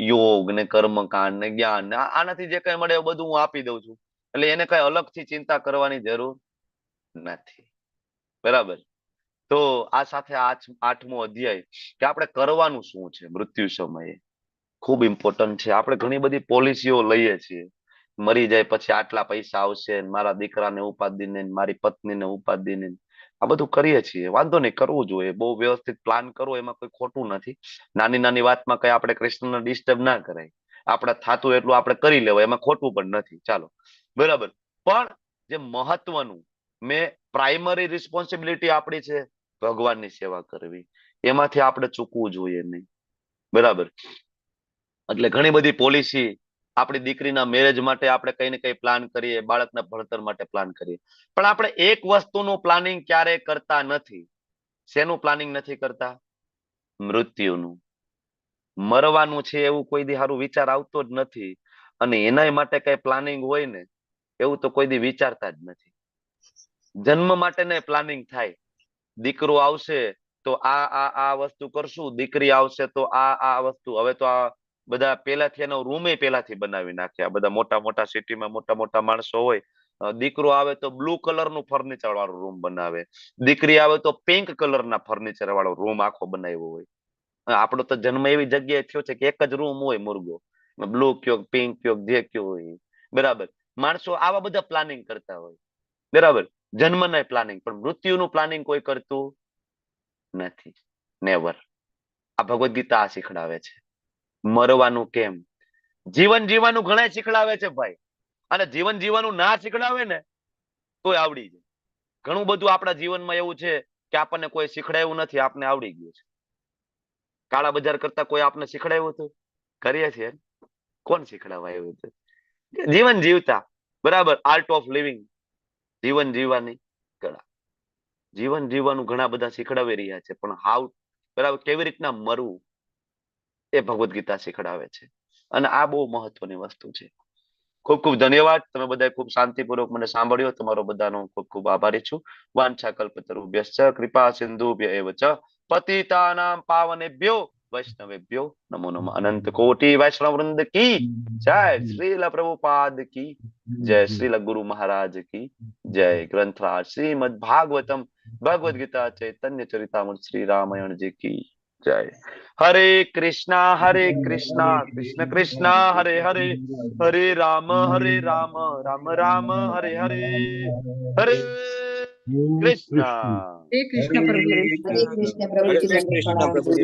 યોગ ને કર્મકાંડ ને જ્ઞાન ને આનાથી જે કઈ મળે એ બધું હું આપી દઉં છું. એટલે એને કઈ અલગથી ચિંતા કરવાની જરૂર નથી. બરાબર. તો આ સાથે 8મો અધ્યાય કે આપણે કરવાનું શું છે મૃત્યુ સમયે, ખૂબ ઇમ્પોર્ટન્ટ છે. આપણે ઘણી બધી પોલિસીઓ લઈએ છીએ, મરી જાય પછી આટલા પૈસા આવશે, મારા દીકરાને ઉપાધિ ને, મારી પત્નીને ઉપાધિ ને, આ બધું કરીએ છીએ. વાંધો નહીં, કરવું જોઈએ. બહુ વ્યવસ્થિત પ્લાન કરવો એમાં કોઈ ખોટું નથી. નાની નાની વાતમાં કઈ આપણે કૃષ્ણને ડિસ્ટર્બ ના કરાય. આપણે થતું એટલું આપણે કરી લેવાય, એમાં ખોટું પણ નથી. ચાલો, બરાબર. પણ જે મહત્વનું, મેં પ્રાઇમરી રિસ્પોન્સિબિલિટી આપણી છે ભગવાનની સેવા કરવી, એમાંથી આપણે ચૂકવું જોઈએ નહીં. બરાબર. એટલે ઘણી બધી પોલિસી, આપણી દીકરીના મેરેજ માટે આપણે કઈ ને કઈ પ્લાન કરીએ, બાળકના ભણતર માટે પ્લાન કરીએ, પણ આપણે એક વસ્તુનું પ્લાનિંગ ક્યારે કરતા નથી. શેનું પ્લાનિંગ નથી કરતા? મૃત્યુનું. મરવાનું છે એવું કોઈ દી સારું વિચાર આવતો જ નથી. અને એના માટે કઈ પ્લાનિંગ હોય ને એવું તો કોઈ દી વિચારતા જ નથી. જન્મ માટે ને પ્લાનિંગ થાય, દીકરો આવશે તો આ વસ્તુ કરશું, દીકરી આવશે તો આ વસ્તુ. હવે તો આ બધા પેલાથી એનો રૂમે પેલાથી બનાવી નાખ્યા. બધા મોટા મોટા સિટીમાં મોટા મોટા માણસો હોય, દીકરો આવે તો બ્લુ કલરનું ફર્નિચર વાળો રૂમ બનાવે, દીકરી આવે તો પિંક કલરના ફર્નિચર વાળો રૂમ આખો બનાવ્યો હોય. આપણો તો જન્મ એવી જગ્યાએ થયો છે કે એક જ રૂમ હોય મુર્ગો, બ્લુ કયો પિંક કયો જે કયો હોય. બરાબર. માણસો આવા બધા પ્લાનિંગ કરતા હોય. બરાબર. જન્મના પ્લાનિંગ, પણ મૃત્યુનું પ્લાનિંગ કોઈ કરતું નથી. નેવર. આ ભગવદ ગીતા આ શીખડાવે છે. મરવાનું કેમ, જીવન જીવવાનું ઘણા શીખડાવે છે ભાઈ. અને જીવન જીવવાનું ના શીખડાવે ને તોય આવડી જાય. ઘણું બધું આપણા જીવનમાં એવું છે કે આપણને કોઈ શીખડાયું નથી, આપને આવડી ગયું છે. કાળા બજાર કરતા કોઈ આપને શીખડાવ્યું હતું? કરીએ છીએ. કોણ શીખડાવવા આવ્યું હતું? જીવન જીવતા, બરાબર, આર્ટ ઓફ લિવિંગ, જીવન જીવવાની કળા. જીવન જીવવાનું ઘણા બધા શીખડાવી રહ્યા છે, પણ હાવ, બરાબર, કેવી રીતના મરવું એ ભગવદ્ ગીતા શીખડાવે છે. અને આ બહુ મહત્વની વસ્તુ છે. ખૂબ ખૂબ ધન્યવાદ. તમે બધા ખૂબ શાંતિપૂર્વક મને સાંભળ્યો. તમારો બધાનો ખૂબ ખૂબ આભારી છું. વાંછા કલ્પતરુભ્યશ્ચ કૃપા સિંધુભ્ય એવ ચ પતિતાનાં પાવનેભ્યો વૈષ્ણવેભ્યો નમો નમઃ. અનંત કોટી વૈષ્ણવ વૃંદ કી જય. શ્રીલ પ્રભુપાદ કી જય. શ્રીલ ગુરુ મહારાજ કી જય. ગ્રંથરાજ શ્રીમદ ભાગવતમ ભગવદ ગીતા ચૈતન્ય ચરિતામૃત શ્રી રામાયણજી કી જય. હરે કૃષ્ણ કૃષ્ણ કૃષ્ણ હરે હરે, હરે રામ રામ રામ હરે હરે, હરે કૃષ્ણ. હરે કૃષ્ણ પ્રભુજી. હરે કૃષ્ણ પ્રભુજી.